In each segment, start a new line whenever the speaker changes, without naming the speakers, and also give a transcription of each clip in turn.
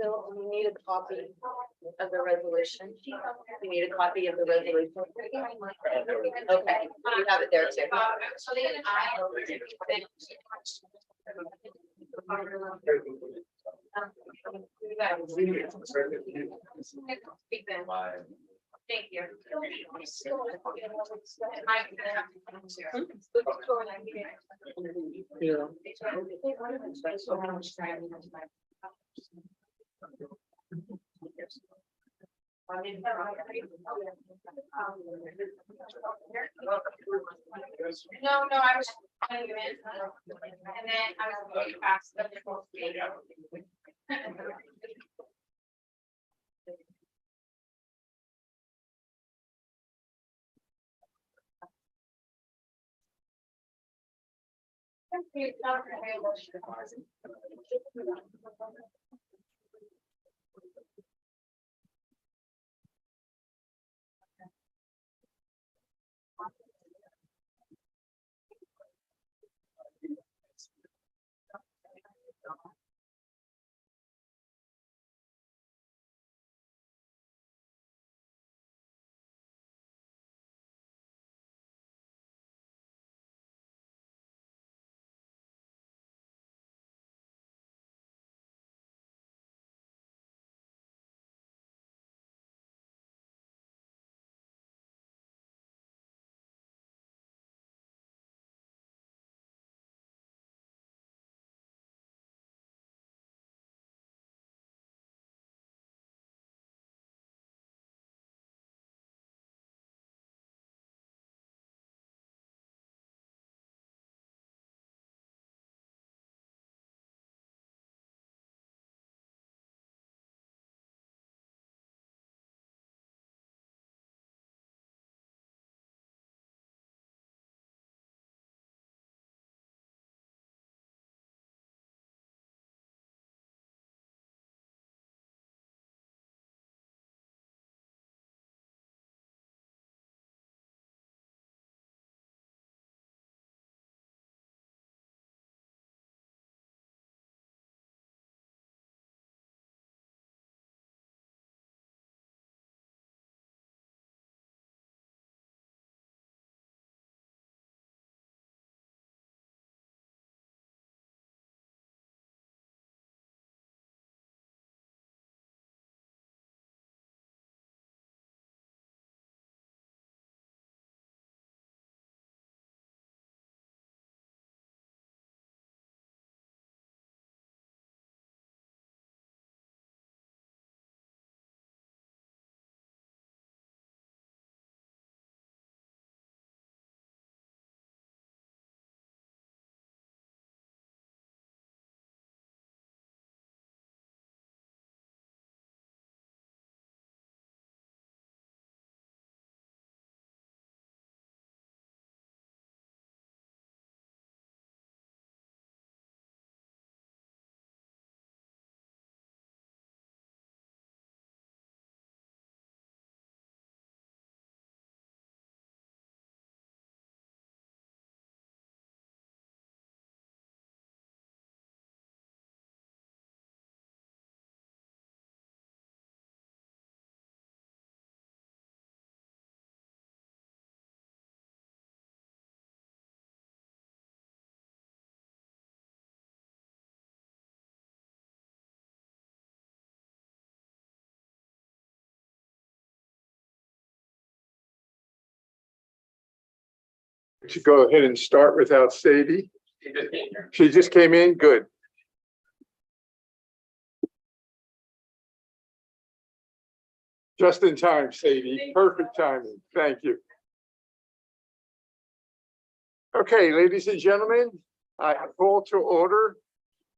Bill, we need a copy of the resolution. We need a copy of the resolution. Okay, you have it there too. Thank you. No, I was putting you in, and then I was going to ask them to go.
To go ahead and start without Sadie. She just came in. Good. Just in time, Sadie. Perfect timing. Thank you. Okay, ladies and gentlemen, I call to order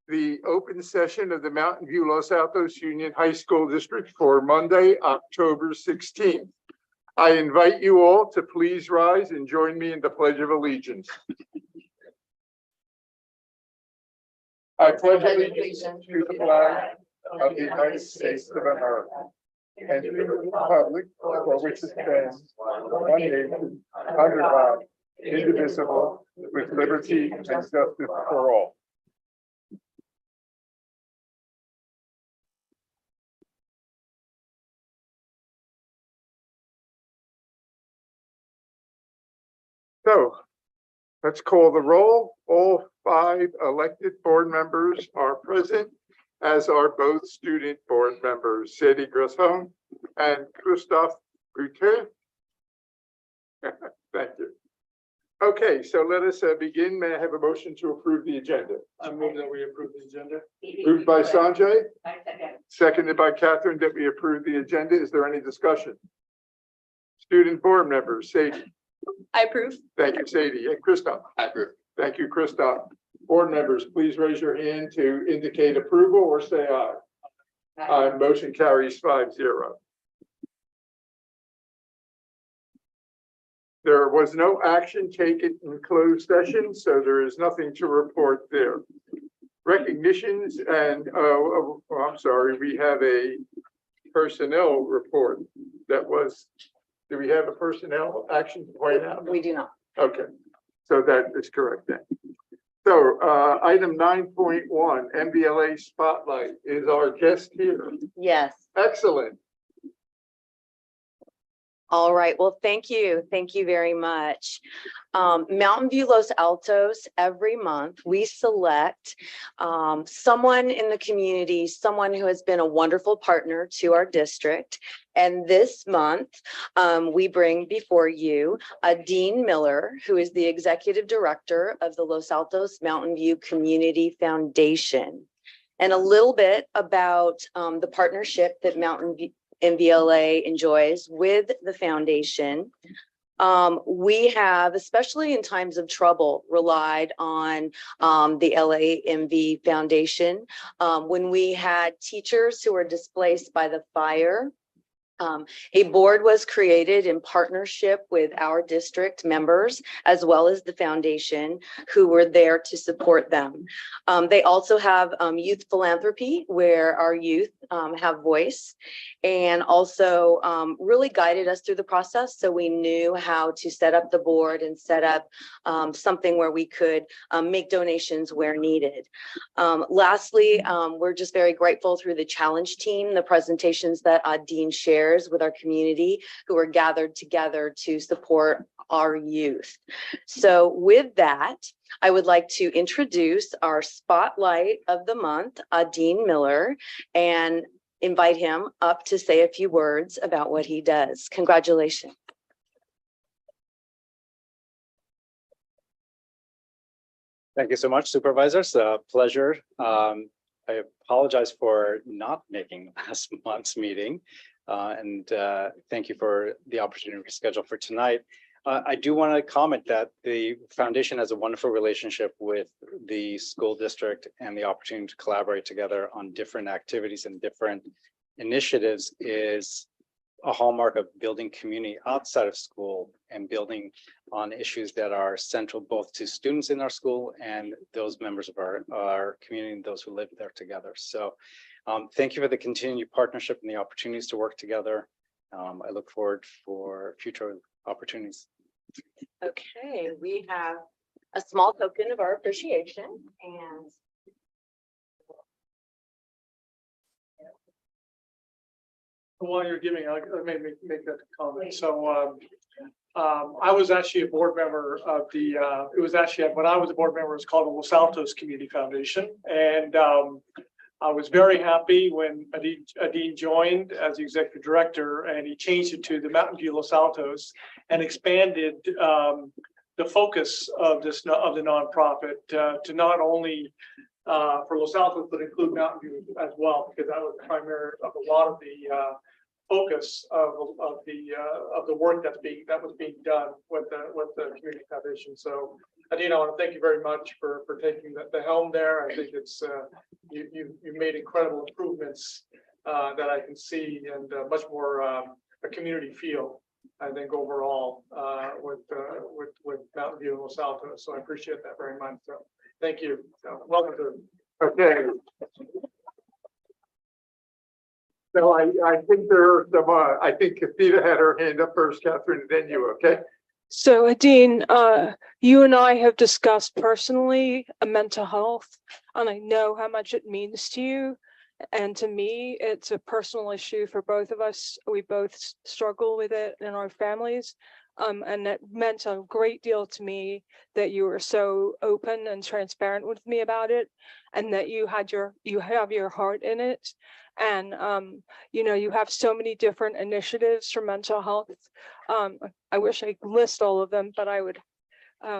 the open session of the Mountain View Los Altos Union High School District for Monday, October 16th. I invite you all to please rise and join me in the Pledge of Allegiance. I pledge allegiance to the flag of the United States of America and to the republic for which it stands, one nation, under God, indivisible, with liberty and justice for all. So let's call the roll. All 5 elected board members are present, as are both student board members, Sadie Grisholm and Christophe Boutet. Thank you. Okay, so let us begin. May I have a motion to approve the agenda?
I move that we approve the agenda.
Moved by Sanjay,
I second.
seconded by Catherine, that we approve the agenda. Is there any discussion? Student board members, Sadie.
I approve.
Thank you, Sadie. And Christophe.
I approve.
Thank you, Christophe. Board members, please raise your hand to indicate approval or say aye. Aye. Motion carries 5-0. There was no action taken in closed session, so there is nothing to report there. Recognitions and, I'm sorry, we have a personnel report that was, do we have a personnel action to point out?
We do not.
Okay, so that is correct then. So item 9.1, MVLA Spotlight, is our guest here.
Yes.
Excellent.
All right. Well, thank you. Thank you very much. Mountain View Los Altos, every month we select someone in the community, someone who has been a wonderful partner to our district. And this month, we bring before you Dean Miller, who is the executive director of the Los Altos Mountain View Community Foundation. And a little bit about the partnership that MVLA enjoys with the foundation. We have, especially in times of trouble, relied on the LAMV Foundation. When we had teachers who were displaced by the fire, a board was created in partnership with our district members, as well as the foundation, who were there to support them. They also have youth philanthropy, where our youth have voice, and also really guided us through the process. So we knew how to set up the board and set up something where we could make donations where needed. Lastly, we're just very grateful through the challenge team, the presentations that Dean shared with our community, who are gathered together to support our youth. So with that, I would like to introduce our spotlight of the month, Dean Miller, and invite him up to say a few words about what he does. Congratulations.
Thank you so much, supervisors. Pleasure. I apologize for not making last month's meeting. And thank you for the opportunity to schedule for tonight. I do want to comment that the foundation has a wonderful relationship with the school district, and the opportunity to collaborate together on different activities and different initiatives is a hallmark of building community outside of school and building on issues that are central both to students in our school and those members of our community and those who live there together. So thank you for the continued partnership and the opportunities to work together. I look forward for future opportunities.
Okay, we have a small token of our appreciation, and
While you're giving, I may make that comment. So I was actually a board member of the, it was actually, when I was a board member, it was called the Los Altos Community Foundation. And I was very happy when Dean joined as the executive director, and he changed it to the Mountain View Los Altos and expanded the focus of the nonprofit to not only for Los Altos, but include Mountain View as well, because that was the primary of a lot of the focus of the work that was being done with the community foundation. So, Dean, I want to thank you very much for taking the helm there. I think it's you made incredible improvements that I can see, and much more a community feel, I think, overall with Mountain View and Los Altos. So I appreciate that very much. So thank you. So, welcome to.
Okay. So I think there are some, I think Kathita had her hand up first, Catherine, and then you, okay?
So, Dean, you and I have discussed personally mental health, and I know how much it means to you. And to me, it's a personal issue for both of us. We both struggle with it in our families. And that meant a great deal to me that you were so open and transparent with me about it, and that you have your heart in it. And you have so many different initiatives for mental health. I wish I could list all of them, but I would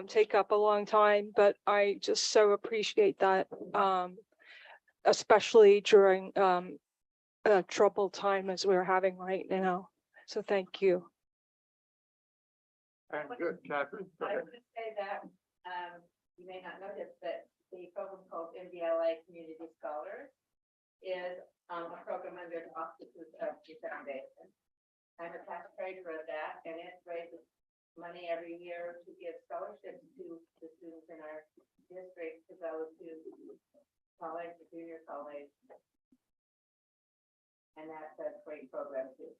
take up a long time. But I just so appreciate that, especially during a troubled time as we're having right now. So thank you.
And good, Catherine. Go
I
ahead.
would just say that, you may not know this, but the program called MVLA Community Scholars is a program under the auspices of the foundation. I'm a past treasurer of that, and it raises money every year to give scholarships to the students in our district to go to college, junior college. And that's a great program too.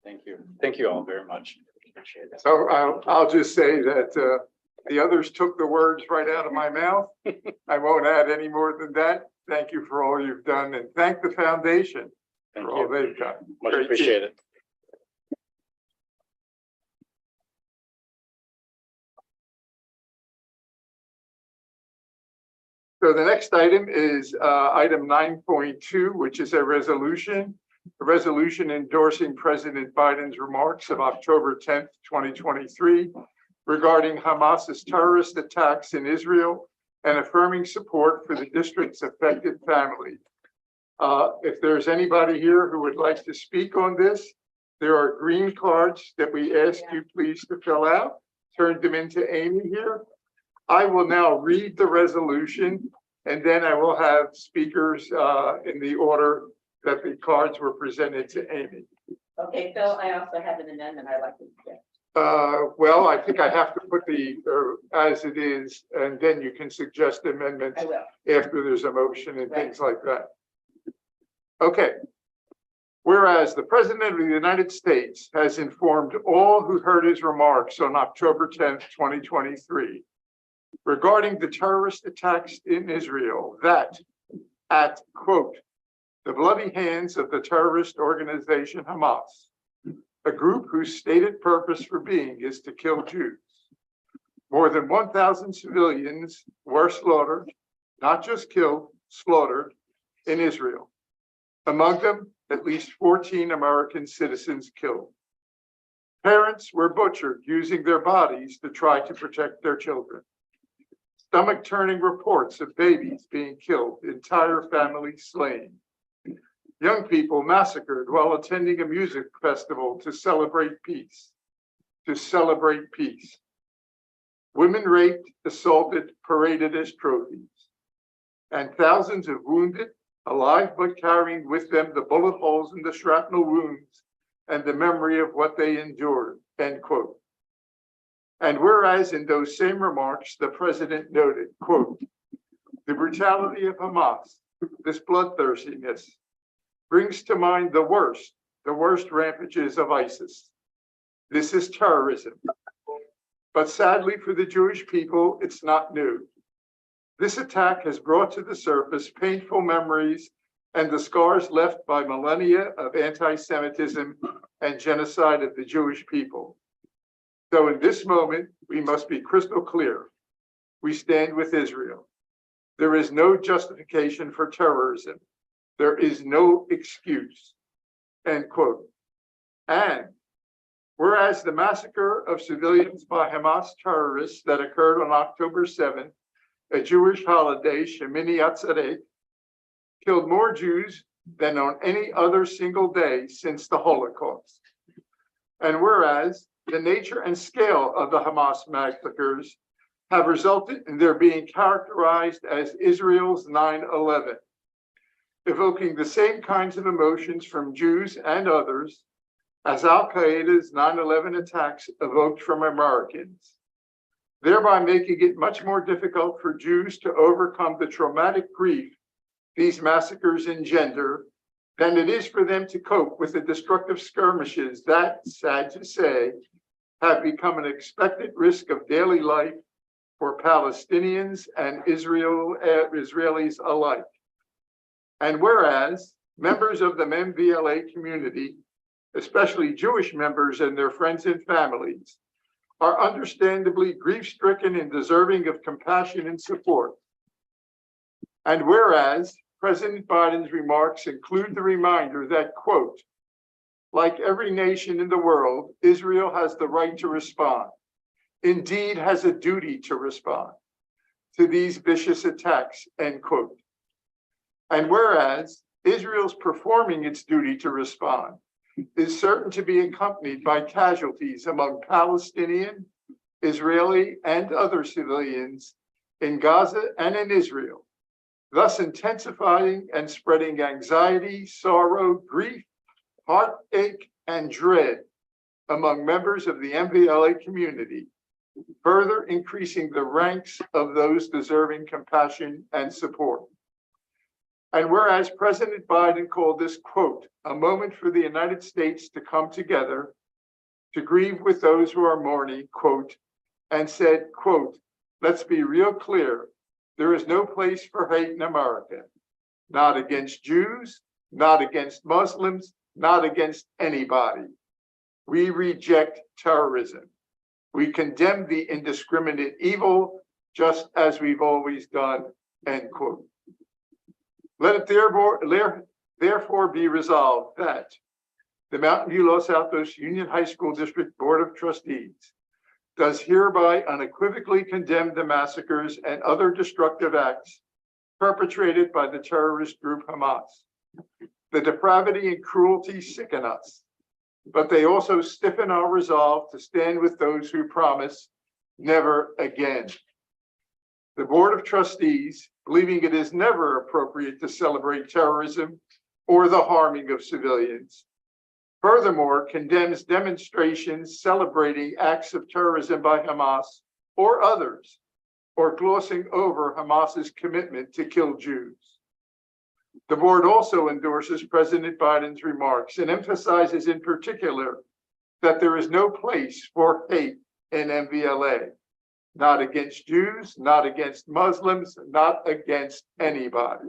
Thank you. Thank you all very much. Appreciate it.
So I'll just say that the others took the words right out of my mouth. I won't add any more than that. Thank you for all you've done, and thank the foundation
Thank
for all
you.
they've done.
Much
Great team.
appreciated.
So the next item is item 9.2, which is a resolution endorsing President Biden's remarks of October 10th, 2023, regarding Hamas's terrorist attacks in Israel and affirming support for the district's affected families. If there's anybody here who would like to speak on this, there are green cards that we ask you please to fill out. Turn them into Amy here. I will now read the resolution, and then I will have speakers in the order that the cards were presented to Amy.
Okay, Phil, I also have an amendment I'd like to suggest.
Well, I think I have to put the as it is, and then you can suggest amendments
I will.
after there's a motion and things like that. Okay. Whereas the President of the United States has informed all who heard his remarks on October 10th, 2023, regarding the terrorist attacks in Israel that, at, quote, the bloody hands of the terrorist organization Hamas, a group whose stated purpose for being is to kill Jews. More than 1,000 civilians were slaughtered, not just killed, slaughtered in Israel. Among them, at least 14 American citizens killed. Parents were butchered using their bodies to try to protect their children. Stomach-turning reports of babies being killed, entire families slain. Young people massacred while attending a music festival to celebrate peace. Women raped, assaulted, paraded as trophies. And thousands of wounded, alive but carrying with them the bullet holes and the shrapnel wounds and the memory of what they endured, end quote. And whereas in those same remarks, the president noted, quote, the brutality of Hamas, this bloodthirstiness, brings to mind the worst rampages of ISIS. This is terrorism. But sadly for the Jewish people, it's not new. This attack has brought to the surface painful memories and the scars left by millennia of anti-Semitism and genocide of the Jewish people. So in this moment, we must be crystal clear. We stand with Israel. There is no justification for terrorism. There is no excuse, end quote. And whereas the massacre of civilians by Hamas terrorists that occurred on October 7th, a Jewish holiday, Shemini Atzeret, killed more Jews than on any other single day since the Holocaust. And whereas the nature and scale of the Hamas massacres have resulted in their being characterized as Israel's 9/11, evoking the same kinds of emotions from Jews and others as Al-Qaeda's 9/11 attacks evoked from Americans, thereby making it much more difficult for Jews to overcome the traumatic grief these massacres engender than it is for them to cope with the destructive skirmishes that, sad to say, have become an expected risk of daily life for Palestinians and Israelis alike. And whereas members of the MVLA community, especially Jewish members and their friends and families, are understandably grief-stricken and deserving of compassion and support. And whereas President Biden's remarks include the reminder that, quote, like every nation in the world, Israel has the right to respond, indeed has a duty to respond to these vicious attacks, end quote. And whereas Israel's performing its duty to respond is certain to be accompanied by casualties among Palestinian, Israeli, and other civilians in Gaza and in Israel, thus intensifying and spreading anxiety, sorrow, grief, heartache, and dread among members of the MVLA community, further increasing the ranks of those deserving compassion and support. And whereas President Biden called this, quote, a moment for the United States to come together to grieve with those who are mourning, quote, and said, quote, let's be real clear, there is no place for hate in America, not against Jews, not against Muslims, not against anybody. We reject terrorism. We condemn the indiscriminate evil, just as we've always done, end quote. Let it therefore be resolved that the Mountain View Los Altos Union High School District Board of Trustees does hereby unequivocally condemn the massacres and other destructive acts perpetrated by the terrorist group Hamas. The depravity and cruelty sicken us, but they also stiffen our resolve to stand with those who promise never again. The Board of Trustees, believing it is never appropriate to celebrate terrorism or the harming of civilians, furthermore condemns demonstrations celebrating acts of terrorism by Hamas or others, or glossing over Hamas's commitment to kill Jews. The board also endorses President Biden's remarks and emphasizes in particular that there is no place for hate in MVLA, not against Jews, not against Muslims, not against anybody.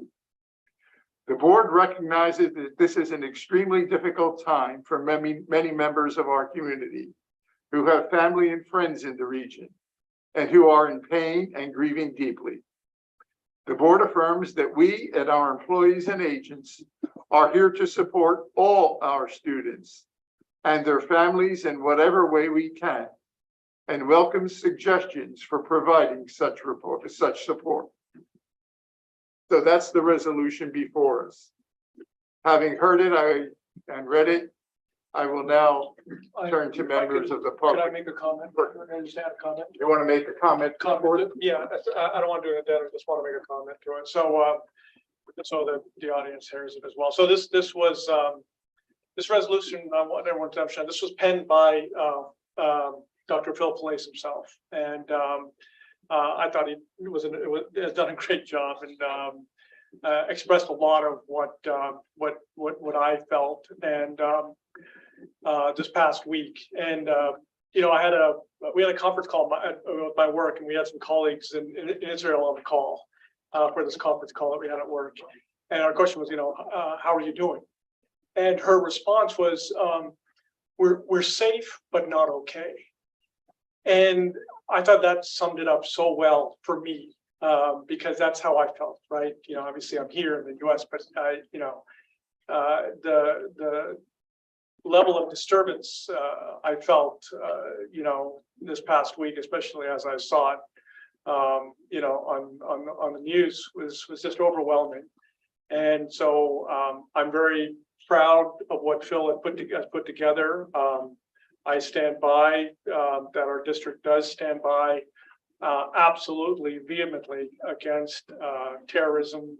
The board recognizes that this is an extremely difficult time for many members of our community who have family and friends in the region and who are in pain and grieving deeply. The board affirms that we and our employees and agents are here to support all our students and their families in whatever way we can, and welcomes suggestions for providing such support. So that's the resolution before us. Having heard it and read it, I will now turn to members of the
Can I
public.
make a comment? I just add a comment.
You want to make a comment?
Yeah, I don't want to do it then, I just want to make a comment to it. So, so that the audience hears it as well. So this was, this resolution, I want everyone to understand, this was penned by Dr. Phil Place himself. And I thought he has done a great job and expressed a lot of what I felt and this past week. And you know, we had a conference call with my work, and we had some colleagues in Israel on the call for this conference call that we had at work. And our question was, you know, how are you doing? And her response was, we're safe, but not okay. And I thought that summed it up so well for me, because that's how I felt, right? You know, obviously I'm here in the US, but you know, the level of disturbance I felt, you know, this past week, especially as I saw it, you know, on the news was just overwhelming. And so I'm very proud of what Phil has put together. I stand by that our district does stand by absolutely vehemently against terrorism,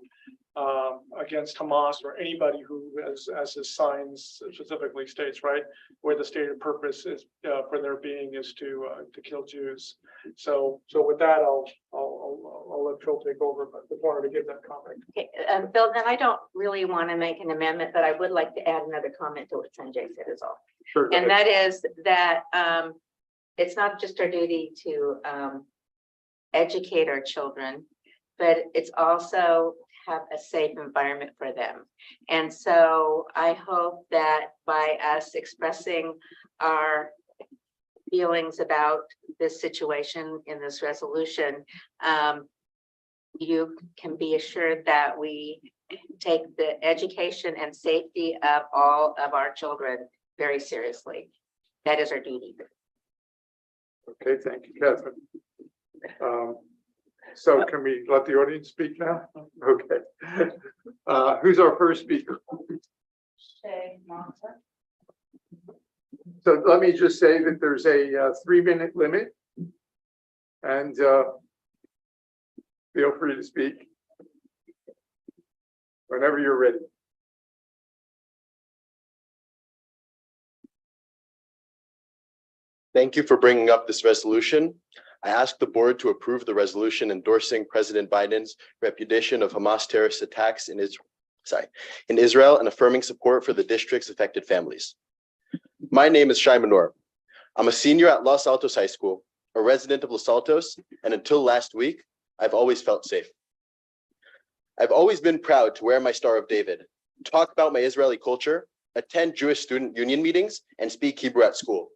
against Hamas or anybody who, as his signs specifically states, right, where the stated purpose is for their being is to kill Jews. So with that, I'll let Phil take over, but I wanted to give that comment.
Okay, Bill, then I don't really want to make an amendment, but I would like to add another comment to what Sanjay said is all.
Sure.
And that is that it's not just our duty to educate our children, but it's also
have a safe environment for them. And so I hope that by us expressing our feelings about this situation in this resolution, you can be assured that we take the education and safety of all of our children very seriously. That is our duty.
Okay, thank you, Catherine. So can we let the audience speak now? Okay. Who's our first speaker? So let me just say that there's a 3-minute limit. And feel free to speak whenever you're ready.
Thank you for bringing up this resolution. I ask the board to approve the resolution endorsing President Biden's repudiation of Hamas terrorist attacks in Israel and affirming support for the district's affected families. My name is Shai Manor. I'm a senior at Los Altos High School, a resident of Los Altos, and until last week, I've always felt safe. I've always been proud to wear my Star of David, talk about my Israeli culture, attend Jewish student union meetings, and speak Hebrew at school.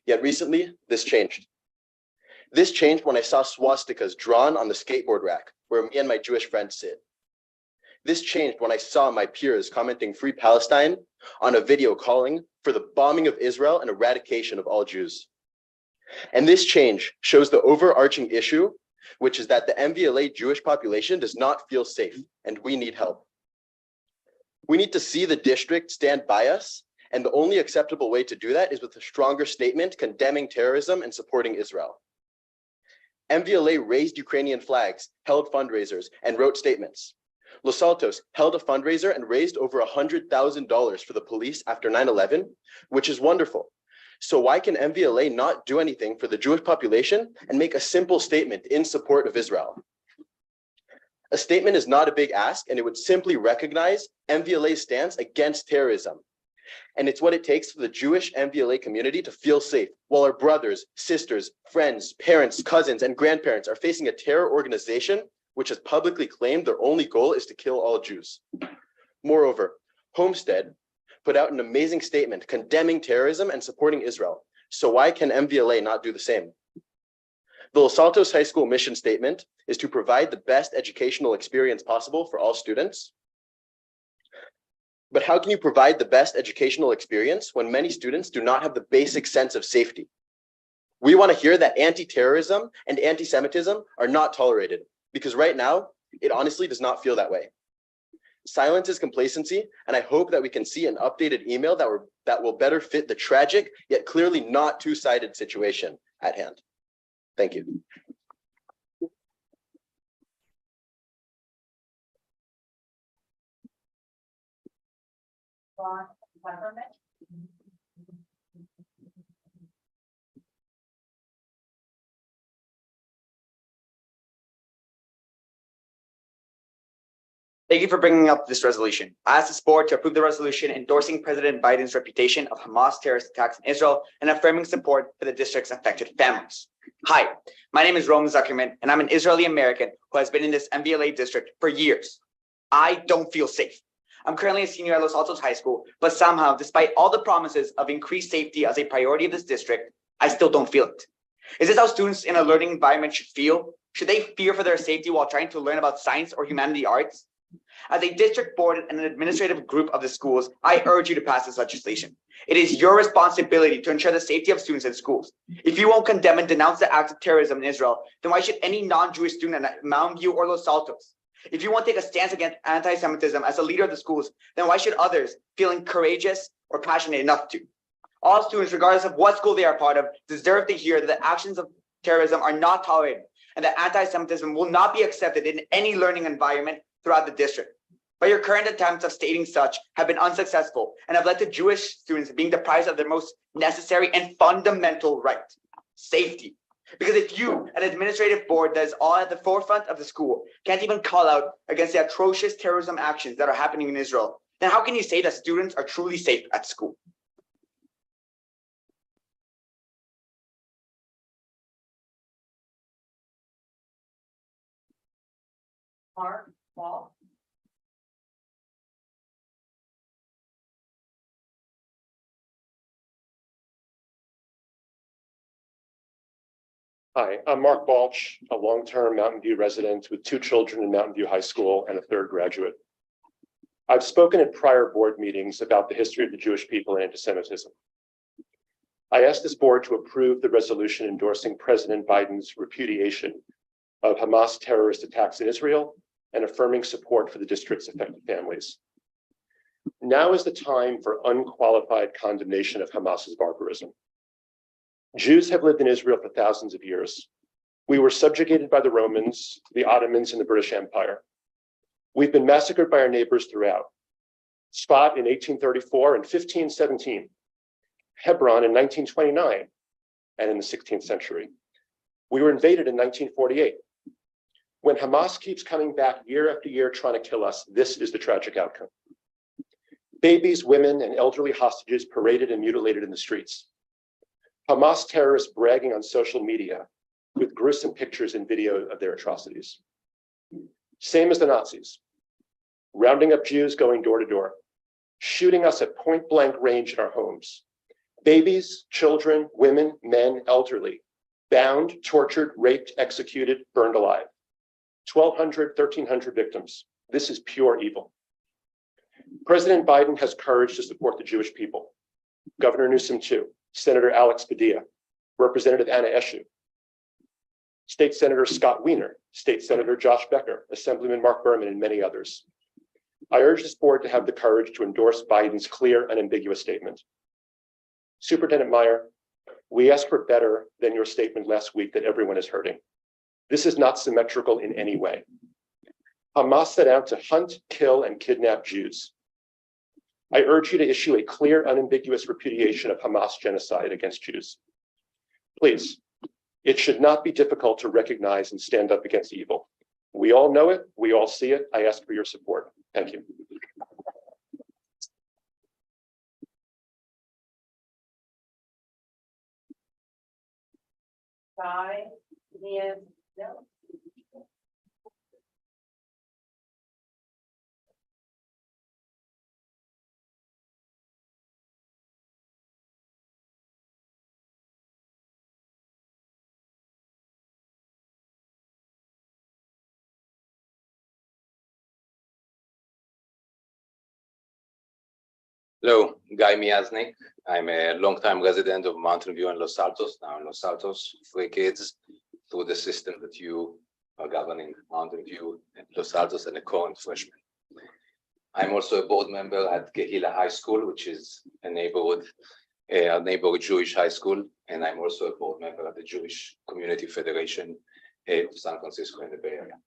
Yet recently, this changed. This changed when I saw swastikas drawn on the skateboard rack where me and my Jewish friends sit. This changed when I saw my peers commenting Free Palestine on a video calling for the bombing of Israel and eradication of all Jews. And this change shows the overarching issue, which is that the MVLA Jewish population does not feel safe, and we need help. We need to see the district stand by us, and the only acceptable way to do that is with a stronger statement condemning terrorism and supporting Israel. MVLA raised Ukrainian flags, held fundraisers, and wrote statements. Los Altos held a fundraiser and raised over $100,000 for the police after 9/11, which is wonderful. So why can MVLA not do anything for the Jewish population and make a simple statement in support of Israel? A statement is not a big ask, and it would simply recognize MVLA's stance against terrorism. And it's what it takes for the Jewish MVLA community to feel safe, while our brothers, sisters, friends, parents, cousins, and grandparents are facing a terror organization which has publicly claimed their only goal is to kill all Jews. Moreover, Homestead put out an amazing statement condemning terrorism and supporting Israel. So why can MVLA not do the same? The Los Altos High School mission statement is to provide the best educational experience possible for all students. But how can you provide the best educational experience when many students do not have the basic sense of safety? We want to hear that anti-terrorism and anti-Semitism are not tolerated, because right now, it honestly does not feel that way. Silence is complacency, and I hope that we can see an updated email that will better fit the tragic, yet clearly not two-sided situation at hand. Thank you.
Thank you for bringing up this resolution. I ask this board to approve the resolution endorsing President Biden's reputation of Hamas terrorist attacks in Israel and affirming support for the district's affected families. Hi, my name is Roman Zuckerman, and I'm an Israeli American who has been in this MVLA district for years. I don't feel safe. I'm currently a senior at Los Altos High School, but somehow, despite all the promises of increased safety as a priority of this district, I still don't feel it. Is this how students in a learning environment should feel? Should they fear for their safety while trying to learn about science or humanity arts? As a district board and an administrative group of the schools, I urge you to pass this legislation. It is your responsibility to ensure the safety of students in schools. If you won't condemn and denounce the acts of terrorism in Israel, then why should any non-Jewish student at Mountain View or Los Altos? If you won't take a stance against anti-Semitism as a leader of the schools, then why should others feeling courageous or passionate enough to? All students, regardless of what school they are part of, deserve to hear that the actions of terrorism are not tolerated and that anti-Semitism will not be accepted in any learning environment throughout the district. But your current attempts of stating such have been unsuccessful and have led to Jewish students being deprived of their most necessary and fundamental right, safety. Because if you, an administrative board that is all at the forefront of the school, can't even call out against the atrocious terrorism actions that are happening in Israel, then how can you say that students are truly safe at school?
Mark, Paul.
Hi, I'm Mark Balch, a long-term Mountain View resident with 2 children in Mountain View High School and a 3rd graduate. I've spoken at prior board meetings about the history of the Jewish people and anti-Semitism. I asked this board to approve the resolution endorsing President Biden's repudiation of Hamas terrorist attacks in Israel and affirming support for the district's affected families. Now is the time for unqualified condemnation of Hamas's barbarism. Jews have lived in Israel for thousands of years. We were subjugated by the Romans, the Ottomans, and the British Empire. We've been massacred by our neighbors throughout. Sfat in 1834 and 1517, Hebron in 1929, and in the 16th century. We were invaded in 1948. When Hamas keeps coming back year after year trying to kill us, this is the tragic outcome. Babies, women, and elderly hostages paraded and mutilated in the streets. Hamas terrorists bragging on social media with gruesome pictures and video of their atrocities. Same as the Nazis, rounding up Jews going door to door, shooting us at point blank range in our homes. Babies, children, women, men, elderly, bound, tortured, raped, executed, burned alive. 1,200, 1,300 victims. This is pure evil. President Biden has courage to support the Jewish people. Governor Newsom too. Senator Alex Padilla, Representative Anna Eshoo, State Senator Scott Wiener, State Senator Josh Becker, Assemblyman Mark Berman, and many others. I urge this board to have the courage to endorse Biden's clear and ambiguous statement. Superintendent Meyer, we ask for better than your statement last week that everyone is hurting. This is not symmetrical in any way. Hamas set out to hunt, kill, and kidnap Jews. I urge you to issue a clear, unambiguous repudiation of Hamas genocide against Jews. Please, it should not be difficult to recognize and stand up against evil. We all know it, we all see it. I ask for your support. Thank you.
No.
Hello, Guy Miaznik. I'm a longtime resident of Mountain View and Los Altos, now in Los Altos, 3 kids through the system that you are governing, Mountain View and Los Altos, and a current freshman. I'm also a board member at Kehila High School, which is a neighborhood Jewish high school, and I'm also a board member at the Jewish Community Federation of San Francisco in the Bay Area.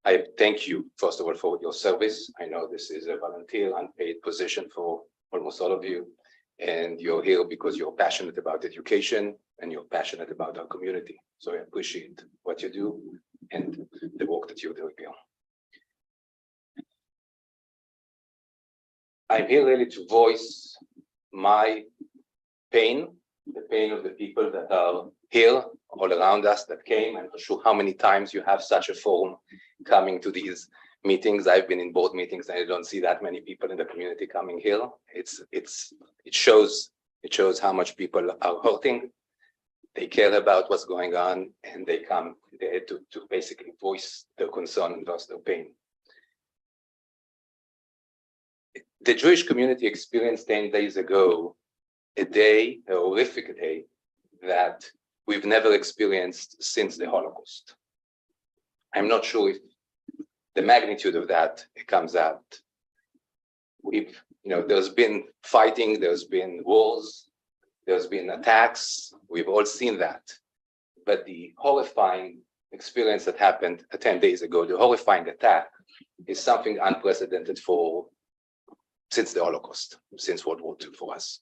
I thank you, first of all, for your service. I know this is a volunteer, unpaid position for almost all of you, and you're here because you're passionate about education and you're passionate about our community. So I appreciate what you do and the work that you're doing here. I'm here really to voice my pain, the pain of the people that are here all around us that came. I'm not sure how many times you have such a forum coming to these meetings. I've been in board meetings and I don't see that many people in the community coming here. It shows how much people are hurting. They care about what's going on and they come there to basically voice their concern and voice their pain. The Jewish community experienced 10 days ago a horrific day that we've never experienced since the Holocaust. I'm not sure if the magnitude of that comes out. There's been fighting, there's been wars, there's been attacks. We've all seen that. But the horrifying experience that happened 10 days ago, the horrifying attack, is something unprecedented since the Holocaust, since World War II for us.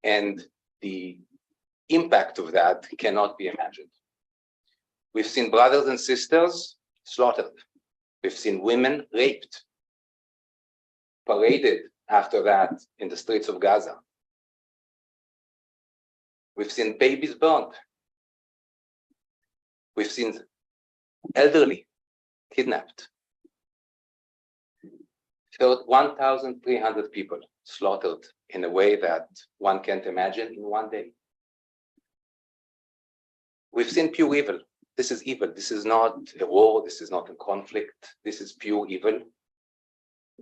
And the impact of that cannot be imagined. We've seen brothers and sisters slaughtered. We've seen women raped, paraded after that in the streets of Gaza. We've seen babies burned. We've seen elderly kidnapped. 1,300 people slaughtered in a way that one can't imagine in one day. We've seen pure evil. This is evil. This is not a war. This is not a conflict. This is pure evil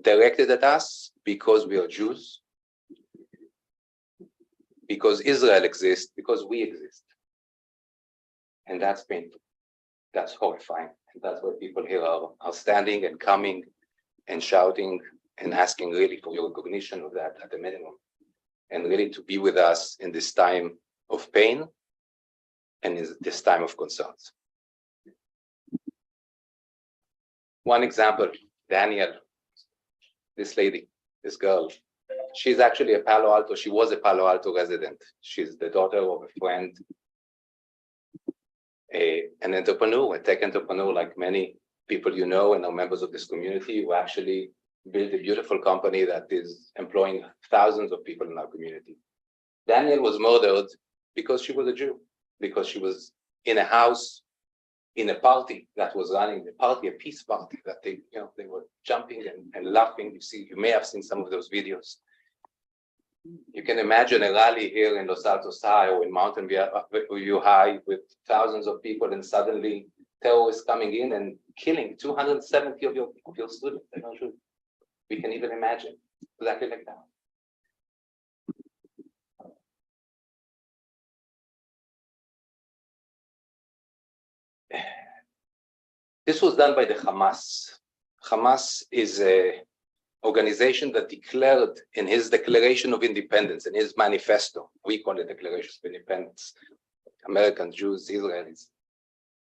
directed at us because we are Jews, because Israel exists, because we exist. And that's painful. That's horrifying. And that's why people here are standing and coming and shouting and asking really for your recognition of that at the minimum. And really to be with us in this time of pain and in this time of concerns. One example, Daniel, this lady, this girl, she's actually a Palo Alto, she was a Palo Alto resident. She's the daughter of a friend, an entrepreneur, a tech entrepreneur, like many people you know and are members of this community, who actually built a beautiful company that is employing thousands of people in our community. Daniel was murdered because she was a Jew, because she was in a house, in a party that was running, the party, a peace party that they were jumping and laughing. You may have seen some of those videos. You can imagine a rally here in Los Altos High or in Mountain View High with thousands of people, and suddenly terrorists coming in and killing 270 of your students. We can even imagine exactly like that. This was done by the Hamas. Hamas is an organization that declared in his Declaration of Independence, in his manifesto, we call it Declaration of Independence, Americans, Jews, Israelis.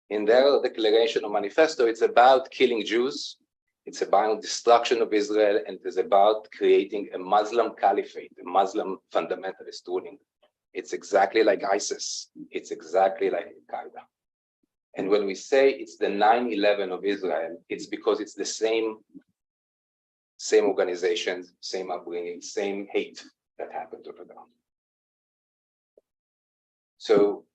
In their Declaration of Manifesto, it's about killing Jews, it's about destruction of Israel, and it's about creating a Muslim caliphate, a Muslim fundamentalist ruling. It's exactly like ISIS. It's exactly like Al-Qaeda. And when we say it's the 9/11 of Israel, it's because it's the same organizations, same upbringing, same hate that happened over there. So,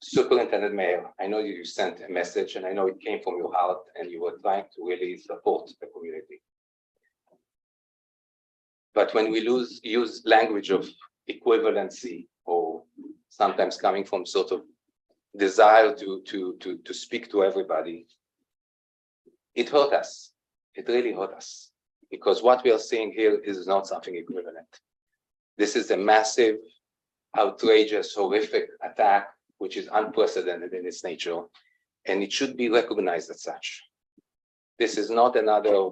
Superintendent Mayor, I know you sent a message, and I know it came from your heart, and you were trying to really support the community. But when we use language of equivalency, or sometimes coming from sort of desire to speak to everybody, it hurt us. It really hurt us. Because what we are seeing here is not something equivalent. This is a massive, outrageous, horrific attack, which is unprecedented in its nature, and it should be recognized as such. This is not another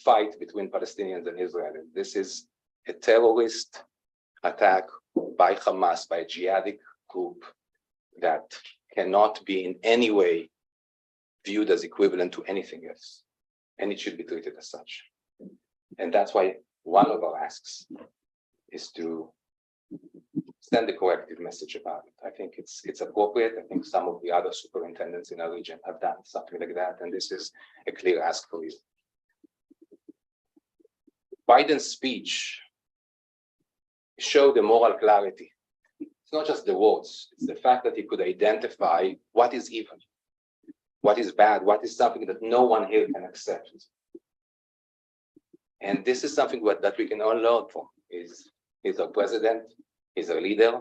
fight between Palestinians and Israelis. This is a terrorist attack by Hamas, by a jihadic group that cannot be in any way viewed as equivalent to anything else, and it should be treated as such. And that's why one of our asks is to send a corrective message about it. I think it's appropriate. I think some of the other superintendents in our region have done something like that, and this is a clear ask for you. Biden's speech showed the moral clarity. It's not just the words, it's the fact that he could identify what is evil, what is bad, what is something that no one here can accept. And this is something that we can all learn from. He's our president, he's our leader,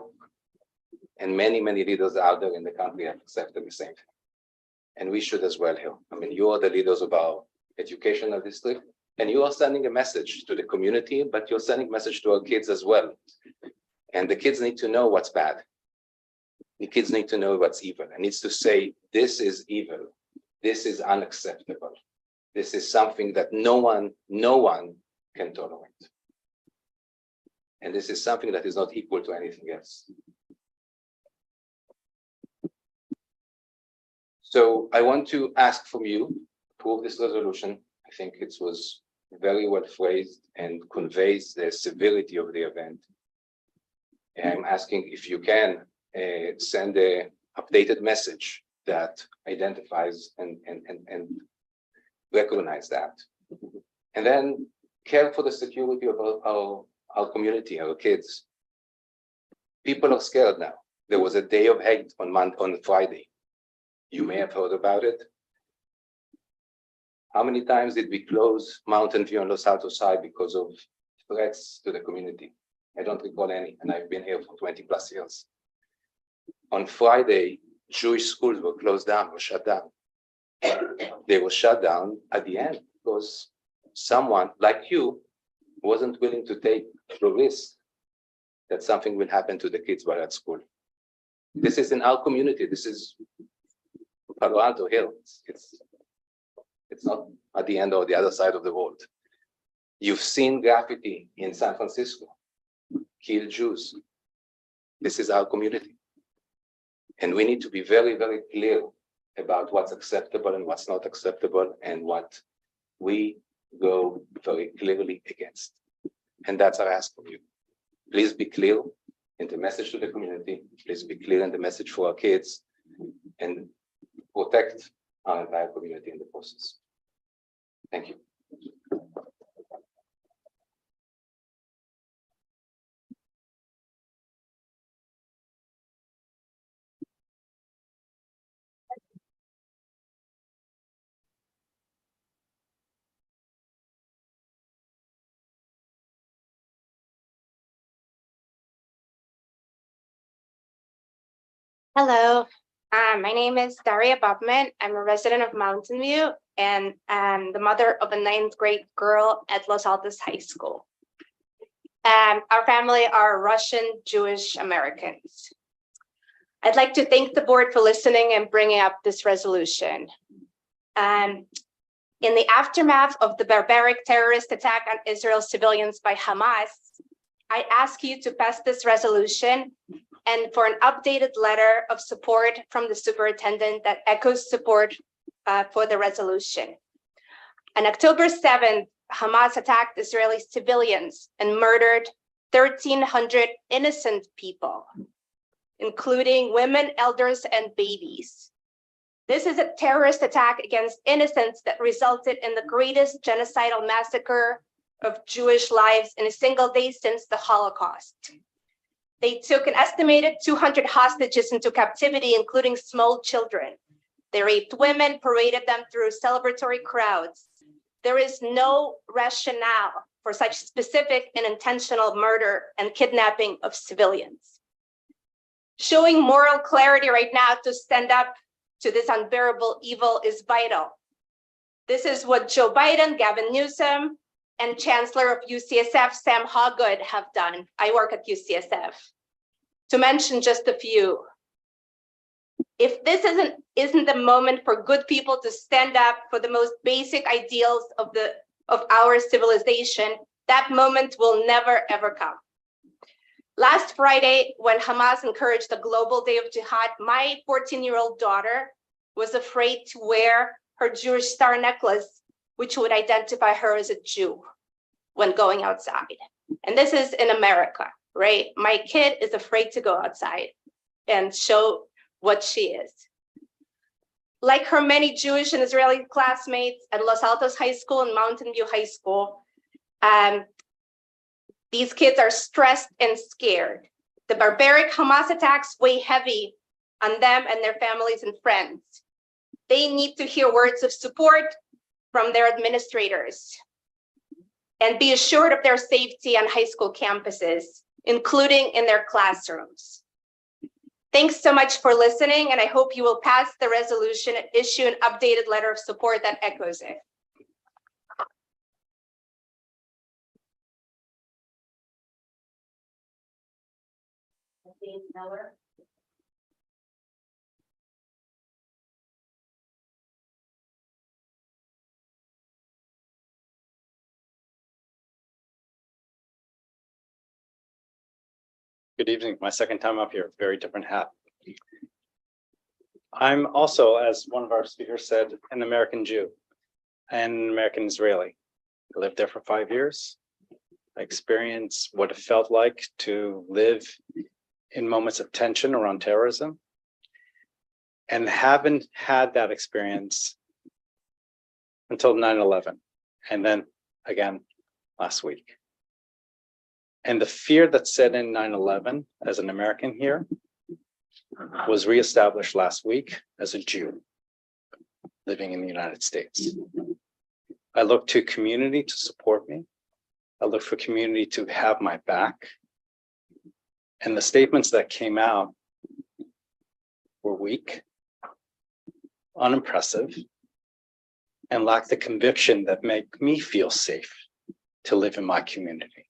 and many, many leaders out there in the country have accepted the same thing. And we should as well here. I mean, you are the leaders of our educational district, and you are sending a message to the community, but you're sending a message to our kids as well. And the kids need to know what's bad. The kids need to know what's evil, and needs to say, this is evil. This is unacceptable. This is something that no one can tolerate. And this is something that is not equal to anything else. So I want to ask from you, approve this resolution. I think it was very well phrased and conveys the severity of the event. I'm asking if you can send an updated message that identifies and recognize that. And then care for the security of our community, our kids. People are scared now. There was a day of hate on Friday. You may have heard about it. How many times did we close Mountain View and Los Altos High because of threats to the community? I don't recall any, and I've been here for 20 plus years. On Friday, Jewish schools were closed down, were shut down. They were shut down at the end because someone like you wasn't willing to take the risk that something will happen to the kids while at school. This is in our community. This is Palo Alto Hill. It's not at the end or the other side of the world. You've seen graffiti in San Francisco, kill Jews. This is our community. And we need to be very, very clear about what's acceptable and what's not acceptable and what we go very clearly against. And that's our ask of you. Please be clear in the message to the community. Please be clear in the message for our kids and protect our entire community in the process. Thank you.
Hello, my name is Daria Bobman. I'm a resident of Mountain View and I'm the mother of a 9th grade girl at Los Altos High School. Our family are Russian Jewish Americans. I'd like to thank the board for listening and bringing up this resolution. In the aftermath of the barbaric terrorist attack on Israel civilians by Hamas, I ask you to pass this resolution and for an updated letter of support from the superintendent that echoes support for the resolution. On October 7th, Hamas attacked Israeli civilians and murdered 1,300 innocent people, including women, elders, and babies. This is a terrorist attack against innocents that resulted in the greatest genocidal massacre of Jewish lives in a single day since the Holocaust. They took an estimated 200 hostages into captivity, including small children. They raped women, paraded them through celebratory crowds. There is no rationale for such specific and intentional murder and kidnapping of civilians. Showing moral clarity right now to stand up to this unbearable evil is vital. This is what Joe Biden, Gavin Newsom, and Chancellor of UCSF, Sam Hoggood, have done. I work at UCSF. To mention just a few. If this isn't the moment for good people to stand up for the most basic ideals of our civilization, that moment will never, ever come. Last Friday, when Hamas encouraged the global day of jihad, my 14-year-old daughter was afraid to wear her Jewish star necklace, which would identify her as a Jew when going outside. And this is in America, right? My kid is afraid to go outside and show what she is. Like her many Jewish and Israeli classmates at Los Altos High School and Mountain View High School, these kids are stressed and scared. The barbaric Hamas attacks weigh heavy on them and their families and friends. They need to hear words of support from their administrators and be assured of their safety on high school campuses, including in their classrooms. Thanks so much for listening, and I hope you will pass the resolution and issue an updated letter of support that echoes it.
Miller.
Good evening. My second time up here, very different hat. I'm also, as one of our speakers said, an American Jew and an American Israeli. I lived there for 5 years. I experienced what it felt like to live in moments of tension around terrorism, and haven't had that experience until 9/11, and then again last week. And the fear that set in 9/11 as an American here was reestablished last week as a Jew living in the United States. I look to community to support me. I look for community to have my back. And the statements that came out were weak, unimpressive, and lacked the conviction that make me feel safe to live in my community.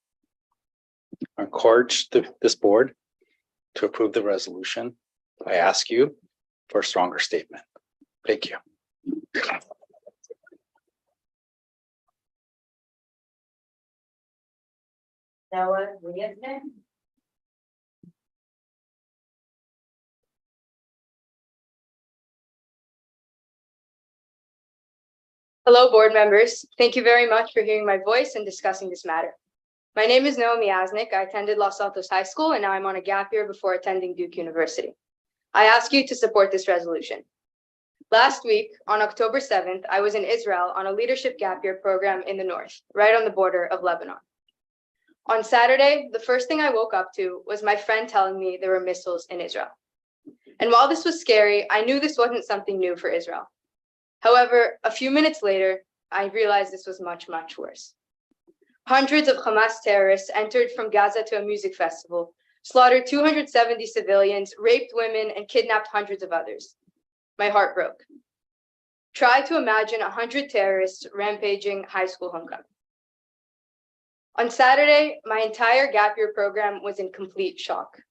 I encourage this board to approve the resolution. I ask you for a stronger statement. Thank you.
Noah Reardon.
Hello, board members. Thank you very much for hearing my voice and discussing this matter. My name is Noah Miaznik. I attended Los Altos High School and now I'm on a gap year before attending Duke University. I ask you to support this resolution. Last week, on October 7th, I was in Israel on a leadership gap year program in the north, right on the border of Lebanon. On Saturday, the first thing I woke up to was my friend telling me there were missiles in Israel. And while this was scary, I knew this wasn't something new for Israel. However, a few minutes later, I realized this was much, much worse. Hundreds of Hamas terrorists entered from Gaza to a music festival, slaughtered 270 civilians, raped women, and kidnapped hundreds of others. My heart broke. Try to imagine 100 terrorists rampaging high school homecoming. On Saturday, my entire gap year program was in complete shock.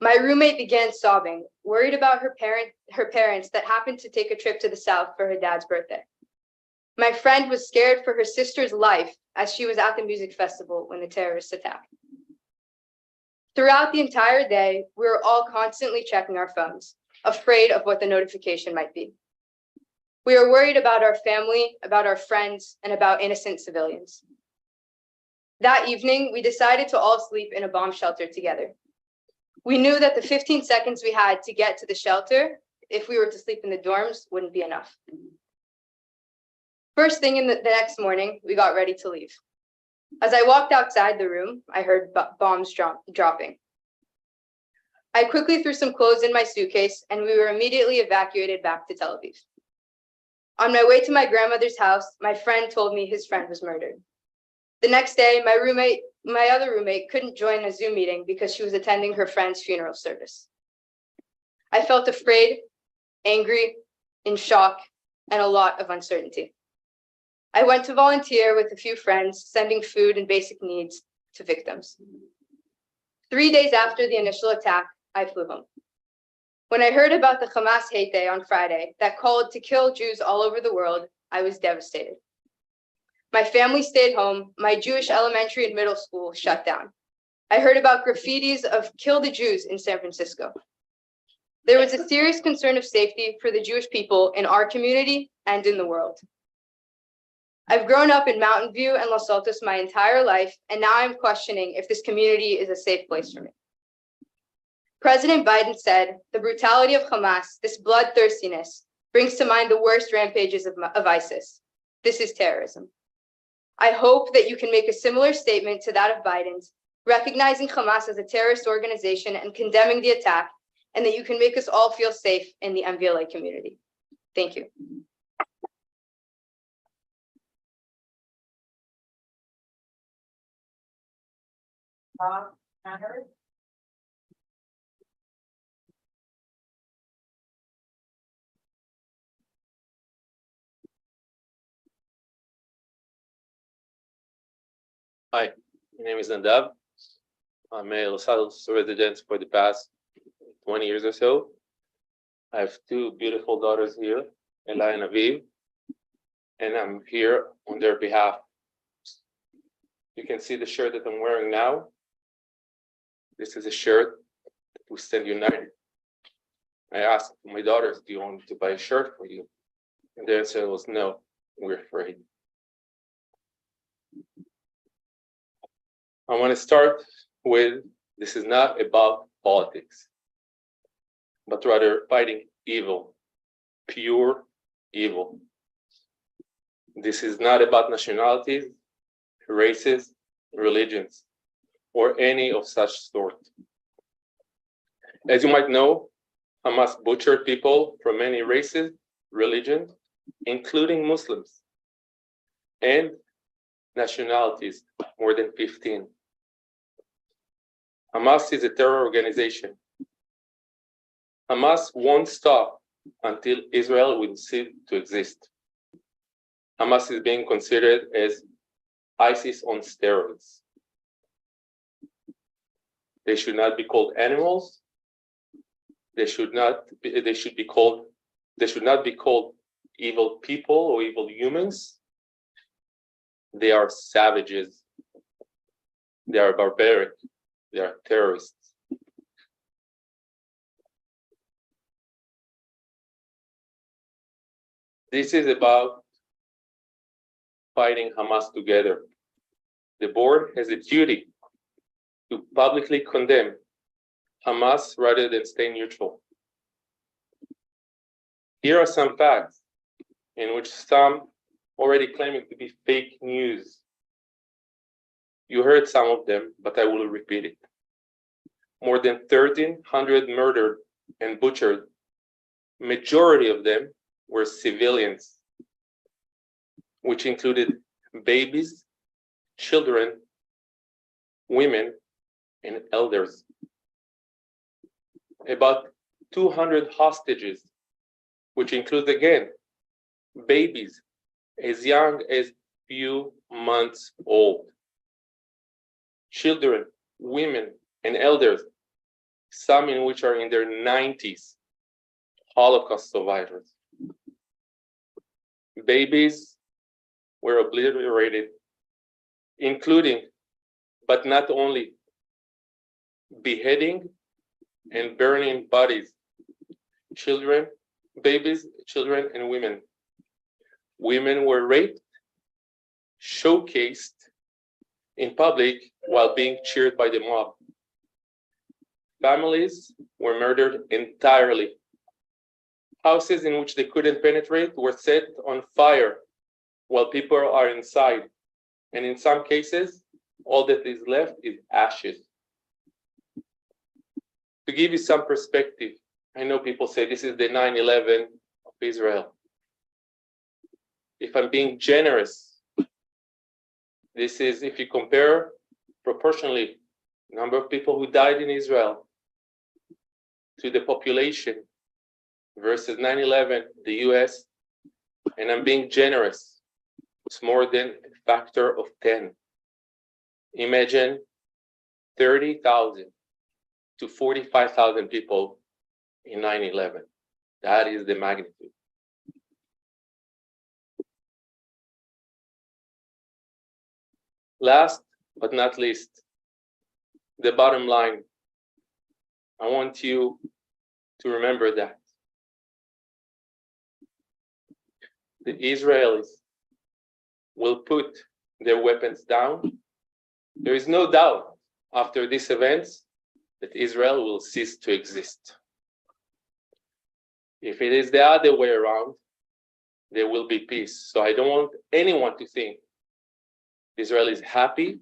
My roommate began sobbing, worried about her parents that happened to take a trip to the south for her dad's birthday. My friend was scared for her sister's life as she was at the music festival when the terrorists attacked. Throughout the entire day, we were all constantly checking our phones, afraid of what the notification might be. We were worried about our family, about our friends, and about innocent civilians. That evening, we decided to all sleep in a bomb shelter together. We knew that the 15 seconds we had to get to the shelter, if we were to sleep in the dorms, wouldn't be enough. First thing in the next morning, we got ready to leave. As I walked outside the room, I heard bombs dropping. I quickly threw some clothes in my suitcase and we were immediately evacuated back to Tel Aviv. On my way to my grandmother's house, my friend told me his friend was murdered. The next day, my other roommate couldn't join a Zoom meeting because she was attending her friend's funeral service. I felt afraid, angry, in shock, and a lot of uncertainty. I went to volunteer with a few friends, sending food and basic needs to victims. 3 days after the initial attack, I flew home. When I heard about the Hamas hate day on Friday that called to kill Jews all over the world, I was devastated. My family stayed home. My Jewish elementary and middle school shut down. I heard about graffitis of "Kill the Jews" in San Francisco. There was a serious concern of safety for the Jewish people in our community and in the world. I've grown up in Mountain View and Los Altos my entire life, and now I'm questioning if this community is a safe place for me. President Biden said, "The brutality of Hamas, this bloodthirstiness, brings to mind the worst rampages of ISIS. This is terrorism." I hope that you can make a similar statement to that of Biden's, recognizing Hamas as a terrorist organization and condemning the attack, and that you can make us all feel safe in the MVLA community. Thank you.
Bob Conner.
Hi, my name is Nadav. I'm a Los Altos resident for the past 20 years or so. I have two beautiful daughters here, Ella and Aviv, and I'm here on their behalf. You can see the shirt that I'm wearing now. This is a shirt that we stand united. I asked my daughters, "Do you want me to buy a shirt for you?" And the answer was no, we're afraid. I want to start with, this is not about politics, but rather fighting evil, pure evil. This is not about nationalities, races, religions, or any of such sort. As you might know, Hamas butchered people from many races, religions, including Muslims, and nationalities, more than 15. Hamas is a terror organization. Hamas won't stop until Israel will cease to exist. Hamas is being considered as ISIS on steroids. They should not be called animals. They should not be called evil people or evil humans. They are savages. They are barbaric. They are terrorists. This is about fighting Hamas together. The board has a duty to publicly condemn Hamas rather than stay neutral. Here are some facts in which some already claiming to be fake news. You heard some of them, but I will repeat it. More than 1,300 murdered and butchered. Majority of them were civilians, which included babies, children, women, and elders. About 200 hostages, which includes again babies as young as few months old, children, women, and elders, some in which are in their 90s, Holocaust survivors. Babies were obliterated, including, but not only, beheading and burning bodies, children, babies, children, and women. Women were raped, showcased in public while being cheered by the mob. Families were murdered entirely. Houses in which they couldn't penetrate were set on fire while people are inside. And in some cases, all that is left is ashes. To give you some perspective, I know people say this is the 9/11 of Israel. If I'm being generous, this is, if you compare proportionally the number of people who died in Israel to the population versus 9/11, the US, and I'm being generous, it's more than a factor of 10. Imagine 30,000 to 45,000 people in 9/11. That is the magnitude. Last but not least, the bottom line. I want you to remember that the Israelis will put their weapons down. There is no doubt after these events that Israel will cease to exist. If it is the other way around, there will be peace. So I don't want anyone to think Israel is happy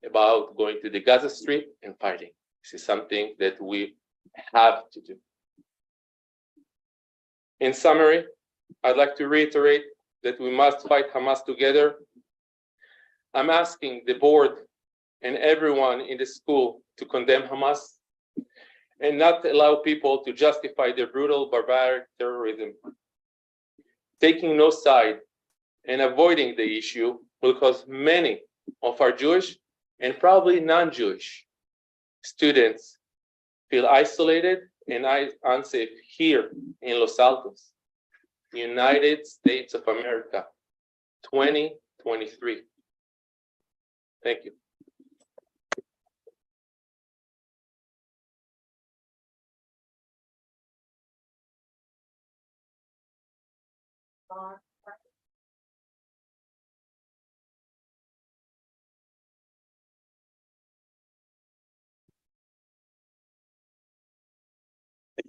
about going to the Gaza Strip and fighting. This is something that we have to do. In summary, I'd like to reiterate that we must fight Hamas together. I'm asking the board and everyone in the school to condemn Hamas and not allow people to justify their brutal, barbaric terrorism. Taking no side and avoiding the issue will cause many of our Jewish and probably non-Jewish students feel isolated and unsafe here in Los Altos, United States of America, 2023. Thank you.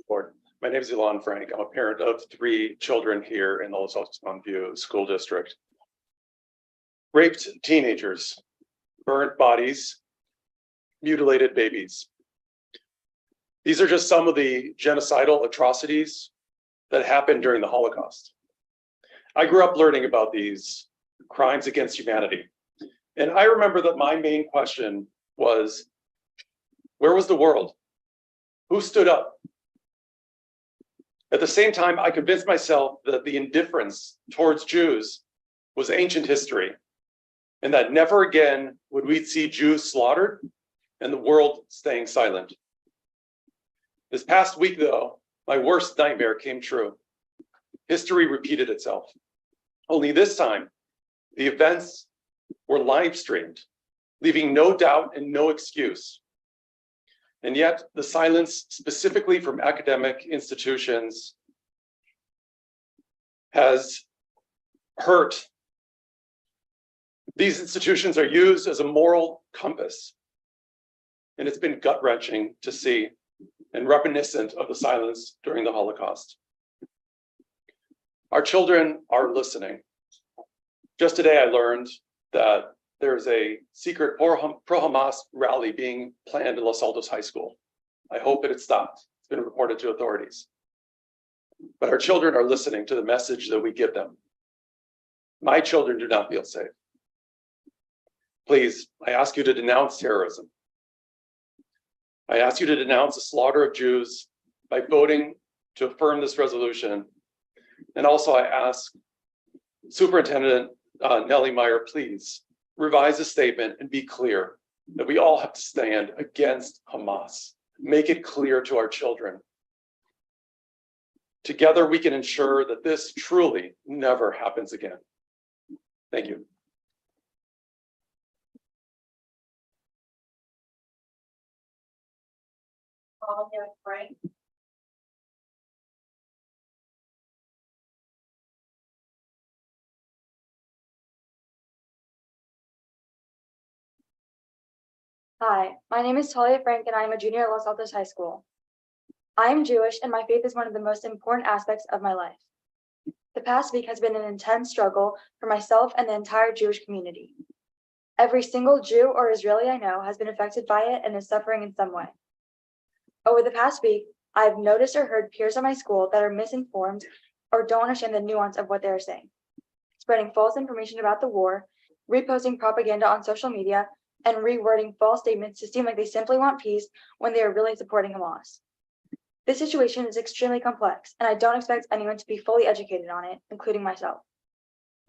Board. My name is Elon Frank. I'm a parent of 3 children here in the Los Altos Mountain View School District. Raped teenagers, burnt bodies, mutilated babies. These are just some of the genocidal atrocities that happened during the Holocaust. I grew up learning about these crimes against humanity. And I remember that my main question was, where was the world? Who stood up? At the same time, I convinced myself that the indifference towards Jews was ancient history, and that never again would we see Jews slaughtered and the world staying silent. This past week, though, my worst nightmare came true. History repeated itself. Only this time, the events were live streamed, leaving no doubt and no excuse. And yet the silence, specifically from academic institutions, has hurt. These institutions are used as a moral compass, and it's been gut-wrenching to see and reminiscent of the silence during the Holocaust. Our children are listening. Just today, I learned that there's a secret pro-Hamas rally being planned in Los Altos High School. I hope that it stopped. It's been reported to authorities. But our children are listening to the message that we give them. My children do not feel safe. Please, I ask you to denounce terrorism. I ask you to denounce the slaughter of Jews by voting to affirm this resolution. And also I ask Superintendent Nellie Meyer, please revise the statement and be clear that we all have to stand against Hamas. Make it clear to our children. Together we can ensure that this truly never happens again. Thank you.
Frank.
Hi, my name is Talia Frank and I am a junior at Los Altos High School. I am Jewish and my faith is one of the most important aspects of my life. The past week has been an intense struggle for myself and the entire Jewish community. Every single Jew or Israeli I know has been affected by it and is suffering in some way. Over the past week, I've noticed or heard peers at my school that are misinformed or don't understand the nuance of what they're saying, spreading false information about the war, reposting propaganda on social media, and rewording false statements to seem like they simply want peace when they are really supporting Hamas. This situation is extremely complex, and I don't expect anyone to be fully educated on it, including myself.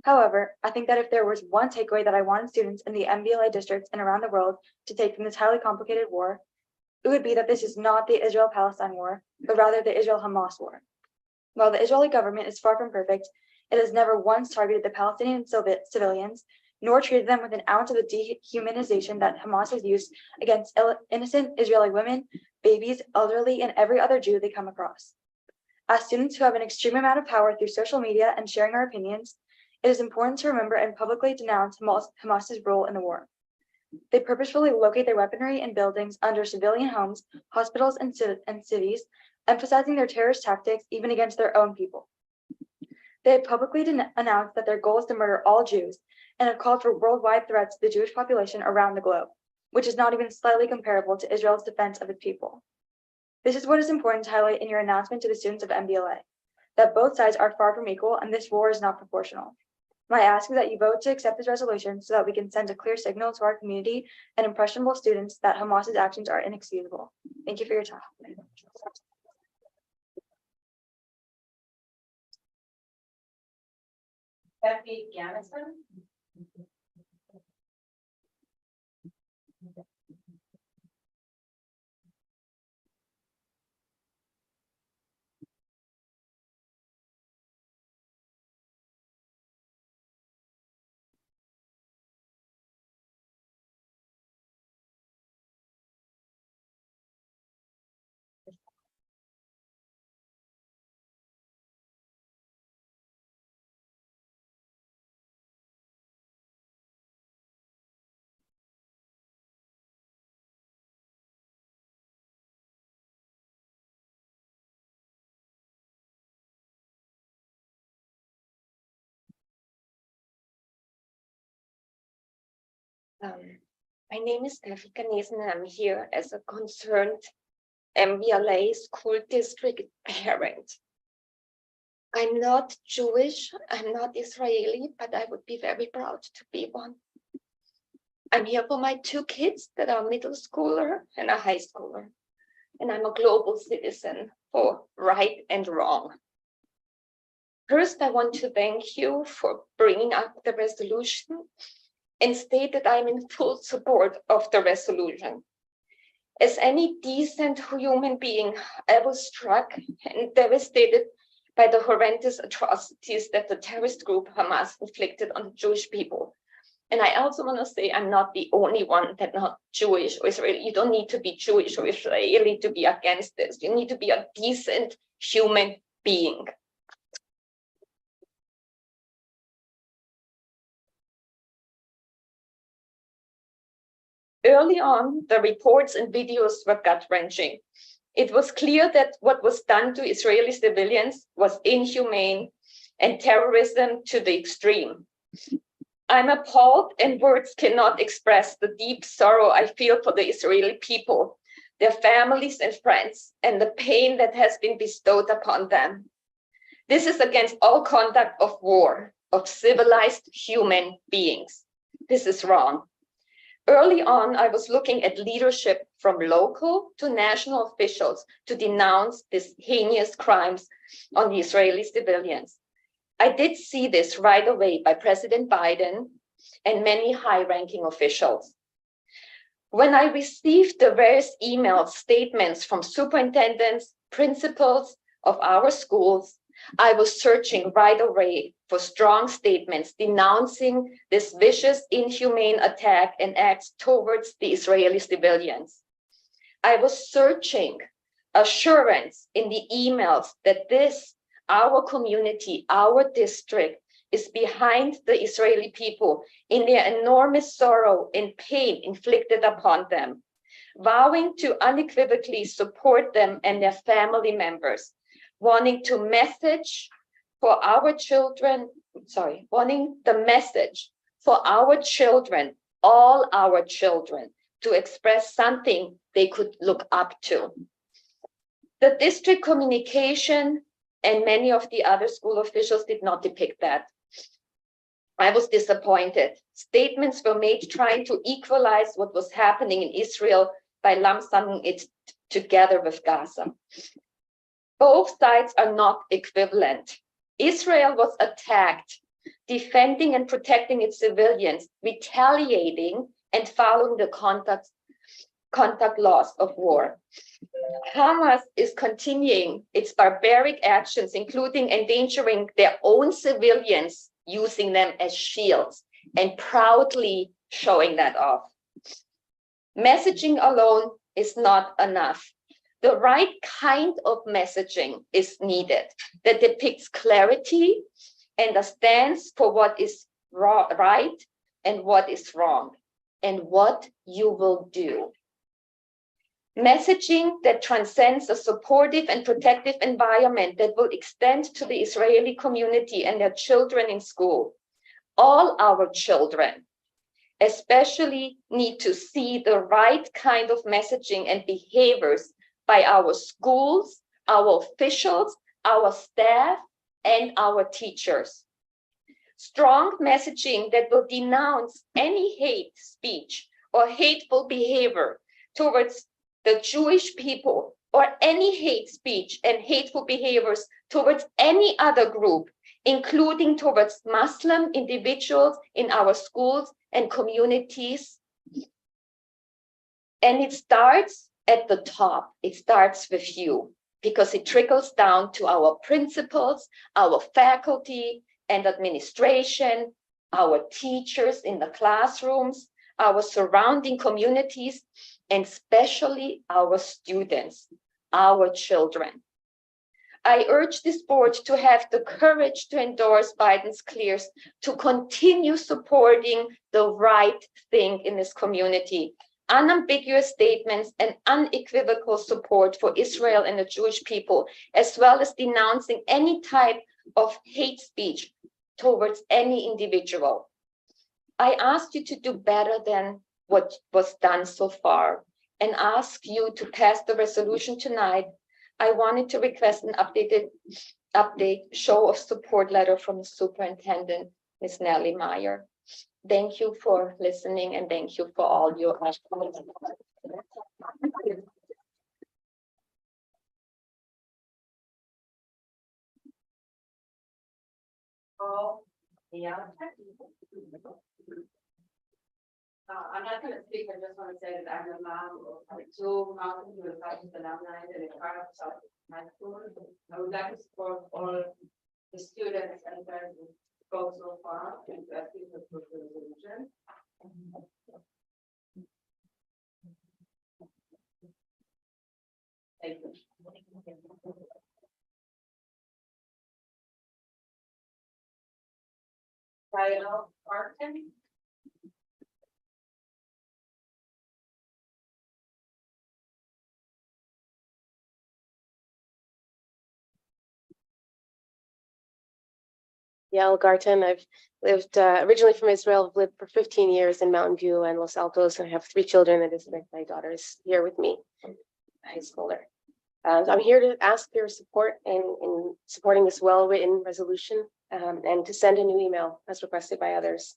However, I think that if there was one takeaway that I wanted students in the MVLA districts and around the world to take from this highly complicated war, it would be that this is not the Israel-Palestine war, but rather the Israel-Hamas war. While the Israeli government is far from perfect, it has never once targeted the Palestinian civilians, nor treated them with an ounce of the dehumanization that Hamas has used against innocent Israeli women, babies, elderly, and every other Jew they come across. As students who have an extreme amount of power through social media and sharing our opinions, it is important to remember and publicly denounce Hamas's role in the war. They purposefully locate their weaponry in buildings under civilian homes, hospitals, and cities, emphasizing their terrorist tactics even against their own people. They have publicly announced that their goal is to murder all Jews and have called for worldwide threats to the Jewish population around the globe, which is not even slightly comparable to Israel's defense of its people. This is what is important to highlight in your announcement to the students of MVLA, that both sides are far from equal and this war is not proportional. My ask is that you vote to accept this resolution so that we can send a clear signal to our community and impressionable students that Hamas's actions are inexcusable. Thank you for your time.
Becky Gamison.
My name is Efika Nielsen and I'm here as a concerned MVLA school district parent. I'm not Jewish, I'm not Israeli, but I would be very proud to be one. I'm here for my two kids that are middle schooler and a high schooler. and I'm a global citizen for right and wrong. First, I want to thank you for bringing up the resolution and state that I'm in full support of the resolution. As any decent human being, I was struck and devastated by the horrendous atrocities that the terrorist group Hamas inflicted on the Jewish people. And I also want to say I'm not the only one that's not Jewish or Israeli. You don't need to be Jewish or Israeli to be against this. You need to be a decent human being. Early on, the reports and videos were gut-wrenching. It was clear that what was done to Israeli civilians was inhumane and terrorism to the extreme. I'm appalled, and words cannot express the deep sorrow I feel for the Israeli people, their families and friends, and the pain that has been bestowed upon them. This is against all conduct of war, of civilized human beings. This is wrong. Early on, I was looking at leadership from local to national officials to denounce these heinous crimes on the Israeli civilians. I did see this right away by President Biden and many high-ranking officials. When I received the various email statements from superintendents, principals of our schools, I was searching right away for strong statements denouncing this vicious, inhumane attack and acts towards the Israeli civilians. I was searching assurance in the emails that this, our community, our district, is behind the Israeli people in their enormous sorrow and pain inflicted upon them, vowing to unequivocally support them and their family members, wanting the message for our children, all our children, to express something they could look up to. The district communication and many of the other school officials did not depict that. I was disappointed. Statements were made trying to equalize what was happening in Israel by lumping it together with Gaza. Both sides are not equivalent. Israel was attacked, defending and protecting its civilians, retaliating and following the contact laws of war. Hamas is continuing its barbaric actions, including endangering their own civilians, using them as shields, and proudly showing that off. Messaging alone is not enough. The right kind of messaging is needed that depicts clarity and stands for what is right and what is wrong, and what you will do. Messaging that transcends a supportive and protective environment that will extend to the Israeli community and their children in school. All our children especially need to see the right kind of messaging and behaviors by our schools, our officials, our staff, and our teachers. Strong messaging that will denounce any hate speech or hateful behavior towards the Jewish people, or any hate speech and hateful behaviors towards any other group, including towards Muslim individuals in our schools and communities. And it starts at the top. It starts with you, because it trickles down to our principals, our faculty and administration, our teachers in the classrooms, our surrounding communities, and especially our students, our children. I urge this board to have the courage to endorse Biden's clears to continue supporting the right thing in this community. Unambiguous statements and unequivocal support for Israel and the Jewish people, as well as denouncing any type of hate speech towards any individual. I ask you to do better than what was done so far, and ask you to pass the resolution tonight. I wanted to request an update show of support letter from the superintendent, Ms. Nellie Meyer. Thank you for listening, and thank you for all your
call the I'm not gonna speak, I just want to say that I'm a mom of two Mountain View alumni and a part of South High School. I would like to support all the students and friends who spoke so far and to ask you to approve the resolution. Thank you. Diana Martin.
Yael Garten. I've lived originally from Israel. I've lived for 15 years in Mountain View and Los Altos. I have 3 children. That is my daughter is here with me, high schooler. So I'm here to ask for your support in supporting this well-written resolution and to send a new email as requested by others.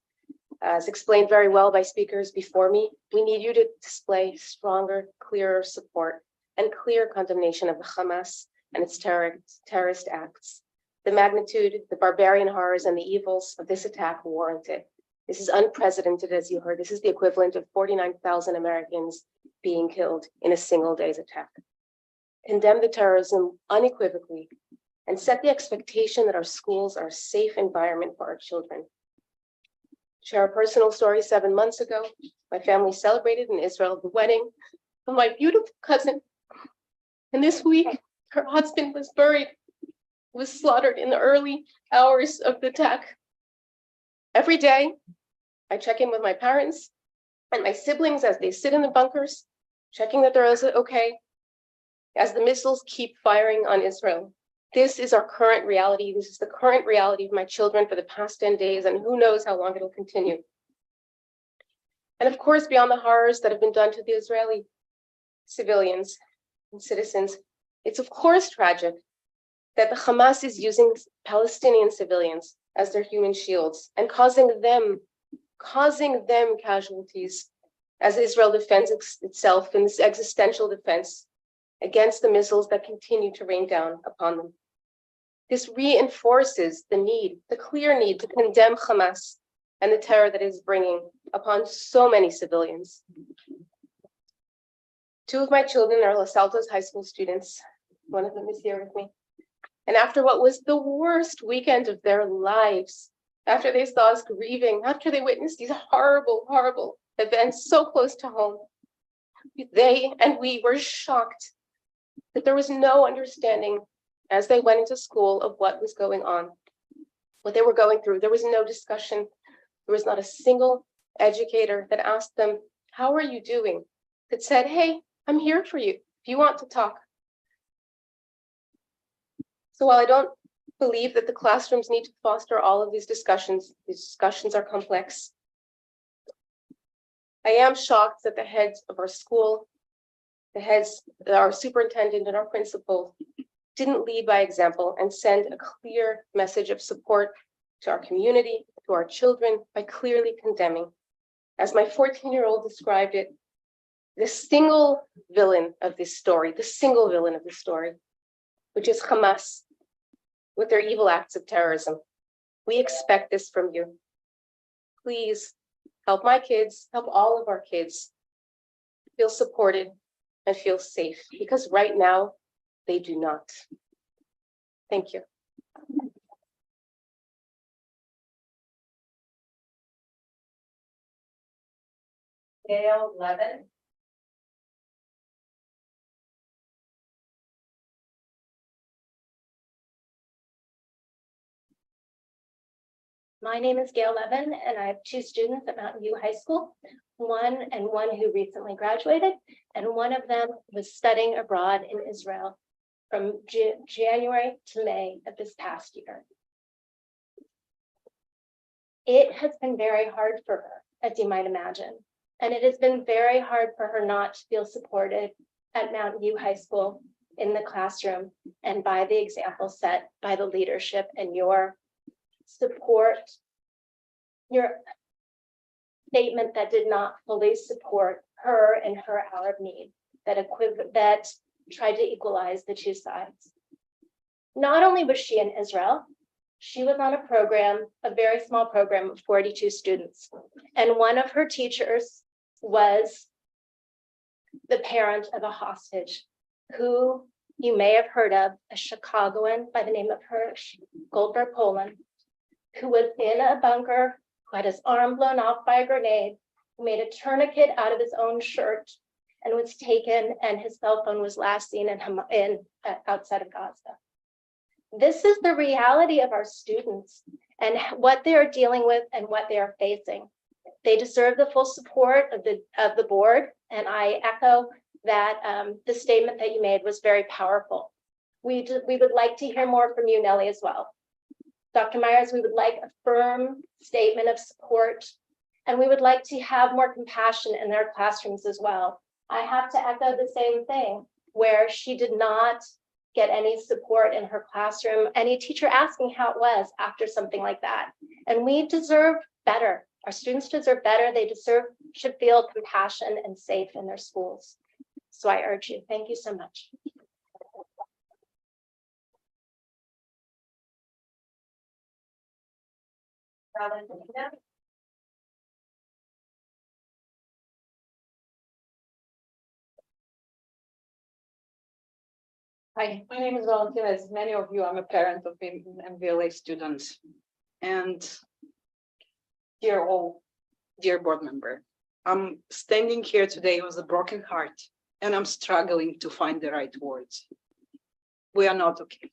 As explained very well by speakers before me, we need you to display stronger, clearer support and clear condemnation of the Hamas and its terrorist acts. The magnitude, the barbarian horrors, and the evils of this attack warrant it. This is unprecedented, as you heard. This is the equivalent of 49,000 Americans being killed in a single day's attack. Condemn the terrorism unequivocally and set the expectation that our schools are a safe environment for our children. Share a personal story. 7 months ago, my family celebrated in Israel the wedding of my beautiful cousin. And this week, her husband was slaughtered in the early hours of the attack. Every day, I check in with my parents and my siblings as they sit in the bunkers, checking that they're okay, as the missiles keep firing on Israel. This is our current reality. This is the current reality of my children for the past 10 days, and who knows how long it'll continue. And of course, beyond the horrors that have been done to the Israeli civilians and citizens, it's of course tragic that the Hamas is using Palestinian civilians as their human shields and causing them casualties as Israel defends itself in this existential defense against the missiles that continue to rain down upon them. This reinforces the clear need to condemn Hamas and the terror that it is bringing upon so many civilians. 2 of my children are Los Altos high school students. One of them is here with me. And after what was the worst weekend of their lives, after they saw us grieving, after they witnessed these horrible, horrible events so close to home, they and we were shocked that there was no understanding as they went into school of what was going on, what they were going through. There was no discussion. There was not a single educator that asked them, how are you doing? That said, hey, I'm here for you if you want to talk. So while I don't believe that the classrooms need to foster all of these discussions are complex. I am shocked that the heads of our school, our superintendent and our principal didn't lead by example and send a clear message of support to our community, to our children, by clearly condemning. As my 14-year-old described it, the single villain of this story, which is Hamas, with their evil acts of terrorism. We expect this from you. Please help my kids, help all of our kids feel supported and feel safe, because right now they do not. Thank you.
Gail Levin.
My name is Gail Levin, and I have 2 students at Mountain View High School, one who recently graduated, and one of them was studying abroad in Israel from January to May of this past year. It has been very hard for her, as you might imagine, and it has been very hard for her not to feel supported at Mountain View High School in the classroom and by the example set by the leadership and your support, your statement that did not fully support her and her hour of need, that tried to equalize the 2 sides. Not only was she in Israel, She was on a program, a very small program of 42 students. And one of her teachers was the parent of a hostage who you may have heard of, a Chicagoan by the name of Hirsch Goldberg Poland, who was in a bunker, who had his arm blown off by a grenade, who made a tourniquet out of his own shirt and was taken, and his cell phone was last seen outside of Gaza. This is the reality of our students and what they are dealing with and what they are facing. They deserve the full support of the board, and I echo that the statement that you made was very powerful. We would like to hear more from you, Nellie, as well. Dr. Myers, we would like a firm statement of support, and we would like to have more compassion in our classrooms as well. I have to echo the same thing, where she did not get any support in her classroom, any teacher asking how it was after something like that. And we deserve better. Our students deserve better. They should feel compassion and safe in their schools. So I urge you, thank you so much.
Hi, my name is Valentina. As many of you, I'm a parent of MVLA students. And dear board member, I'm standing here today with a broken heart, and I'm struggling to find the right words. We are not okay.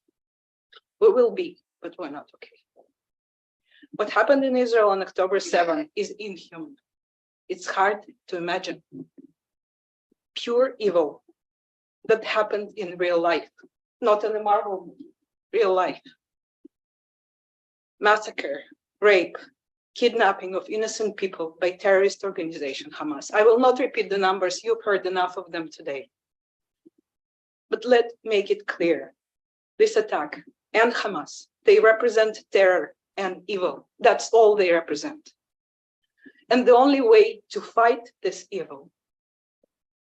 We will be, but we're not okay. What happened in Israel on October 7 is inhuman. It's hard to imagine. Pure evil that happened in real life, not in the Marvel movie, real life. Massacre, rape, kidnapping of innocent people by terrorist organization Hamas. I will not repeat the numbers, you've heard enough of them today. But let's make it clear, this attack and Hamas, they represent terror and evil. That's all they represent. And the only way to fight this evil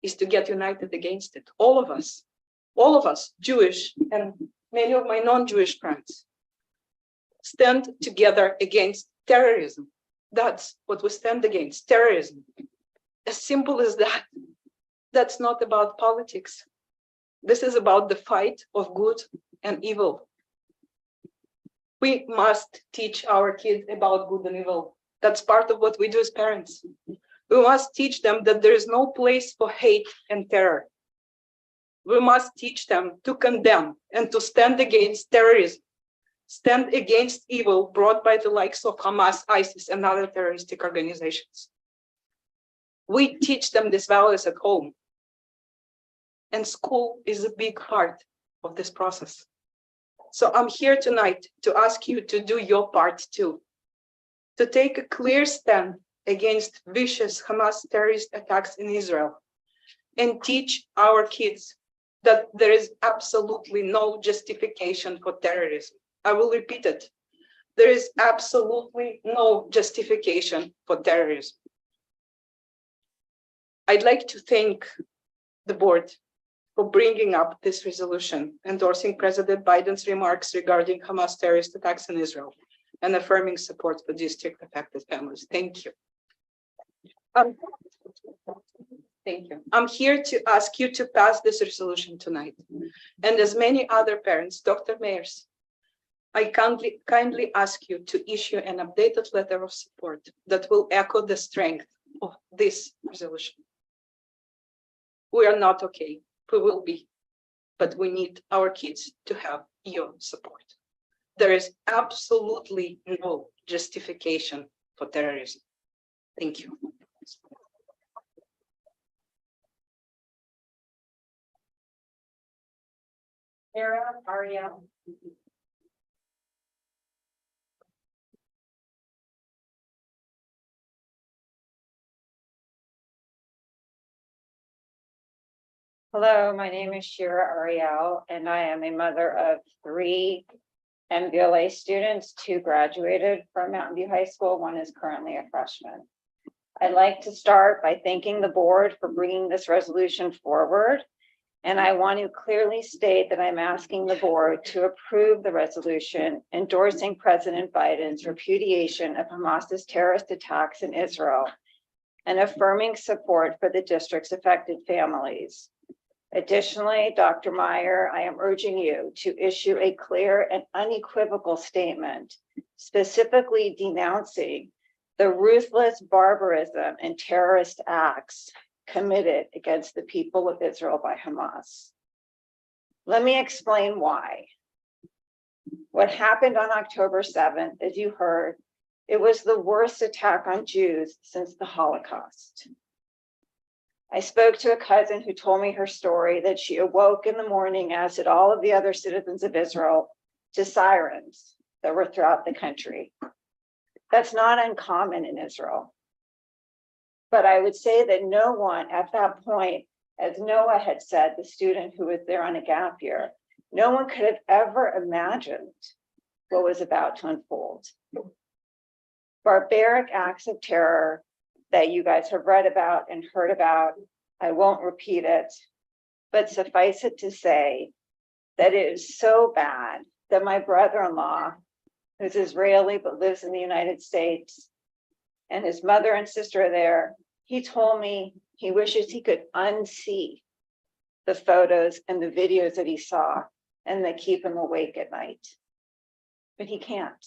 is to get united against it. All of us, Jewish and many of my non-Jewish friends, stand together against terrorism. That's what we stand against, terrorism. As simple as that. That's not about politics. This is about the fight of good and evil. We must teach our kids about good and evil. That's part of what we do as parents. We must teach them that there is no place for hate and terror. We must teach them to condemn and to stand against terrorism, stand against evil brought by the likes of Hamas, ISIS, and other terroristic organizations. We teach them these values at home. And school is a big part of this process. So I'm here tonight to ask you to do your part too, to take a clear stand against vicious Hamas terrorist attacks in Israel and teach our kids that there is absolutely no justification for terrorism. I will repeat it. There is absolutely no justification for terrorism. I'd like to thank the board for bringing up this resolution, endorsing President Biden's remarks regarding Hamas terrorist attacks in Israel and affirming support for district affected families. Thank you. Thank you. I'm here to ask you to pass this resolution tonight. And as many other parents, Dr. Mayers, I kindly ask you to issue an updated letter of support that will echo the strength of this resolution. We are not okay. We will be, but we need our kids to have your support. There is absolutely no justification for terrorism. Thank you.
Aria.
Hello, my name is Shira Ariel, and I am a mother of 3 MVLA students. 2 graduated from Mountain View High School. 1 is currently a freshman. I'd like to start by thanking the board for bringing this resolution forward And I want to clearly state that I'm asking the board to approve the resolution endorsing President Biden's repudiation of Hamas's terrorist attacks in Israel and affirming support for the district's affected families. Additionally, Dr. Meyer, I am urging you to issue a clear and unequivocal statement specifically denouncing the ruthless barbarism and terrorist acts committed against the people of Israel by Hamas. Let me explain why. What happened on October 7th, as you heard, it was the worst attack on Jews since the Holocaust. I spoke to a cousin who told me her story that she awoke in the morning, as did all of the other citizens of Israel, to sirens that were throughout the country. That's not uncommon in Israel. But I would say that no one at that point, as Noah had said, the student who was there on a gap year, no one could have ever imagined what was about to unfold. Barbaric acts of terror that you guys have read about and heard about. I won't repeat it, but suffice it to say that it is so bad that my brother-in-law, who's Israeli but lives in the United States, and his mother and sister are there, he told me he wishes he could unsee the photos and the videos that he saw and that keep him awake at night. But he can't.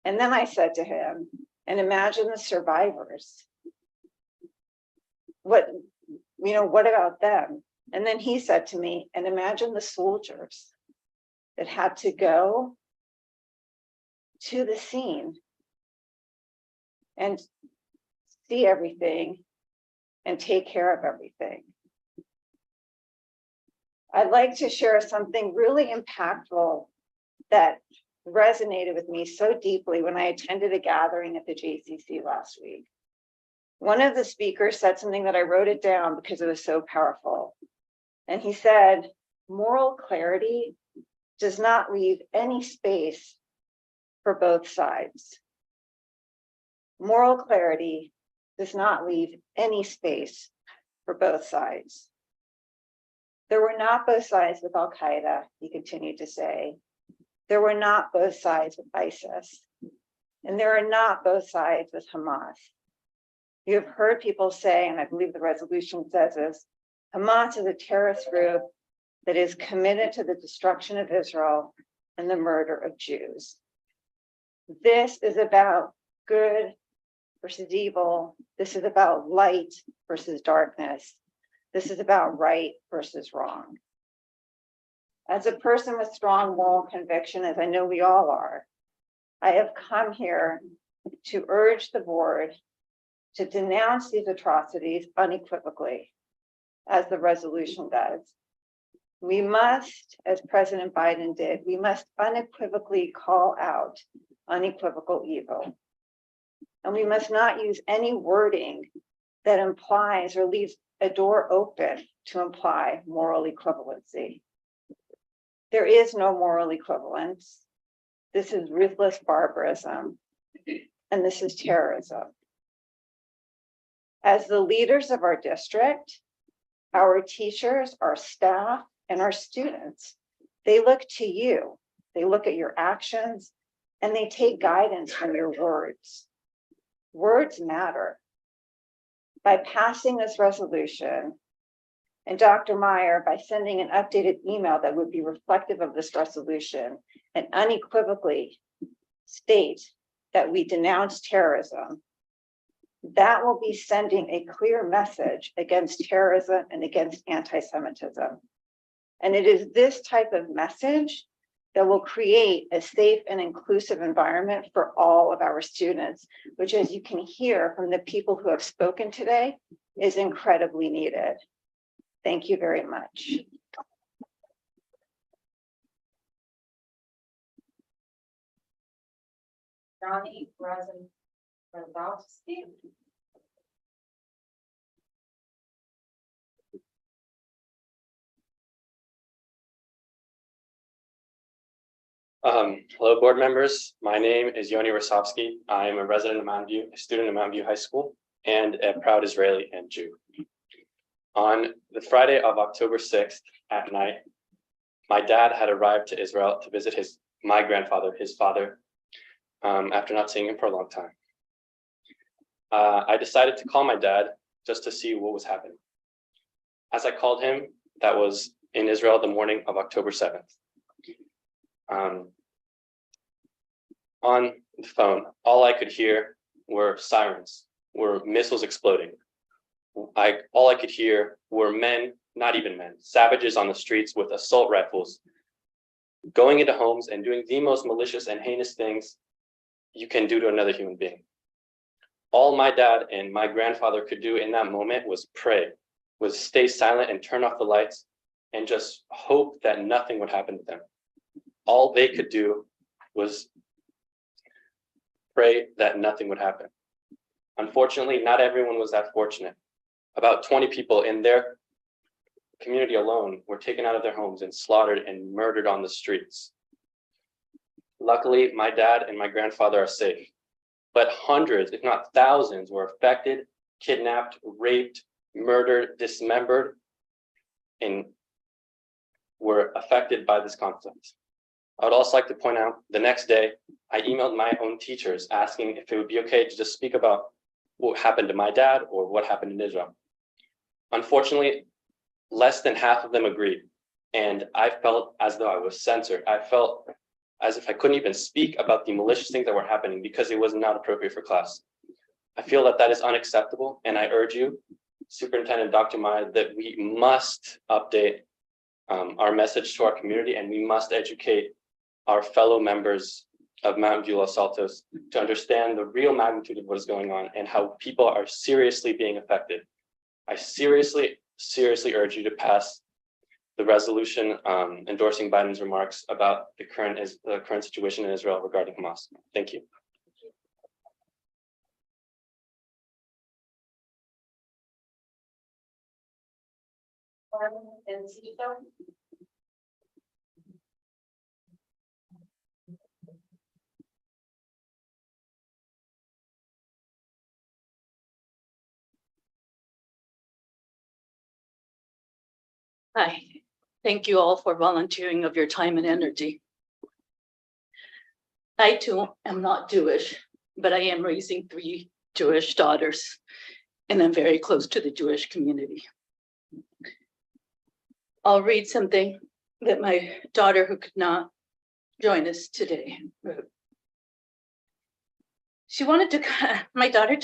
And then I said to him, and imagine the survivors. What about them? And then he said to me, and imagine the soldiers that had to go to the scene and see everything and take care of everything. I'd like to share something really impactful that resonated with me so deeply when I attended a gathering at the JCC last week. One of the speakers said something that I wrote it down because it was so powerful. And he said, moral clarity does not leave any space for both sides. Moral clarity does not leave any space for both sides. There were not both sides with Al-Qaeda, he continued to say. There were not both sides with ISIS. And there are not both sides with Hamas. You have heard people say, and I believe the resolution says this, Hamas is a terrorist group that is committed to the destruction of Israel and the murder of Jews. This is about good versus evil. This is about light versus darkness. This is about right versus wrong. As a person with strong moral conviction, as I know we all are, I have come here to urge the board to denounce these atrocities unequivocally, as the resolution does. We must, as President Biden did, we must unequivocally call out unequivocal evil. And we must not use any wording that implies or leaves a door open to imply moral equivalency. There is no moral equivalence. This is ruthless barbarism, and this is terrorism. As the leaders of our district, our teachers, our staff, and our students, they look to you. They look at your actions, and they take guidance from your words. Words matter. By passing this resolution, and Dr. Meyer, by sending an updated email that would be reflective of this resolution and unequivocally state that we denounce terrorism, that will be sending a clear message against terrorism and against anti-Semitism. And it is this type of message that will create a safe and inclusive environment for all of our students, which, as you can hear from the people who have spoken today, is incredibly needed. Thank you very much.
Johnny Rosenbowski.
Hello, board members. My name is Yoni Rosovsky. I am a resident of Mountain View, a student of Mountain View High School, and a proud Israeli and Jew. On the Friday of October 6th at night, my dad had arrived to Israel to visit my grandfather, his father, after not seeing him for a long time. I decided to call my dad just to see what was happening. As I called him, that was in Israel the morning of October 7th. On the phone, all I could hear were sirens, were missiles exploding. All I could hear were men, not even men, savages on the streets with assault rifles, going into homes and doing the most malicious and heinous things you can do to another human being. All my dad and my grandfather could do in that moment was pray, was stay silent and turn off the lights and just hope that nothing would happen to them. All they could do was pray that nothing would happen. Unfortunately, not everyone was that fortunate. About 20 people in their community alone were taken out of their homes and slaughtered and murdered on the streets. Luckily, my dad and my grandfather are safe, but hundreds, if not thousands, were affected, kidnapped, raped, murdered, dismembered, and were affected by this conflict. I would also like to point out the next day, I emailed my own teachers asking if it would be okay to just speak about what happened to my dad or what happened in Israel. Unfortunately, less than half of them agreed. And I felt as though I was censored. I felt as if I couldn't even speak about the malicious things that were happening because it was not appropriate for class. I feel that that is unacceptable. And I urge you, Superintendent Dr. Maya, that we must update our message to our community, and we must educate our fellow members of Mountain View Los Altos to understand the real magnitude of what is going on and how people are seriously being affected. I seriously urge you to pass the resolution endorsing Biden's remarks about the current situation in Israel regarding Hamas. Thank you.
Hi, thank you all for volunteering of your time and energy. I too am not Jewish, but I am raising 3 Jewish daughters, and I'm very close to the Jewish community. I'll read something that my daughter, who could not join us today, wrote. She wanted to, my daughter,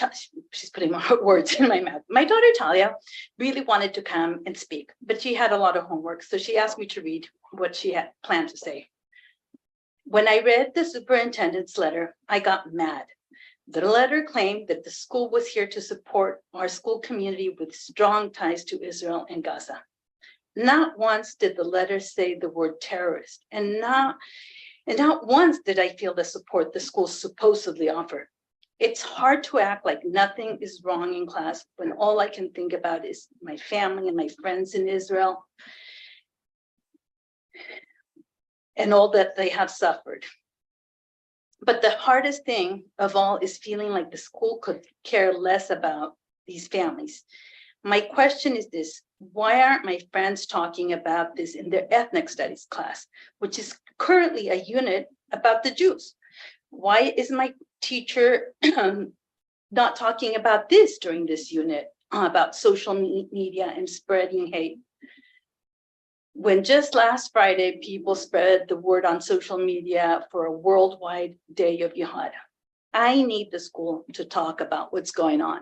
she's putting more words in my mouth. My daughter, Talia, really wanted to come and speak, but she had a lot of homework. So she asked me to read what she had planned to say. When I read the superintendent's letter, I got mad. The letter claimed that the school was here to support our school community with strong ties to Israel and Gaza. Not once did the letter say the word terrorist, and not once did I feel the support the school supposedly offered. It's hard to act like nothing is wrong in class when all I can think about is my family and my friends in Israel and all that they have suffered. But the hardest thing of all is feeling like the school could care less about these families. My question is this: why aren't my friends talking about this in their ethnic studies class, which is currently a unit about the Jews? Why is my teacher not talking about this during this unit, about social media and spreading hate? When just last Friday, people spread the word on social media for a worldwide day of jihad. I need the school to talk about what's going on.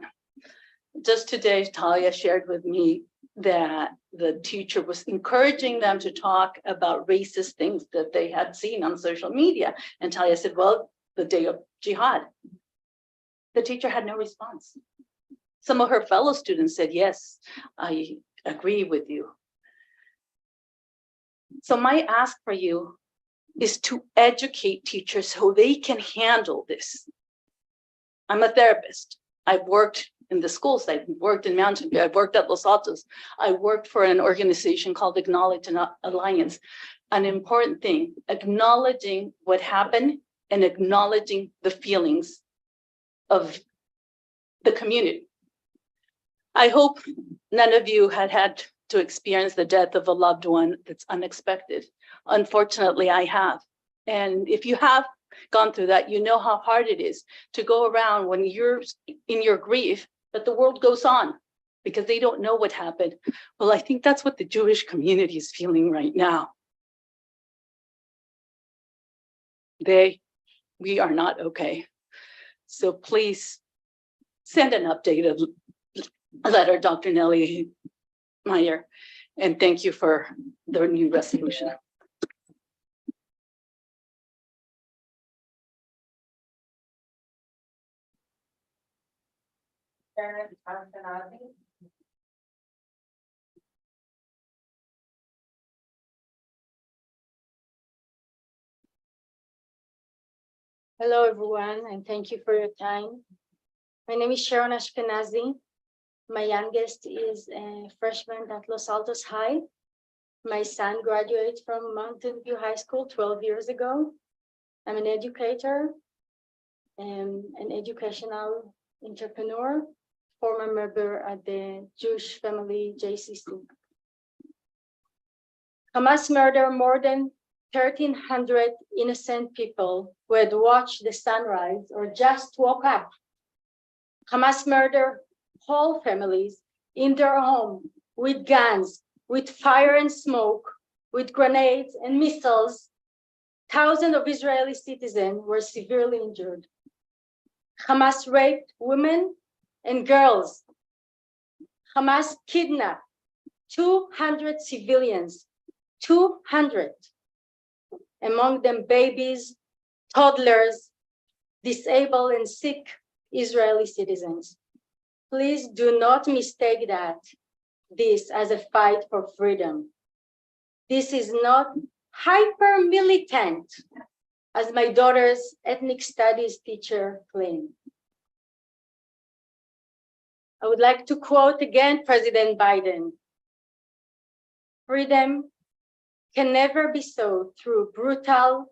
Just today, Talia shared with me that the teacher was encouraging them to talk about racist things that they had seen on social media. And Talia said, well, the day of jihad. The teacher had no response. Some of her fellow students said, yes, I agree with you. So my ask for you is to educate teachers so they can handle this. I'm a therapist. I've worked in the schools. I've worked in Mountain View. I've worked at Los Altos. I worked for an organization called Acknowledge Alliance. An important thing, acknowledging what happened and acknowledging the feelings of the community. I hope none of you had to experience the death of a loved one that's unexpected. Unfortunately, I have. And if you have gone through that, you know how hard it is to go around when you're in your grief, but the world goes on because they don't know what happened. Well, I think that's what the Jewish community is feeling right now. We are not okay. So please send an updated letter, Dr. Nellie Meyer, and thank you for the new resolution.
Hello, everyone, and thank you for your time. My name is Sharon Ashkenazi. My youngest is a freshman at Los Altos High. My son graduated from Mountain View High School 12 years ago. I'm an educator and an educational entrepreneur, former member at the Jewish Family JCC. Hamas murdered more than 1,300 innocent people who had watched the sunrise or just woke up. Hamas murdered whole families in their home with guns, with fire and smoke, with grenades and missiles. Thousands of Israeli citizens were severely injured. Hamas raped women and girls. Hamas kidnapped 200 civilians, 200. Among them babies, toddlers, disabled and sick Israeli citizens. Please do not mistake this as a fight for freedom. This is not hyper-militant, as my daughter's ethnic studies teacher claimed. I would like to quote again President Biden. Freedom can never be sought through brutal,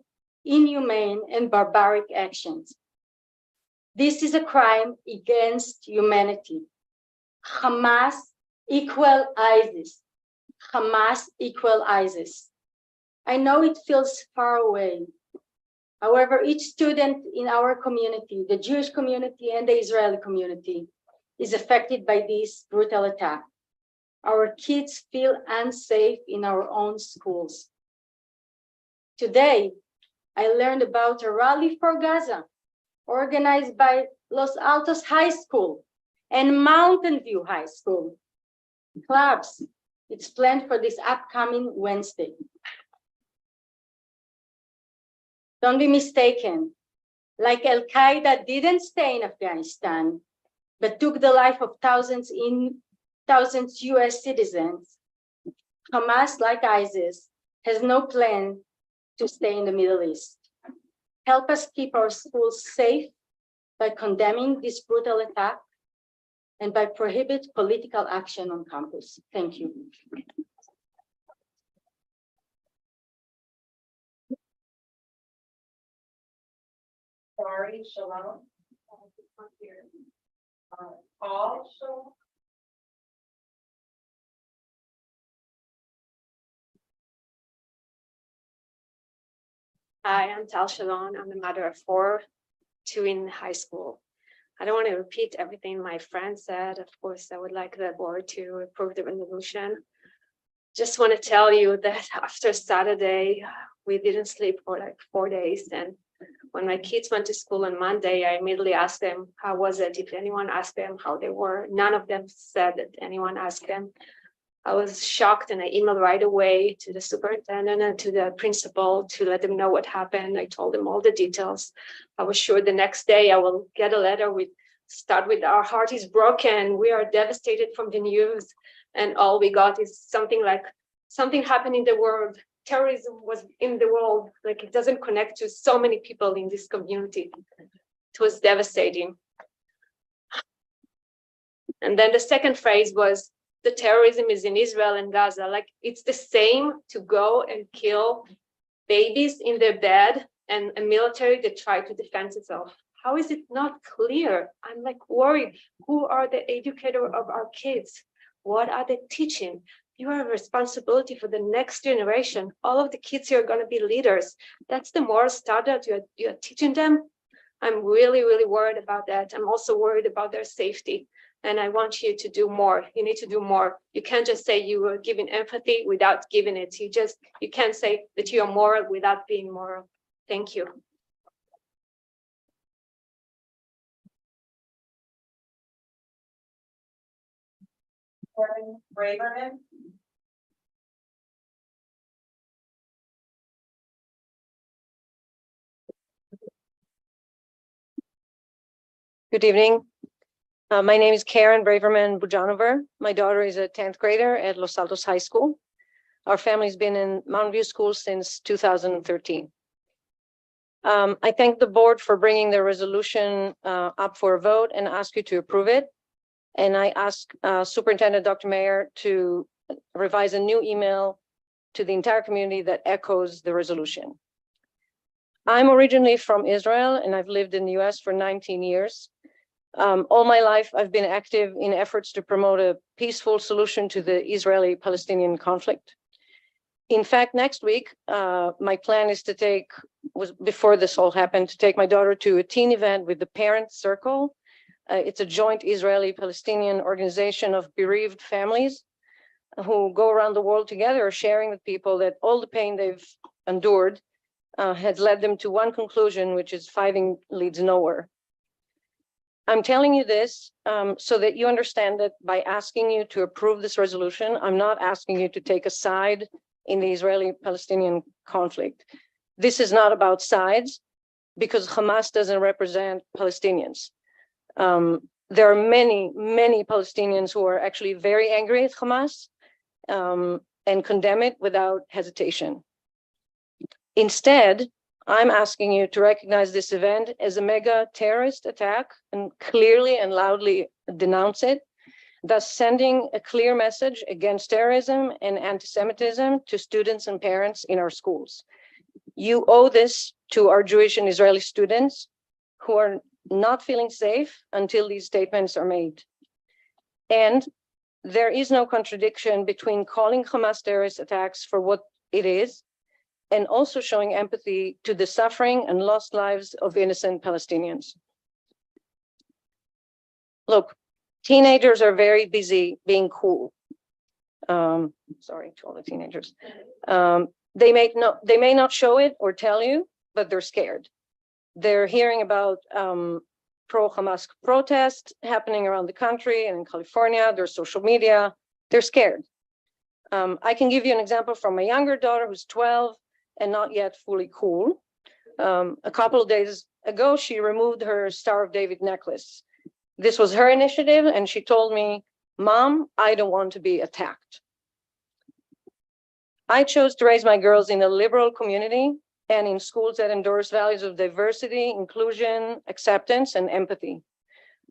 inhumane, and barbaric actions. This is a crime against humanity. Hamas equal ISIS. Hamas equal ISIS. I know it feels far away. However, each student in our community, the Jewish community and the Israeli community, is affected by this brutal attack. Our kids feel unsafe in our own schools. Today, I learned about a rally for Gaza organized by Los Altos High School and Mountain View High School clubs. It's planned for this upcoming Wednesday. Don't be mistaken. Like Al-Qaeda didn't stay in Afghanistan, but took the life of thousands US citizens. Hamas, like ISIS, has no plan to stay in the Middle East. Help us keep our schools safe by condemning this brutal attack and by prohibit political action on campus. Thank you.
Sorry, Shalom. Paul, Shalom.
Hi, I'm Tal Shalon. I'm a mother of 4, 2 in high school. I don't want to repeat everything my friend said. Of course, I would like the board to approve the resolution. Just want to tell you that after Saturday, we didn't sleep for like 4 days. And when my kids went to school on Monday, I immediately asked them, how was it? If anyone asked them how they were, none of them said that anyone asked them. I was shocked and I emailed right away to the superintendent and to the principal to let them know what happened. I told them all the details. I was sure the next day I will get a letter start with our heart is broken. We are devastated from the news. And all we got is something like something happened in the world. Terrorism was in the world. Like it doesn't connect to so many people in this community. It was devastating. And then the second phrase was, the terrorism is in Israel and Gaza. Like it's the same to go and kill babies in their bed and a military that try to defend itself. How is it not clear? I'm like worried. Who are the educator of our kids? What are they teaching? You have a responsibility for the next generation. All of the kids here are going to be leaders. That's the moral standard you're teaching them. I'm really, really worried about that. I'm also worried about their safety. And I want you to do more. You need to do more. You can't just say you are giving empathy without giving it. You can't say that you are moral without being moral. Thank you.
Braverman.
Good evening. My name is Karen Braverman Bujanover. My daughter is a 10th grader at Los Altos High School. Our family's been in Mountain View School since 2013. I thank the board for bringing the resolution up for a vote and ask you to approve it. And I ask Superintendent Dr. Mayer to revise a new email to the entire community that echoes the resolution. I'm originally from Israel and I've lived in the US for 19 years. All my life, I've been active in efforts to promote a peaceful solution to the Israeli-Palestinian conflict. In fact, next week, my plan is to before this all happened, to take my daughter to a teen event with the Parent Circle. It's a joint Israeli-Palestinian organization of bereaved families who go around the world together, sharing with people that all the pain they've endured has led them to one conclusion, which is fighting leads nowhere. I'm telling you this so that you understand that by asking you to approve this resolution, I'm not asking you to take a side in the Israeli-Palestinian conflict. This is not about sides because Hamas doesn't represent Palestinians. There are many, many Palestinians who are actually very angry at Hamas and condemn it without hesitation. Instead, I'm asking you to recognize this event as a mega terrorist attack and clearly and loudly denounce it, thus sending a clear message against terrorism and anti-Semitism to students and parents in our schools. You owe this to our Jewish and Israeli students who are not feeling safe until these statements are made. And there is no contradiction between calling Hamas terrorist attacks for what it is and also showing empathy to the suffering and lost lives of innocent Palestinians. Look, teenagers are very busy being cool. Sorry to all the teenagers. They may not show it or tell you, but they're scared. They're hearing about pro-Hamas protests happening around the country and in California. There's social media. They're scared. I can give you an example from my younger daughter who's 12 and not yet fully cool. A couple of days ago, she removed her Star of David necklace. This was her initiative, and she told me, "Mom, I don't want to be attacked." I chose to raise my girls in a liberal community and in schools that endorse values of diversity, inclusion, acceptance, and empathy.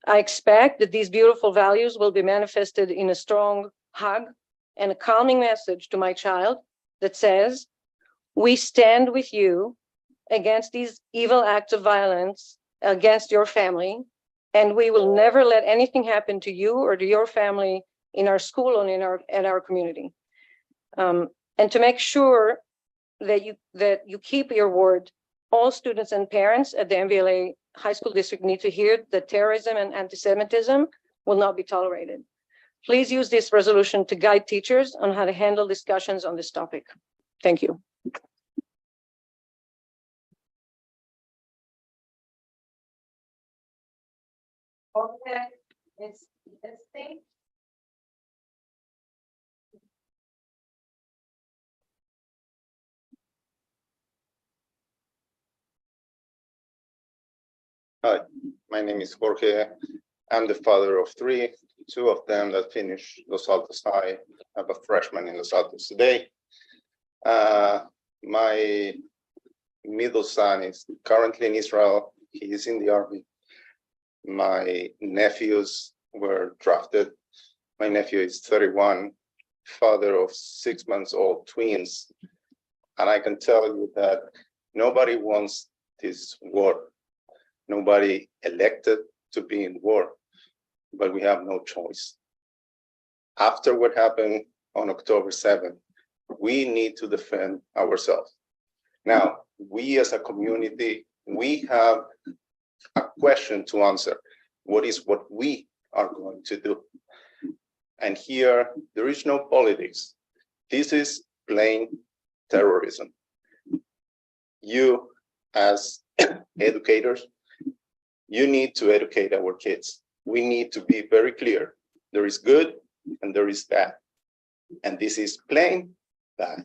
I expect that these beautiful values will be manifested in a strong hug and a calming message to my child that says, "We stand with you against these evil acts of violence against your family, and we will never let anything happen to you or to your family in our school or in our community." And to make sure that you keep your word, all students and parents at the MVLA High School District need to hear that terrorism and anti-Semitism will not be tolerated. Please use this resolution to guide teachers on how to handle discussions on this topic. Thank you.
Okay, it's this thing.
Hi, my name is Jorge. I'm the father of three, two of them that finished Los Altos High. I have a freshman in Los Altos today. My middle son is currently in Israel. He is in the army. My nephews were drafted. My nephew is 31, father of 6-month-old twins. And I can tell you that nobody wants this war. nobody elected to be in war, but we have no choice. After what happened on October 7th, we need to defend ourselves. Now, we as a community, we have a question to answer. What is what we are going to do? And here, there is no politics. This is plain terrorism. You, as educators, you need to educate our kids. We need to be very clear. There is good and there is bad. And this is plain bad.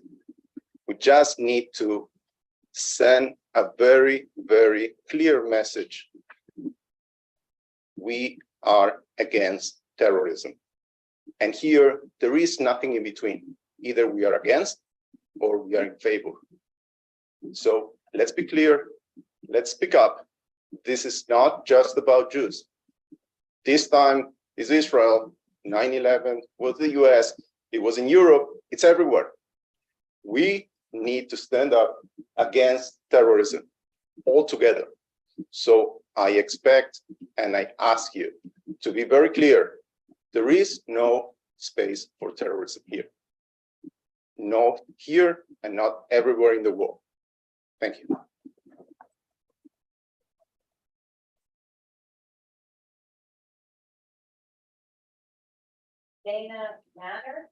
We just need to send a very, very clear message. We are against terrorism. And here, there is nothing in between. Either we are against or we are in favor. So let's be clear, let's speak up. This is not just about Jews. This time is Israel, 9/11 was the US, it was in Europe, it's everywhere. We need to stand up against terrorism all together. So I expect and I ask you to be very clear, there is no space for terrorism here. Not here and not everywhere in the world. Thank you.
Dana Matter.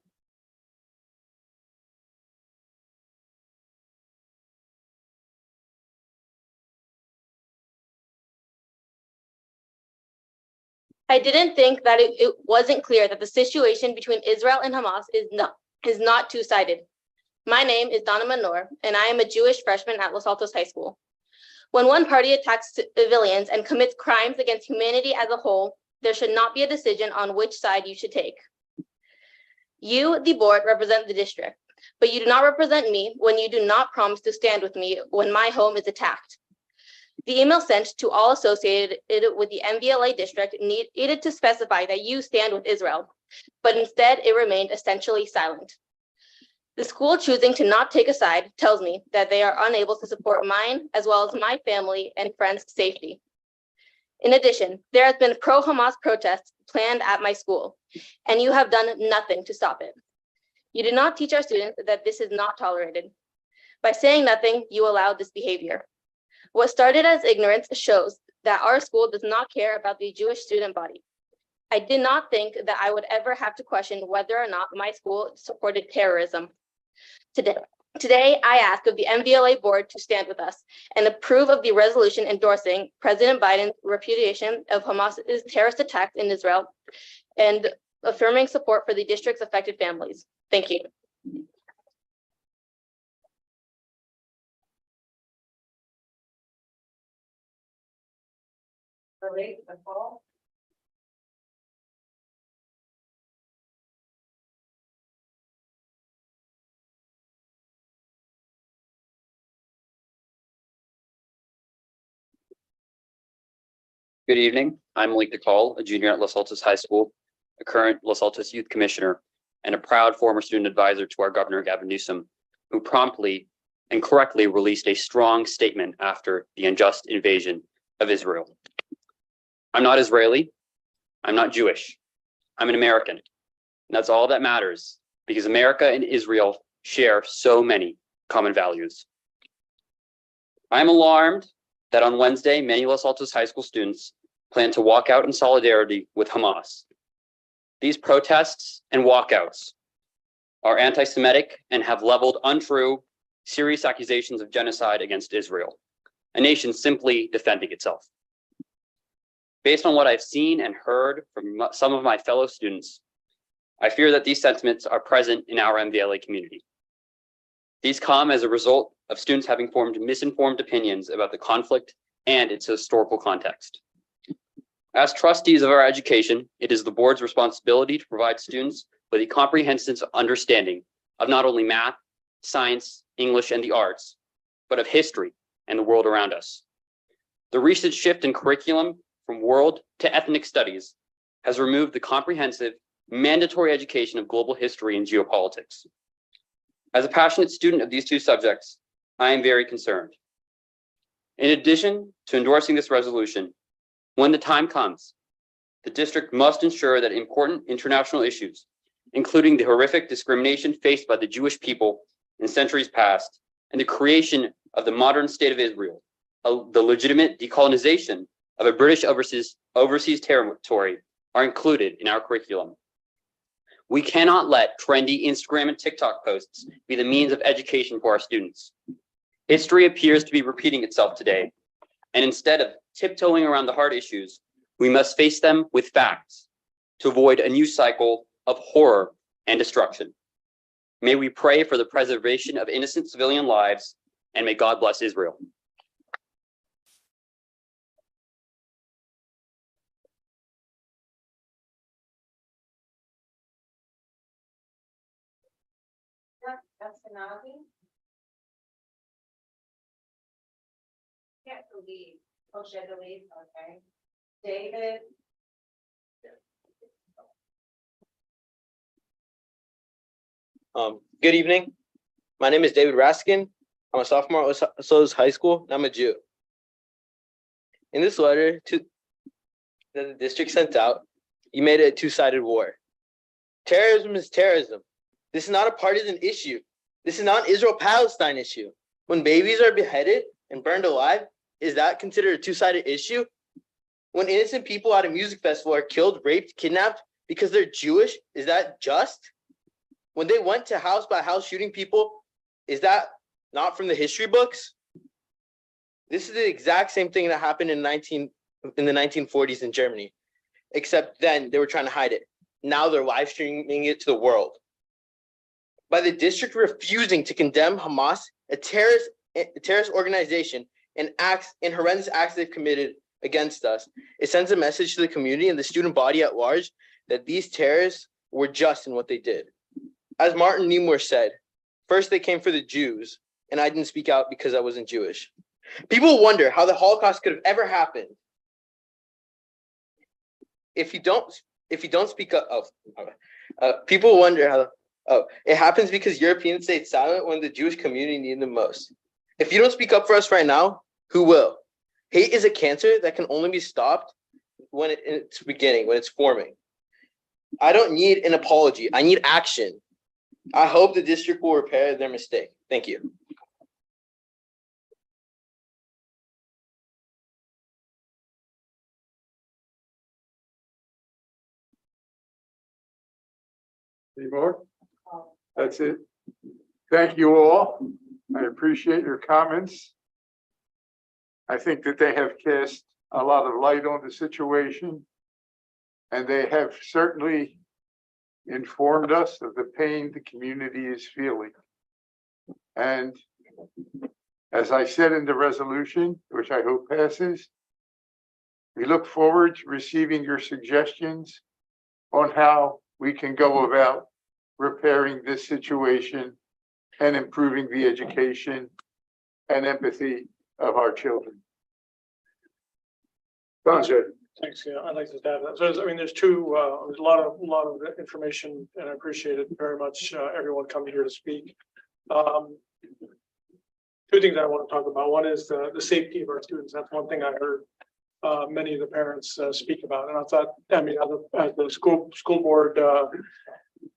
I didn't think that it wasn't clear that the situation between Israel and Hamas is not two-sided. My name is Donna Manor, and I am a Jewish freshman at Los Altos High School. When one party attacks civilians and commits crimes against humanity as a whole, there should not be a decision on which side you should take. You, the board, represent the district, but you do not represent me when you do not promise to stand with me when my home is attacked. The email sent to all associated with the MVLA district needed to specify that you stand with Israel, but instead it remained essentially silent. The school choosing to not take a side tells me that they are unable to support mine as well as my family and friends' safety. In addition, there has been pro-Hamas protests planned at my school, and you have done nothing to stop it. You did not teach our students that this is not tolerated. By saying nothing, you allow this behavior. What started as ignorance shows that our school does not care about the Jewish student body. I did not think that I would ever have to question whether or not my school supported terrorism. Today, I ask of the MVLA board to stand with us and approve of the resolution endorsing President Biden's repudiation of Hamas's terrorist attacks in Israel and affirming support for the district's affected families. Thank you.
Good evening. I'm Malik DeCall, a junior at Los Altos High School, a current Los Altos Youth Commissioner, and a proud former student advisor to our Governor Gavin Newsom, who promptly and correctly released a strong statement after the unjust invasion of Israel. I'm not Israeli. I'm not Jewish. I'm an American. And that's all that matters, because America and Israel share so many common values. I'm alarmed that on Wednesday, many Los Altos High School students plan to walk out in solidarity with Hamas. These protests and walkouts are anti-Semitic and have leveled untrue, serious accusations of genocide against Israel, a nation simply defending itself. Based on what I've seen and heard from some of my fellow students, I fear that these sentiments are present in our MVLA community. These come as a result of students having formed misinformed opinions about the conflict and its historical context. As trustees of our education, it is the board's responsibility to provide students with a comprehensive understanding of not only math, science, English, and the arts, but of history and the world around us. The recent shift in curriculum from world to ethnic studies has removed the comprehensive, mandatory education of global history and geopolitics. As a passionate student of these two subjects, I am very concerned. In addition to endorsing this resolution, when the time comes, the district must ensure that important international issues, including the horrific discrimination faced by the Jewish people in centuries past, and the creation of the modern state of Israel, the legitimate decolonization of a British overseas territory, are included in our curriculum. We cannot let trendy Instagram and TikTok posts be the means of education for our students. History appears to be repeating itself today, and instead of tiptoeing around the hard issues, we must face them with facts to avoid a new cycle of horror and destruction. May we pray for the preservation of innocent civilian lives, and may God bless Israel.
Can't believe, okay. David.
Good evening. My name is David Raskin. I'm a sophomore at Los Altos High School, and I'm a Jew. In this letter that the district sent out, you made it a two-sided war. Terrorism is terrorism. This is not a partisan issue. This is not an Israel-Palestine issue. When babies are beheaded and burned alive, is that considered a two-sided issue? When innocent people at a music festival are killed, raped, kidnapped because they're Jewish, is that just? When they went to house by house shooting people, is that not from the history books? This is the exact same thing that happened in the 1940s in Germany, except then they were trying to hide it. Now they're live streaming it to the world. By the district refusing to condemn Hamas, a terrorist organization, and horrendous acts they've committed against us, it sends a message to the community and the student body at large that these terrorists were just in what they did. As Martin Niemöller said, first they came for the Jews, and I didn't speak out because I wasn't Jewish. People wonder how the Holocaust could have ever happened. If you don't speak up, people wonder how. It happens because Europeans stayed silent when the Jewish community needed them most. If you don't speak up for us right now, who will? Hate is a cancer that can only be stopped when it's beginning, when it's forming. I don't need an apology. I need action. I hope the district will repair their mistake. Thank you.
Any more? That's it. Thank you all. I appreciate your comments. I think that they have cast a lot of light on the situation, and they have certainly informed us of the pain the community is feeling. And as I said in the resolution, which I hope passes, we look forward to receiving your suggestions on how we can go about repairing this situation and improving the education and empathy of our children. Sanjay.
Thanks. Yeah, I'd like to add that. So, I mean, there's a lot of information, and I appreciate it very much. Everyone coming here to speak. Two things I want to talk about. One is the safety of our students. That's one thing I heard many of the parents speak about, and I thought, I mean, as the school board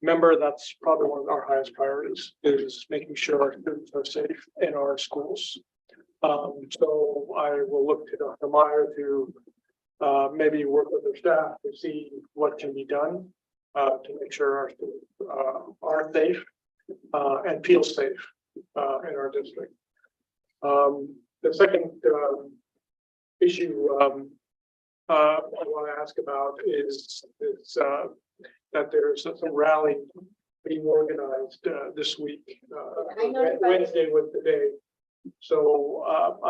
member, that's probably one of our highest priorities, is making sure our students are safe in our schools. So I will look to Dr. Meyer to maybe work with their staff to see what can be done to make sure our students are safe and feel safe in our district. The second issue I want to ask about is that there's some rally being organized this week, Wednesday with the day. So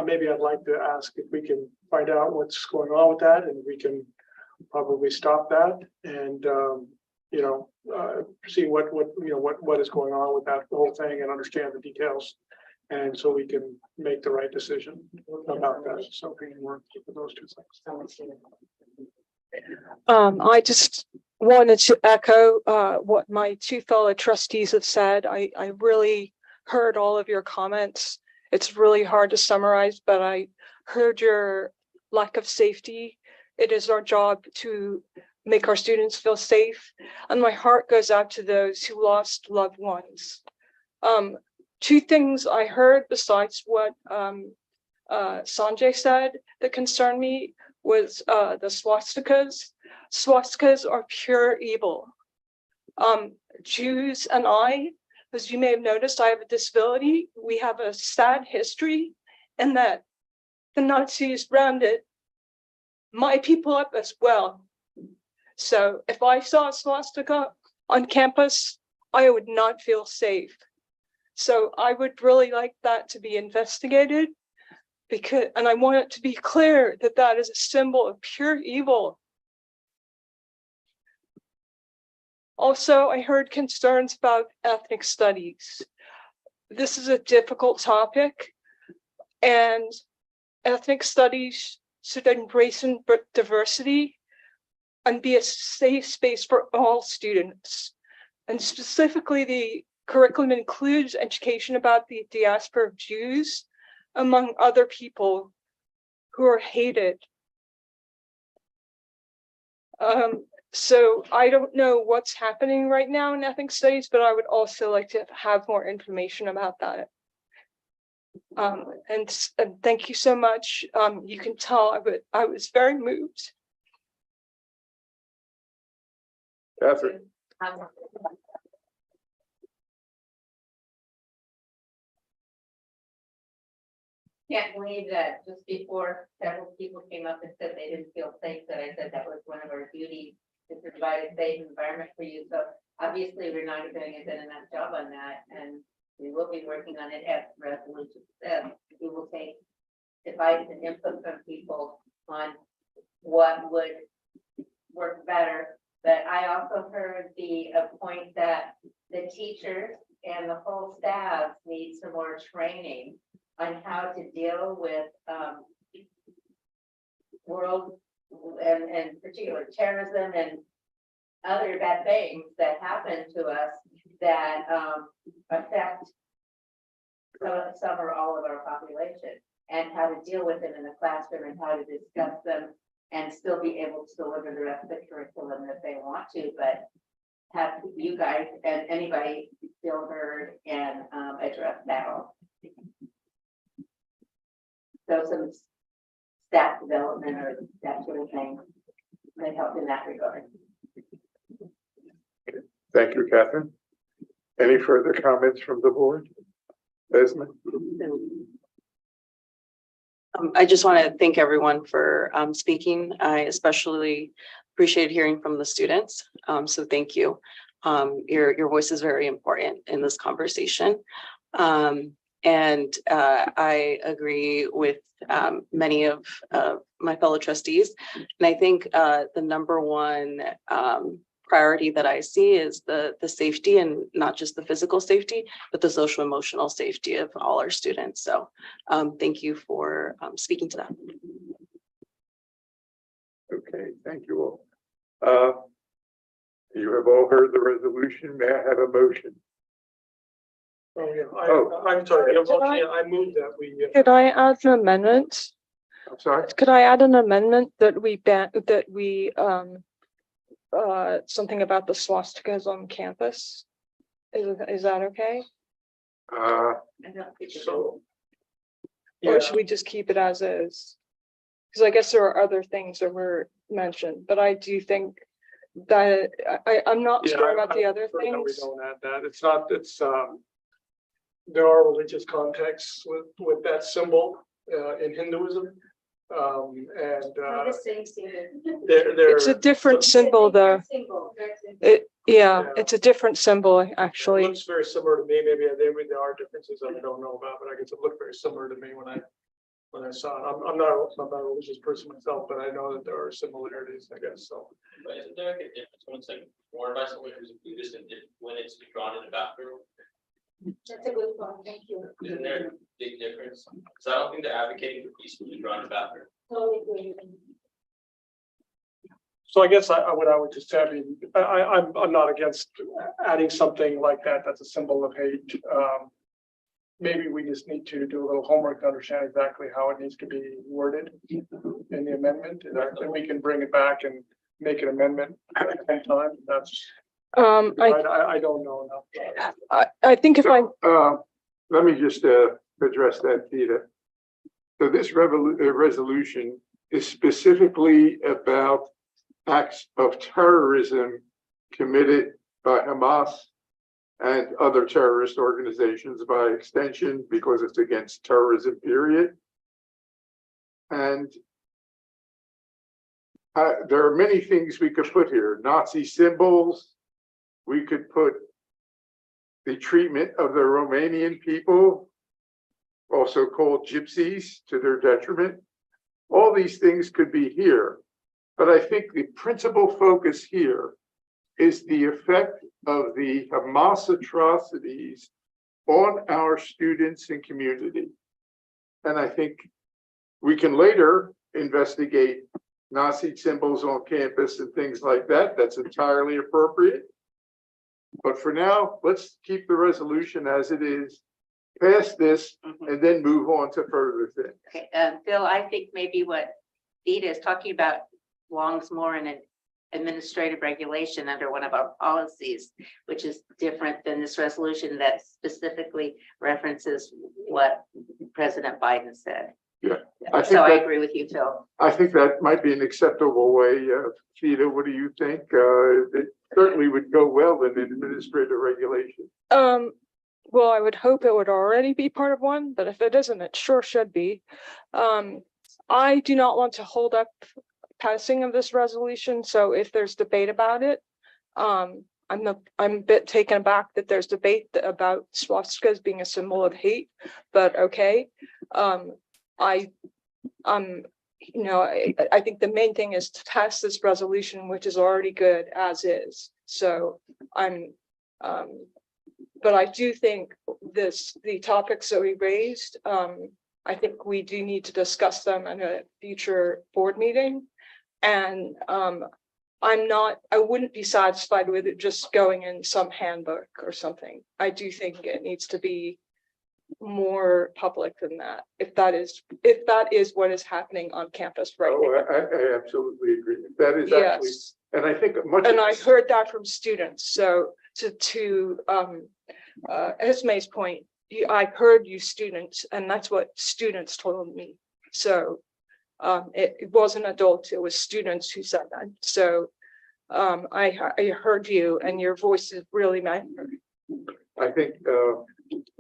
maybe I'd like to ask if we can find out what's going on with that, and we can probably stop that and see what is going on with that whole thing and understand the details, and so we can make the right decision about that. So we can work with those two things.
I just wanted to echo what my two fellow trustees have said. I really heard all of your comments, It's really hard to summarize, but I heard your lack of safety. It is our job to make our students feel safe. And my heart goes out to those who lost loved ones. Two things I heard besides what Sanjay said that concerned me was the swastikas. Swastikas are pure evil. Jews and I, as you may have noticed, I have a disability. We have a sad history in that the Nazis rounded my people up as well. So if I saw a swastika on campus, I would not feel safe. So I would really like that to be investigated, because, and I want it to be clear that that is a symbol of pure evil. Also, I heard concerns about ethnic studies. This is a difficult topic, and ethnic studies should embrace diversity and be a safe space for all students. And specifically, the curriculum includes education about the diaspora of Jews, among other people who are hated. So I don't know what's happening right now in ethnic studies, but I would also like to have more information about that. And thank you so much. You can tell I was very moved.
Catherine.
Can't believe that just before several people came up and said they didn't feel safe, that I said that was one of our duties to provide a safe environment for you. So obviously we're not doing a good enough job on that, and we will be working on it as resolution says. We will take advice and input from people on what would work better. But I also heard the point that the teachers and the whole staff need some more training on how to deal with world and particular terrorism and other bad things that happen to us that affect some or all of our population, and how to deal with them in the classroom and how to discuss them and still be able to deliver the rest of the curriculum if they want to, but have you guys and anybody feel heard and address that all. So some staff development or that sort of thing might help in that regard.
Thank you, Catherine. Any further comments from the board? Desmond?
I just want to thank everyone for speaking. I especially appreciate hearing from the students. So thank you. Your voice is very important in this conversation. And I agree with many of my fellow trustees. And I think the number one priority that I see is the safety, and not just the physical safety, but the social emotional safety of all our students. So thank you for speaking to that.
Okay, thank you all. You have all heard the resolution. May I have a motion?
Oh, yeah, I'm sorry, I moved that we.
Could I add an amendment?
I'm sorry?
Could I add an amendment that we something about the swastikas on campus? Is that okay?
So.
Or should we just keep it as is? Because I guess there are other things that were mentioned, but I do think that I'm not sure about the other
We
things.
don't add that. It's not, there are religious contexts with that symbol in Hinduism.
It's a different symbol though. It's a different symbol actually.
It looks very similar to me. Maybe there are differences that I don't know about, but I guess it looked very similar to me when I saw it. I'm not a religious person myself, but I know that there are similarities, I guess, so.
But isn't there like a difference when it's like worn by someone who's a Buddhist and when it's drawn in the bathroom?
That's a good point. Thank you.
Isn't there a big difference? Because I don't think they're advocating for peace when you draw in the bathroom.
Totally agree.
So I guess what I would just say, I mean, I'm not against adding something like that. That's a symbol of hate. maybe we just need to do a little homework to understand exactly how it needs to be worded in the amendment, and then we can bring it back and make an amendment at the same time. That's, I don't know enough.
I think if I,
Let me just address that, Peter. So this resolution is specifically about acts of terrorism committed by Hamas and other terrorist organizations by extension, because it's against terrorism, period. And there are many things we could put here. Nazi symbols. We could put the treatment of the Romanian people, also called gypsies, to their detriment. All these things could be here. But I think the principal focus here is the effect of the Hamas atrocities on our students and community. And I think we can later investigate Nazi symbols on campus and things like that. That's entirely appropriate. But for now, let's keep the resolution as it is, pass this, and then move on to further things.
Okay, Bill, I think maybe what Vita is talking about belongs more in an administrative regulation under one of our policies, which is different than this resolution that specifically references what President Biden said.
Yeah,
So I agree with you, Phil.
I think that might be an acceptable way. Theta, what do you think? It certainly would go well in an administrative regulation.
well, I would hope it would already be part of one, but if it isn't, it sure should be. I do not want to hold up passing of this resolution, so if there's debate about it, I'm a bit taken aback that there's debate about swastikas being a symbol of hate, but okay. You know, I think the main thing is to pass this resolution, which is already good as is. So but I do think the topics that we raised, I think we do need to discuss them in a future board meeting. And I wouldn't be satisfied with it just going in some handbook or something. I do think it needs to be more public than that, if that is what is happening on campus right now.
I absolutely agree. That is actually,
Yes.
and I think
And I heard that from students. So to Esme's point, I heard you students, and that's what students told me. So it wasn't adults, it was students who said that. So I heard you, and your voices really mattered.
I think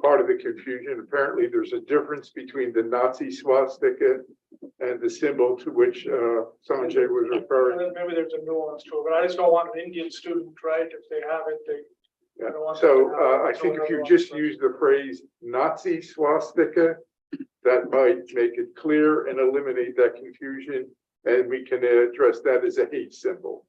part of the confusion, apparently there's a difference between the Nazi swastika and the symbol to which Sanjay was referring.
Maybe there's a nuance to it, but I just don't want an Indian student, right? If they have it, they.
Yeah.
don't want
So
them to have it.
I think if you just use the phrase Nazi swastika, that might make it clear and eliminate that confusion, and we can address that as a hate symbol.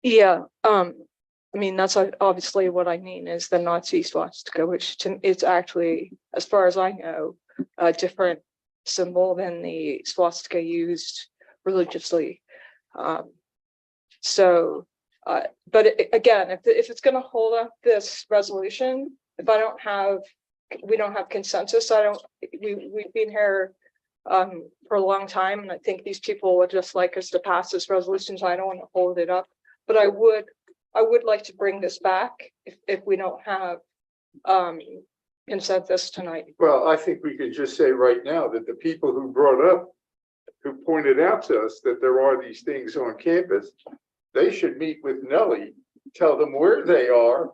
Yeah, I mean, that's obviously what I mean is the Nazi swastika, which is actually, as far as I know, a different symbol than the swastika used religiously. But again, if it's going to hold up this resolution, if we don't have consensus, we've been here for a long time, and I think these people would just like us to pass this resolution, so I don't want to hold it up. But I would like to bring this back if we don't have consensus tonight.
Well, I think we could just say right now that the people who pointed out to us that there are these things on campus, they should meet with Nellie, tell them where they are,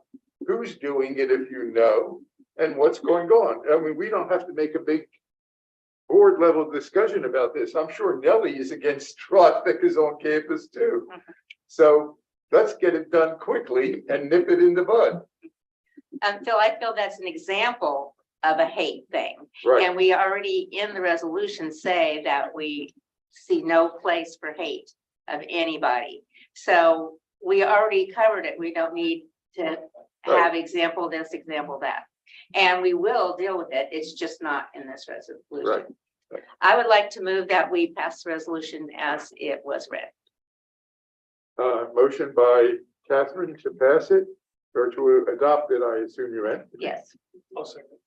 who's doing it if you know, and what's going on. I mean, we don't have to make a big board level discussion about this. I'm sure Nellie is against swastikas on campus too. So let's get it done quickly and nip it in the bud.
Phil, I feel that's an example of a hate thing.
Right.
And we already in the resolution say that we see no place for hate of anybody. So we already covered it. We don't need to have example this, example that. And we will deal with it. It's just not in this resolution.
Right.
I would like to move that we pass the resolution as it was read.
Motion by Catherine to pass it or to adopt it, I assume you meant.
Yes.
I'll second.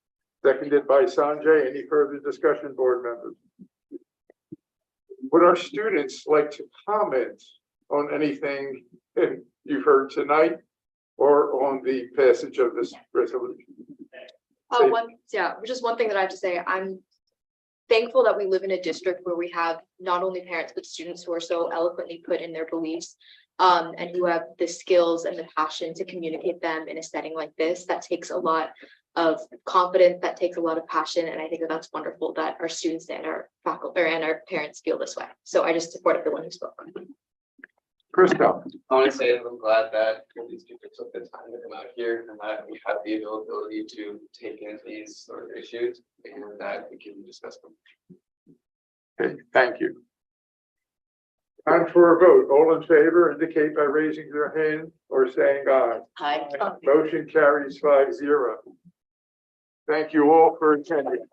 seconded by Sanjay. Any further discussion, board members? Would our students like to comment on anything you've heard tonight or on the passage of this resolution?
Just one thing that I have to say, I'm thankful that we live in a district where we have not only parents, but students who are so eloquently put in their beliefs and who have the skills and the passion to communicate them in a setting like this. That takes a lot of confidence, that takes a lot of passion. And I think that that's wonderful that our students and our faculty and our parents feel this way. So I just support everyone who spoke.
Christo.
I want to say I'm glad that these people took the time to come out here and that we have the availability to take in these sort of issues and that we can discuss them.
Okay, thank you. Time for a vote. All in favor indicate by raising their hand or saying aye.
Aye.
Motion carries 5-0. Thank you all for attending.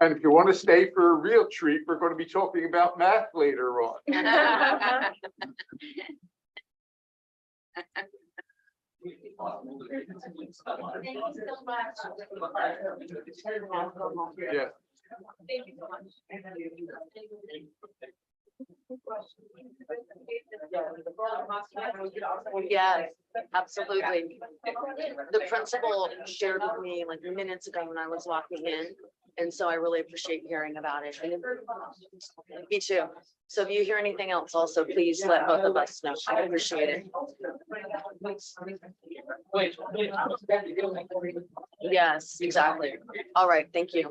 And if you want to stay for a real treat, we're going to be talking about math later on. Yeah.
Yes, absolutely. The principal shared with me like minutes ago when I was walking in. And so I really appreciate hearing about it. Me too. So if you hear anything else also, please let both of us know. I appreciate it. Yes, exactly. All right, thank you.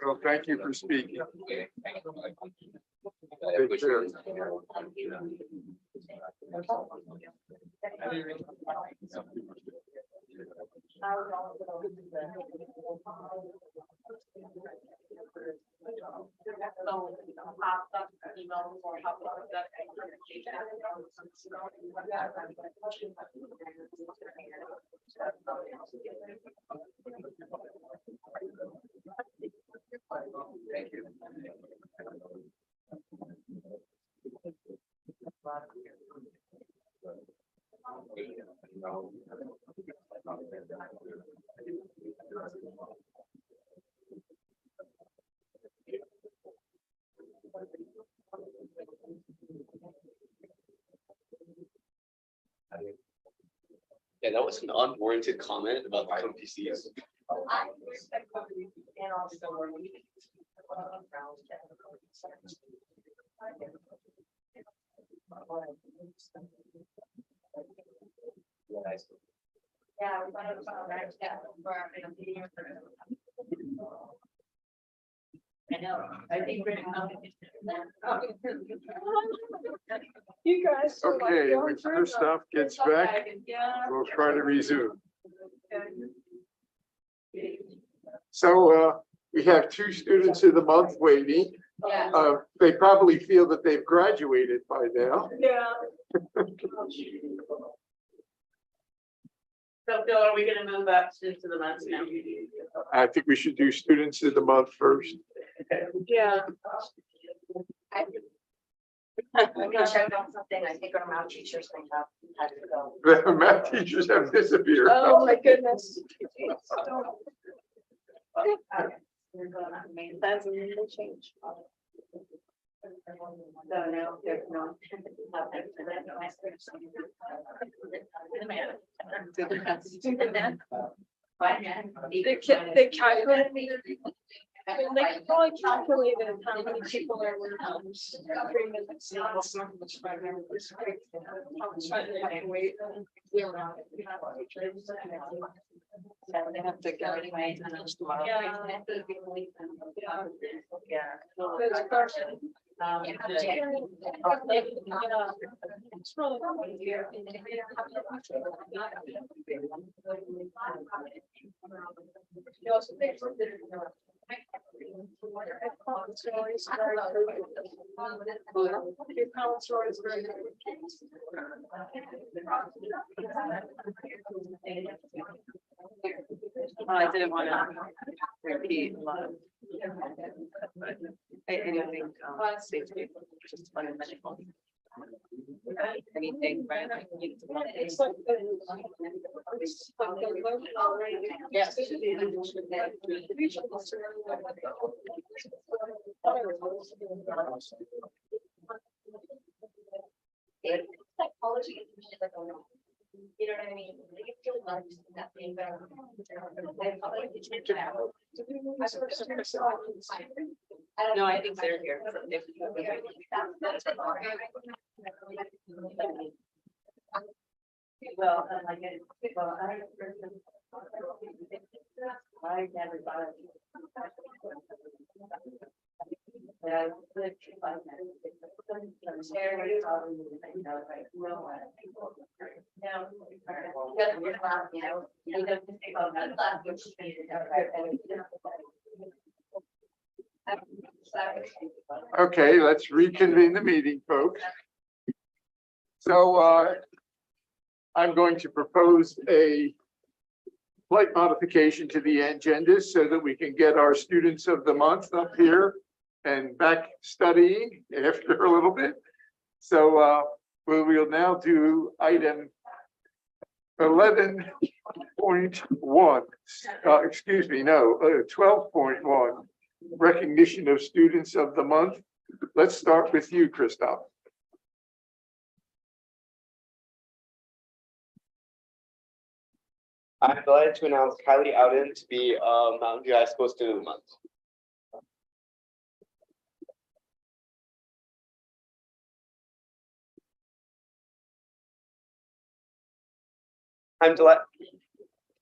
Well, thank you for speaking. Take care.
Thank you. Yeah, that was an unwarranted comment about the PCs.
Yeah, we thought it was all right. Yeah, for our meeting. I know, I think we're
You guys. are like
Okay,
going
when
through
Christoph gets back, we'll try to resume. So we have 2 students of the month waiting.
Yeah.
They probably feel that they've graduated by now.
Yeah.
So Bill, are we gonna move up to the months now?
I think we should do students of the month first.
Yeah.
I'm gonna check on something. I think our math teachers think I've had to go.
The math teachers have disappeared.
Oh, my goodness.
That's a little change. So now there's no.
They calculated. They probably calculated how many people are in the house. 3 minutes.
They have to go anyway tomorrow. I didn't want to repeat a lot of. But I think safety just fundamental. Anything, right?
It's like
Yes.
Psychology. You know what I mean? They feel like nothing better.
No, I think they're here.
Well, like, well, I never thought of. Yeah, like, 5 minutes. Sharing, you know, like, no one. Now, you know, you don't think about that, which
Okay, let's reconvene the meeting, folks. So I'm going to propose a slight modification to the agenda so that we can get our students of the month up here and back studying after a little bit. So we'll now do item 11.1, excuse me, no, 12.1, recognition of students of the month. Let's start with you, Christoph.
I'm delighted to announce Kylie Ouden to be Mountain View High School Student of the Month.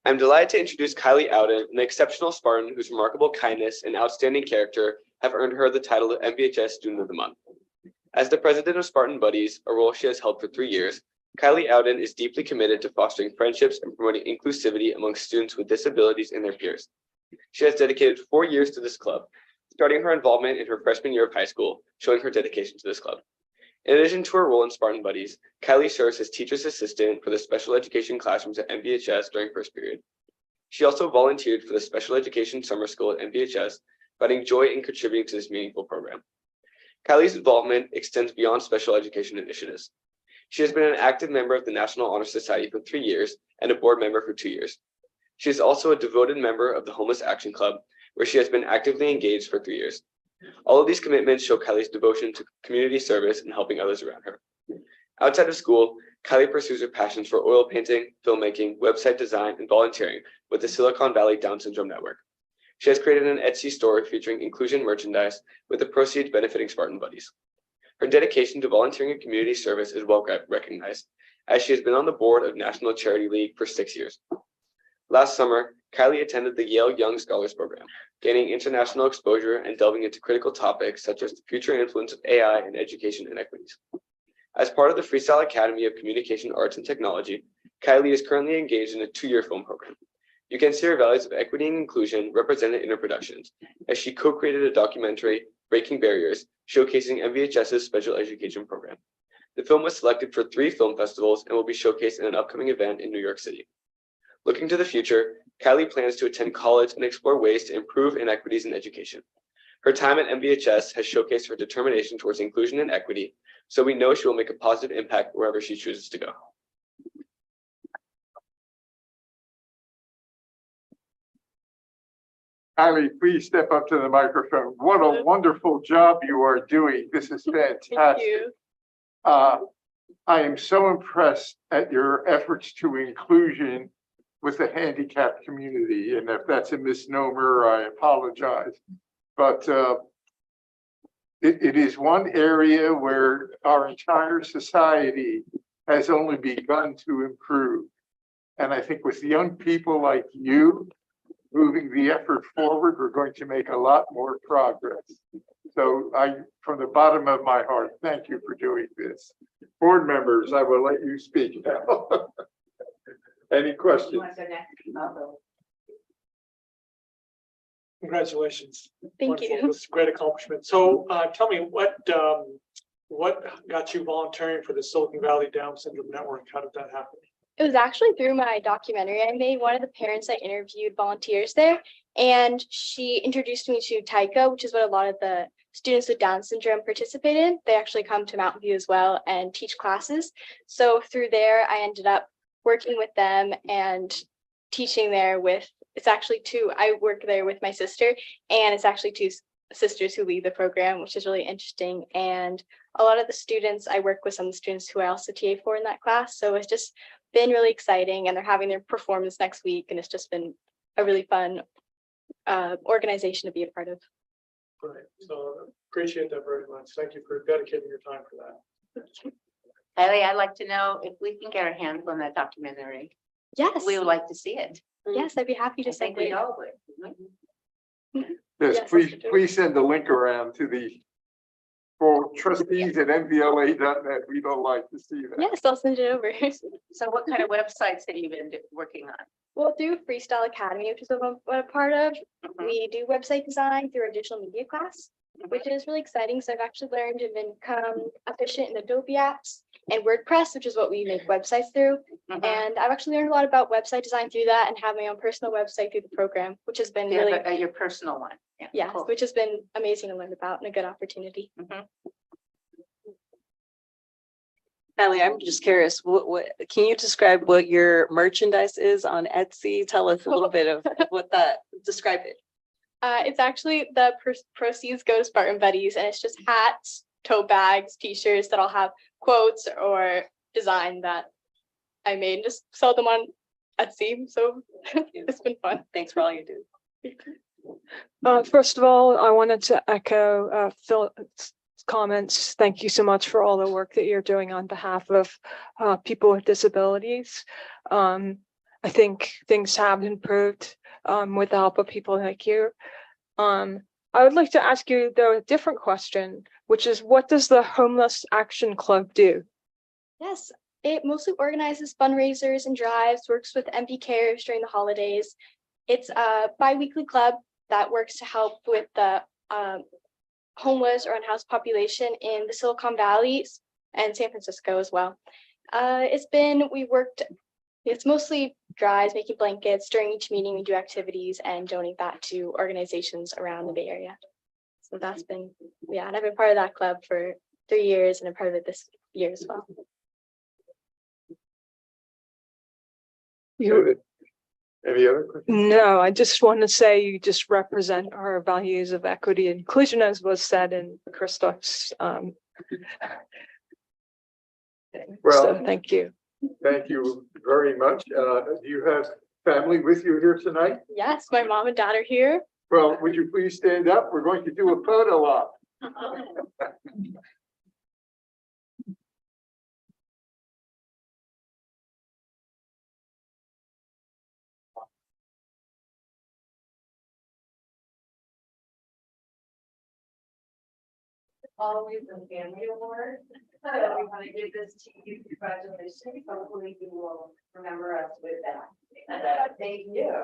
I'm delighted to introduce Kylie Ouden, an exceptional Spartan whose remarkable kindness and outstanding character have earned her the title of MVHS Student of the Month. As the president of Spartan Buddies, a role she has held for 3 years, Kylie Ouden is deeply committed to fostering friendships and promoting inclusivity among students with disabilities and their peers. She has dedicated 4 years to this club, starting her involvement in her freshman year of high school, showing her dedication to this club. In addition to her role in Spartan Buddies, Kylie serves as teacher's assistant for the special education classrooms at MVHS during first period. She also volunteered for the special education summer school at MVHS, finding joy in contributing to this meaningful program. Kylie's involvement extends beyond special education initiatives. She has been an active member of the National Honor Society for 3 years and a board member for 2 years. She is also a devoted member of the Homeless Action Club, where she has been actively engaged for 3 years. All of these commitments show Kylie's devotion to community service and helping others around her. Outside of school, Kylie pursues her passions for oil painting, filmmaking, website design, and volunteering with the Silicon Valley Down Syndrome Network. She has created an Etsy store featuring inclusion merchandise with the proceeds benefiting Spartan Buddies. Her dedication to volunteering and community service is well recognized, as she has been on the board of National Charity League for 6 years. Last summer, Kylie attended the Yale Young Scholars Program, gaining international exposure and delving into critical topics such as the future influence of AI in education inequities. As part of the Freestyle Academy of Communication Arts and Technology, Kylie is currently engaged in a 2-year film program. You can see her values of equity and inclusion represented in her productions, as she co-created a documentary, Breaking Barriers, showcasing MVHS's special education program. The film was selected for 3 film festivals and will be showcased in an upcoming event in New York City. Looking to the future, Kylie plans to attend college and explore ways to improve inequities in education. Her time at MVHS has showcased her determination towards inclusion and equity, so we know she will make a positive impact wherever she chooses to go.
Ali, please step up to the microphone. What a wonderful job you are doing. This is fantastic. I am so impressed at your efforts to inclusion with the handicapped community. And if that's a misnomer, I apologize. But it is one area where our entire society has only begun to improve. And I think with young people like you moving the effort forward, we're going to make a lot more progress. So from the bottom of my heart, thank you for doing this. Board members, I will let you speak now. Any questions?
You want to go next? I'll go.
Congratulations.
Thank you.
Wonderful. It's a great accomplishment. So tell me, what got you volunteering for the Silicon Valley Down Syndrome Network? How did that happen?
It was actually through my documentary I made. One of the parents I interviewed volunteers there, and she introduced me to TICA, which is what a lot of the students with Down syndrome participate in. They actually come to Mountain View as well and teach classes. So through there, I ended up working with them and teaching there with, it's actually I work there with my sister, and it's actually two sisters who lead the program, which is really interesting. And a lot of the students, I work with some of the students who I also TA for in that class. So it's just been really exciting, and they're having their performance next week, and it's just been a really fun organization to be a part of.
Great. So appreciate that very much. Thank you for dedicating your time for that.
Ellie, I'd like to know if we can get our hands on that documentary.
Yes.
We would like to see it.
Yes, I'd be happy to
I think
send
we
it.
all would.
Yes,
Yes,
please send the link around to the for trustees at MVLA.net. We'd all like to see that.
Yes, I'll send it over.
So what kind of websites have you been working on?
We'll do Freestyle Academy, which is what I'm a part of. We do website design through our digital media class, which is really exciting. So I've actually learned to become efficient in Adobe apps and WordPress, which is what we make websites through. And I've actually learned a lot about website design through that, and have my own personal website through the program, which has been really,
Your personal one.
yeah,
cool.
which has been amazing to learn about and a good opportunity.
Ellie, I'm just curious, what can you describe what your merchandise is on Etsy? Tell us a little bit of what that, describe it.
It's actually the proceeds go to Spartan Buddies, and it's just hats, tote bags, t-shirts that all have quotes or design that I made, and just sell them on Etsy. So it's been fun.
Thanks for all you do.
First of all, I wanted to echo Phil's comments. Thank you so much for all the work that you're doing on behalf of people with disabilities. I think things have improved with the help of people like you. I would like to ask you, though, a different question, which is, what does the Homeless Action Club do?
Yes, it mostly organizes fundraisers and drives, works with MV Cares during the holidays. It's a bi-weekly club that works to help with the homeless or unhoused population in the Silicon Valley and San Francisco as well. It's mostly drives, making blankets. During each meeting, we do activities and donate that to organizations around the Bay Area. So that's been, yeah, and I've been part of that club for 3 years, and I'm part of it this year as well.
Any other questions?
No, I just want to say you just represent our values of equity and inclusion, as was said in Christoph's. So thank you.
Thank you very much. Do you have family with you here tonight?
Yes, my mom and dad are here.
Well, would you please stand up? We're going to do a photo op.
Always a family award. So we want to give this to you. Congratulations. Hopefully you will remember us with that. Thank you.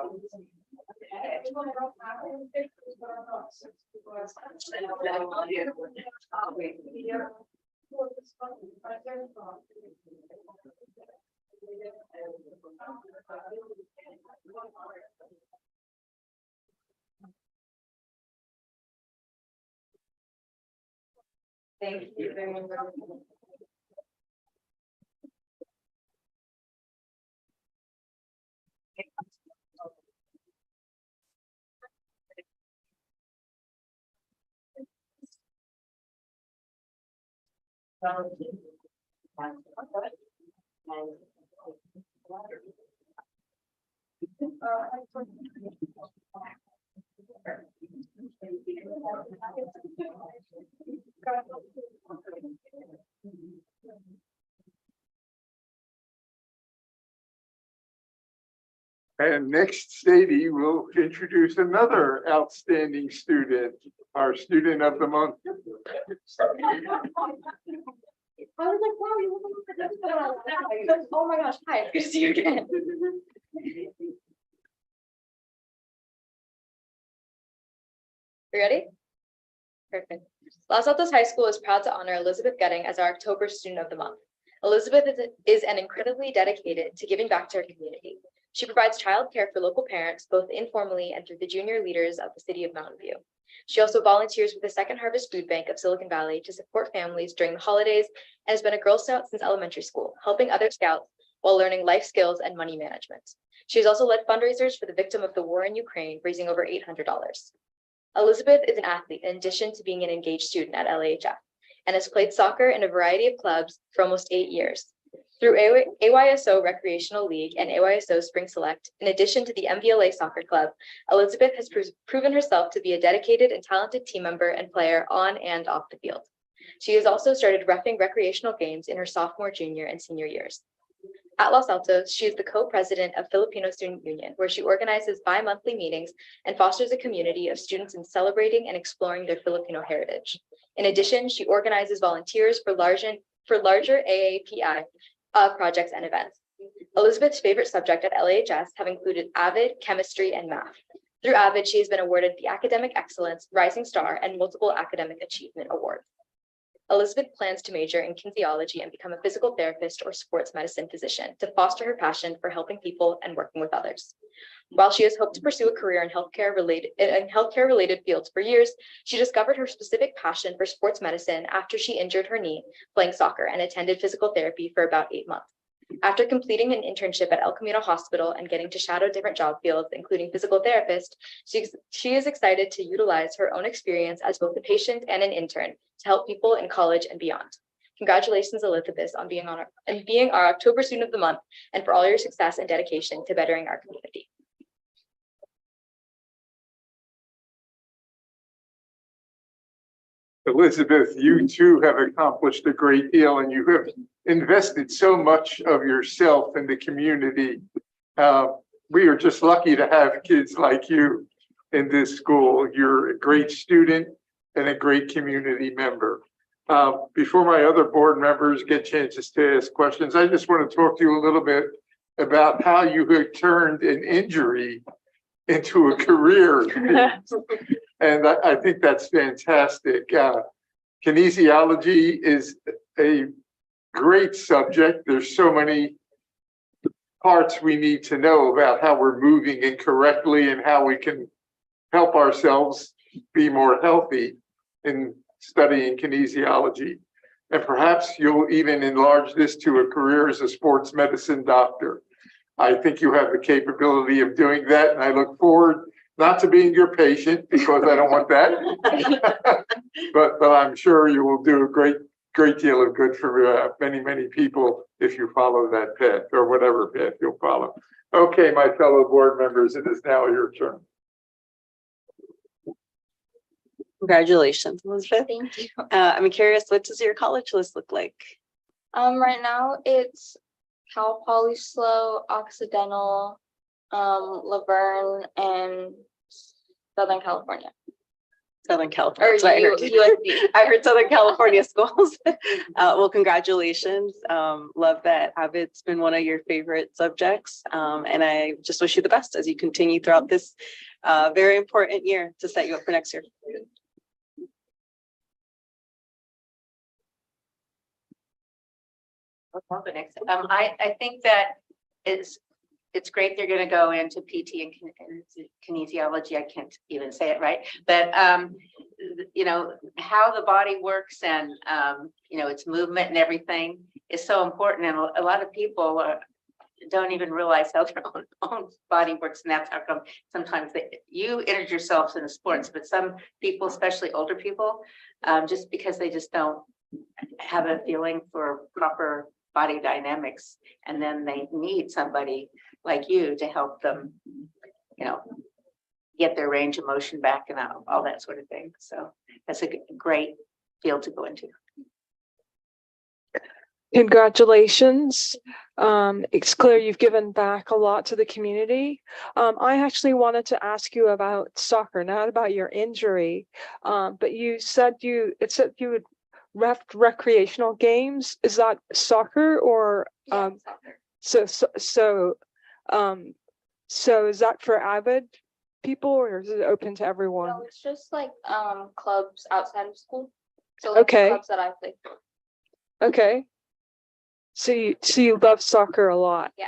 Thank you very much.
And next, Sadie will introduce another outstanding student, our student of the month.
I was like, wow, you look like this. Oh my gosh, hi, good to see you again.
You ready? Perfect. Los Altos High School is proud to honor Elizabeth Getting as our October Student of the Month. Elizabeth is an incredibly dedicated to giving back to her community. She provides childcare for local parents, both informally and through the junior leaders of the city of Mountain View. She also volunteers with the Second Harvest Food Bank of Silicon Valley to support families during the holidays and has been a Girl Scout since elementary school, helping other scouts while learning life skills and money management. She has also led fundraisers for the victim of the war in Ukraine, raising over $800. Elizabeth is an athlete in addition to being an engaged student at LAHF and has played soccer in a variety of clubs for almost 8 years. Through AYSO Recreational League and AYSO Spring Select, in addition to the MVLA Soccer Club, Elizabeth has proven herself to be a dedicated and talented team member and player on and off the field. She has also started reffing recreational games in her sophomore, junior, and senior years. At Los Altos, she is the co-president of Filipino Student Union, where she organizes bi-monthly meetings and fosters a community of students in celebrating and exploring their Filipino heritage. In addition, she organizes volunteers for larger AAPI projects and events. Elizabeth's favorite subject at LAHS have included AVID, chemistry, and math. Through AVID, she has been awarded the Academic Excellence, Rising Star, and multiple academic achievement awards. Elizabeth plans to major in kinesiology and become a physical therapist or sports medicine physician to foster her passion for helping people and working with others. While she has hoped to pursue a career in healthcare-related fields for years, she discovered her specific passion for sports medicine after she injured her knee playing soccer and attended physical therapy for about 8 months. After completing an internship at El Camino Hospital and getting to shadow different job fields, including physical therapist, she is excited to utilize her own experience as both a patient and an intern to help people in college and beyond. Congratulations, Elizabeth, on being our October Student of the Month and for all your success and dedication to bettering our community.
Elizabeth, you too have accomplished a great deal and you have invested so much of yourself in the community. We are just lucky to have kids like you in this school. You're a great student and a great community member. Before my other board members get chances to ask questions, I just want to talk to you a little bit about how you have turned an injury into a career. And I think that's fantastic. Kinesiology is a great subject. There's so many parts we need to know about how we're moving incorrectly and how we can help ourselves be more healthy in studying kinesiology. And perhaps you'll even enlarge this to a career as a sports medicine doctor. I think you have the capability of doing that, and I look forward not to being your patient because I don't want that, but I'm sure you will do a great deal of good for many people if you follow that path or whatever path you'll follow. Okay, my fellow board members, it is now your turn.
Congratulations, Elizabeth.
Thank you.
I'm curious, what does your college list look like?
Right now it's Cal Poly SLO, Occidental, Laverne, and Southern California.
Southern California.
Or
That's what I heard.
USD.
I heard Southern California schools. Well, congratulations. Love that AVID's been one of your favorite subjects. And I just wish you the best as you continue throughout this very important year to set you up for next year.
I think that it's great they're going to go into PT and kinesiology. I can't even say it right, but you know, how the body works and you know, its movement and everything is so important. And a lot of people don't even realize how their own body works, and that's how come sometimes you injured yourselves in the sports, but some people, especially older people, just because they just don't have a feeling for proper body dynamics. And then they need somebody like you to help them, get their range of motion back and all that sort of thing. So that's a great field to go into.
Congratulations. It's clear you've given back a lot to the community. I actually wanted to ask you about soccer, not about your injury. But you said you would recreational games. Is that soccer or so is that for avid people or is it open to everyone?
No, it's just like clubs outside of school. So like the
Okay.
clubs that I play for.
Okay. So you love soccer a lot.
Yeah.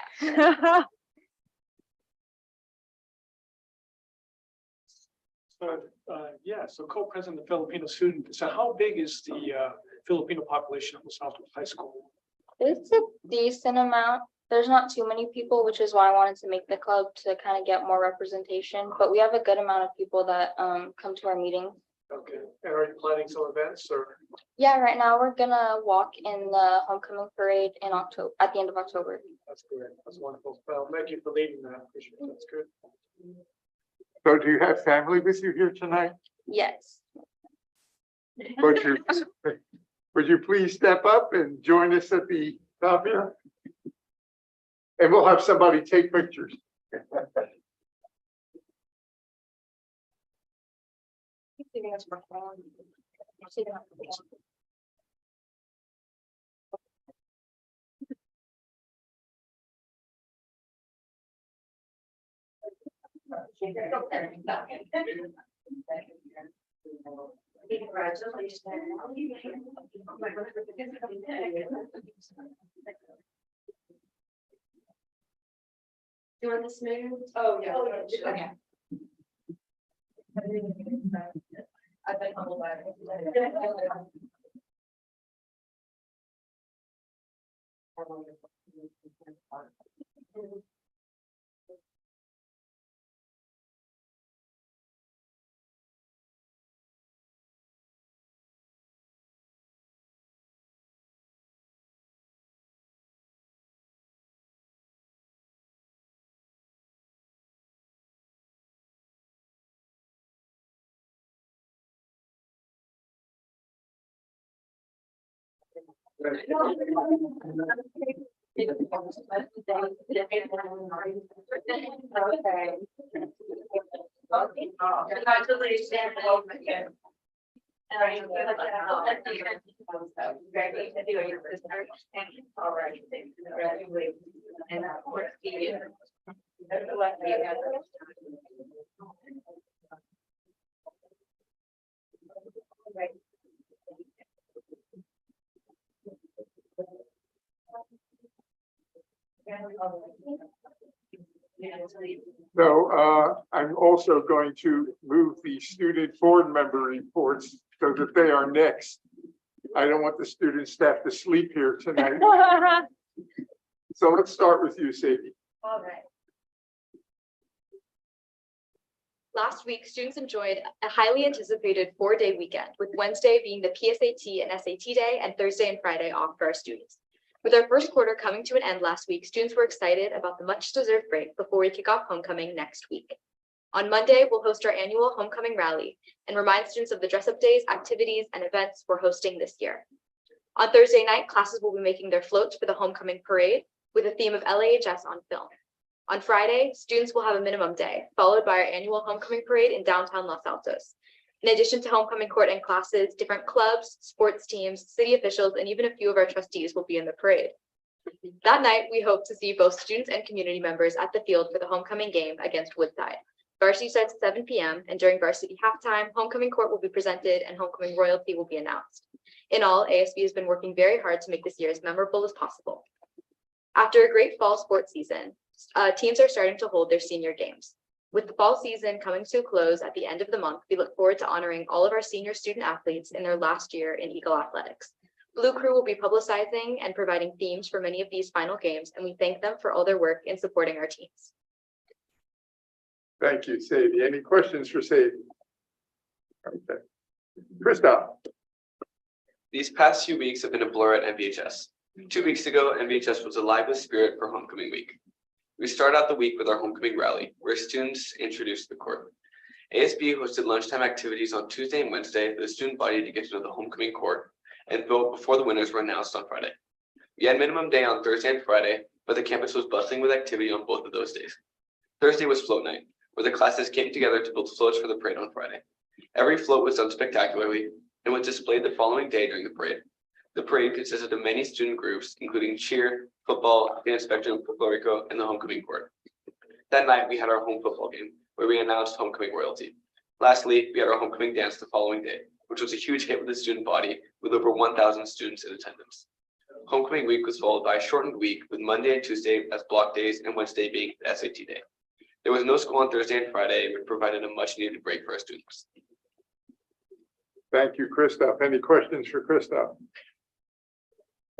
So co-president of Filipino student. So how big is the Filipino population at Los Altos High School?
It's a decent amount. There's not too many people, which is why I wanted to make the club to kind of get more representation. But we have a good amount of people that come to our meetings.
Okay, and are you planning some events or?
Yeah, right now we're gonna walk in the homecoming parade in October, at the end of October.
That's great. That's wonderful. Well, thank you for leading that. Appreciate it. That's good.
So do you have family with you here tonight?
Yes.
Would you please step up and join us at the top here? And we'll have somebody take pictures.
You want this moved? Oh, yeah. Okay. I've been humbled by it.
So I'm also going to move the student board member reports so that they are next. I don't want the student staff to sleep here tonight. So let's start with you, Sadie.
All right. Last week, students enjoyed a highly anticipated 4-day weekend, with Wednesday being the PSAT and SAT day and Thursday and Friday off for our students. With our first quarter coming to an end last week, students were excited about the much-deserved break before we kick off homecoming next week. On Monday, we'll host our annual homecoming rally and remind students of the dress-up days, activities, and events we're hosting this year. On Thursday night, classes will be making their floats for the homecoming parade with a theme of LAHS on film. On Friday, students will have a minimum day, followed by our annual homecoming parade in downtown Los Altos. In addition to homecoming court and classes, different clubs, sports teams, city officials, and even a few of our trustees will be in the parade. That night, we hope to see both students and community members at the field for the homecoming game against Woodside. Varsity starts at 7 p.m. and during varsity halftime, homecoming court will be presented and homecoming royalty will be announced. In all, ASB has been working very hard to make this year as memorable as possible. After a great fall sports season, teams are starting to hold their senior games. With the fall season coming to a close at the end of the month, we look forward to honoring all of our senior student athletes in their last year in Eagle Athletics. Blue Crew will be publicizing and providing themes for many of these final games, and we thank them for all their work in supporting our teams.
Thank you, Sadie. Any questions for Sadie? Okay. Krista.
These past few weeks have been a blur at MVHS. 2 weeks ago, MVHS was alive with spirit for homecoming week. We started out the week with our homecoming rally, where students introduced the court. ASB hosted lunchtime activities on Tuesday and Wednesday for the student body to get to know the homecoming court and vote before the winners were announced on Friday. We had minimum day on Thursday and Friday, but the campus was bustling with activity on both of those days. Thursday was float night, where the classes came together to build floats for the parade on Friday. Every float was done spectacularly and was displayed the following day during the parade. The parade consisted of many student groups, including cheer, football, dance spectrum, Puerto Rico, and the homecoming court. That night, we had our home football game, where we announced homecoming royalty. Lastly, we had our homecoming dance the following day, which was a huge hit with the student body, with over 1,000 students in attendance. Homecoming week was followed by a shortened week, with Monday and Tuesday as block days and Wednesday being the SAT day. There was no school on Thursday and Friday, which provided a much needed break for our students.
Thank you, Christoph. Any questions for Christoph?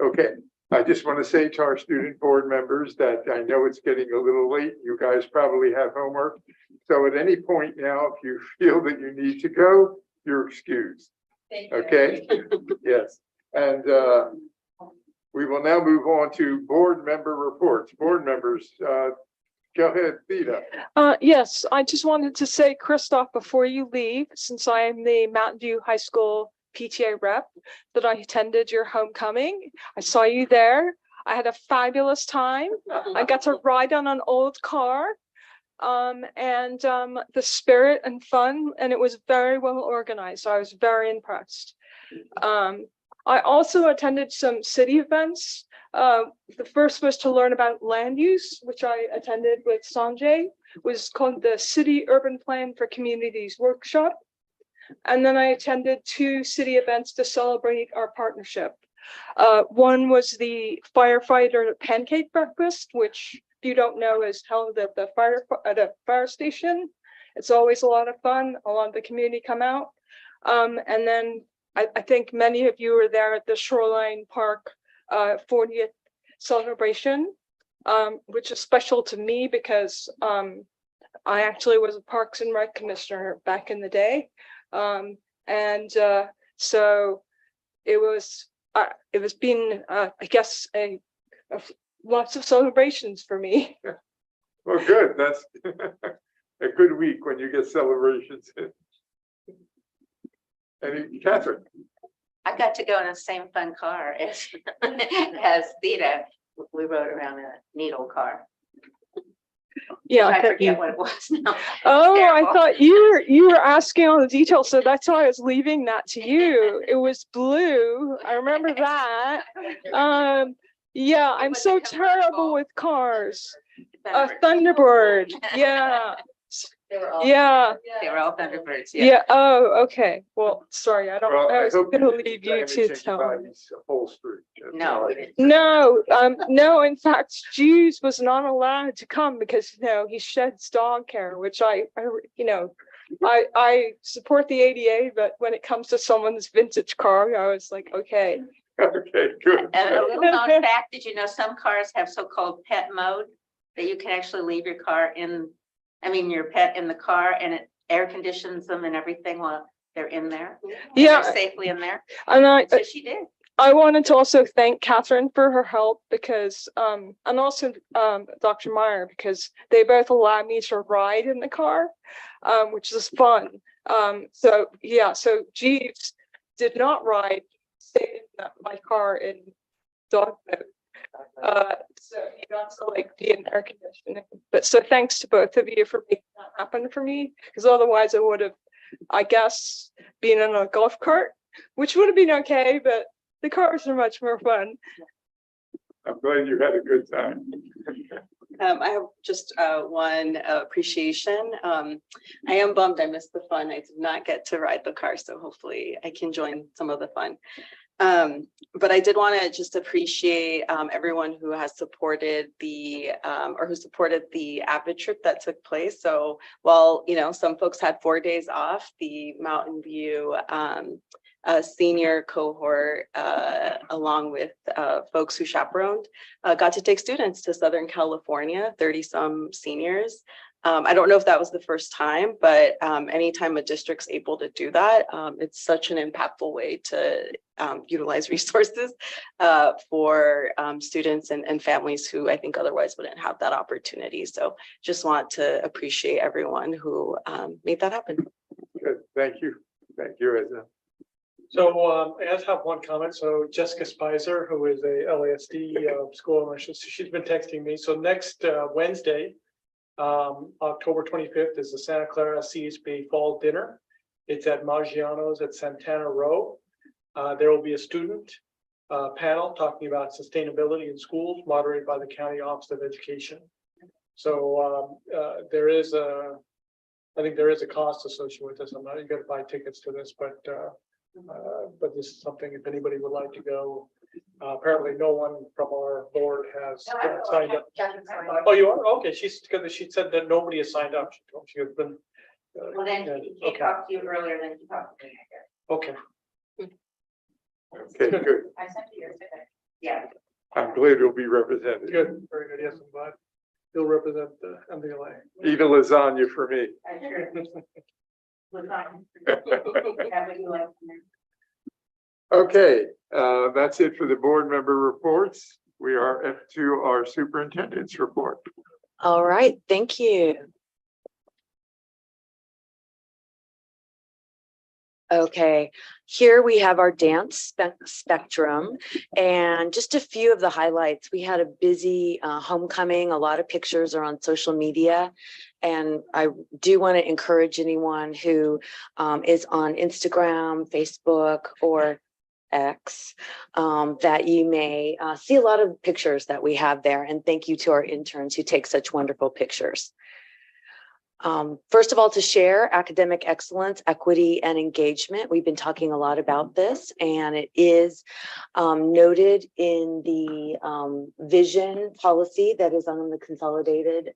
Okay, I just want to say to our student board members that I know it's getting a little late. You guys probably have homework. So at any point now, if you feel that you need to go, you're excused.
Thank you.
Okay? Yes. And we will now move on to board member reports. Board members, go ahead, Theta.
Yes, I just wanted to say, Christoph, before you leave, since I am the Mountain View High School PTA rep, that I attended your homecoming. I saw you there. I had a fabulous time. I got to ride on an old car. The spirit and fun, and it was very well organized. So I was very impressed. I also attended some city events. The first was to learn about land use, which I attended with Sanjay. It was called the City Urban Plan for Communities Workshop. And then I attended 2 city events to celebrate our partnership. One was the firefighter pancake breakfast, which, if you don't know, is held at the fire station. It's always a lot of fun. A lot of the community come out. And then I think many of you were there at the Shoreline Park 40th celebration, which is special to me because I actually was a Parks and Rec commissioner back in the day. So it was been, I guess, lots of celebrations for me.
Well, good. That's a good week when you get celebrations. And Catherine.
I got to go in the same fun car as as Theta. We rode around in a needle car.
Yeah,
I forget what it was now.
Oh,
Terrible.
I thought you were asking all the details, so that's why I was leaving that to you. It was blue. I remember that. Yeah, I'm so terrible with cars. Thunderbird. Yeah.
They were all,
Yeah.
They were all Thunderbirds.
Yeah. Oh, okay. Well, sorry, I don't.
Well,
I
I
was
hope
gonna
you didn't
leave
get
you to
anything
tell.
by these upholstery.
No,
No. In fact, Jews was not allowed to come because he sheds dog hair, which I support the ADA, but when it comes to someone's vintage car, I was like, okay.
Okay, good.
And a little known fact, did you know some cars have so-called pet mode that you can actually leave your car your pet in the car and it air conditions them and everything while they're in there.
Yeah.
They're safely in there.
And
So she did.
I wanted to also thank Catherine for her help because, and also Dr. Meyer, because they both allowed me to ride in the car, which is fun. So Jeeves did not ride, stayed in my car in dog mode. So he got to be in air conditioning. But so thanks to both of you for making that happen for me, because otherwise I would have, I guess, been in a golf cart, which would have been okay, but the cars are much more fun.
I'm glad you had a good time.
I have just one appreciation. I am bummed I missed the fun. I did not get to ride the car, so hopefully I can join some of the fun. But I did want to just appreciate everyone who has supported the Avid trip that took place. So while some folks had 4 days off, the Mountain View senior cohort, along with folks who chaperoned, got to take students to Southern California, 30 some seniors. I don't know if that was the first time, but anytime a district's able to do that, it's such an impactful way to utilize resources for students and families who I think otherwise wouldn't have that opportunity. So just want to appreciate everyone who made that happen.
Good, thank you. Thank you, Reza.
So I just have one comment. So Jessica Spicer, who is a LASD school owner, she's been texting me. So next Wednesday, October 25th is the Santa Clara CSB Fall Dinner. It's at Maggiano's at Santana Row. There will be a student panel talking about sustainability in schools, moderated by the County Office of Education. So there is I think there is a cost associated with this. I'm not, you got to buy tickets to this, but this is something if anybody would like to go. Apparently no one from our board has signed up. Oh, you are? Okay, because she said that nobody has signed up. She has been.
Well, then she talked to you earlier than she talked to me.
Okay.
Okay, good.
I sent you your yeah.
I'm glad you'll be represented.
Good, very good. Yes, I'm glad you'll represent the MVLA.
Eat a lasagna for me.
I sure. Have what you like.
Okay, that's it for the board member reports. We are up to our superintendent's report.
All right, thank you. Okay, here we have our dance spectrum and just a few of the highlights. We had a busy homecoming. A lot of pictures are on social media. And I do want to encourage anyone who is on Instagram, Facebook, or X, that you may see a lot of pictures that we have there. And thank you to our interns who take such wonderful pictures. First of all, to share academic excellence, equity, and engagement. We've been talking a lot about this, and it is noted in the vision policy that is on the consolidated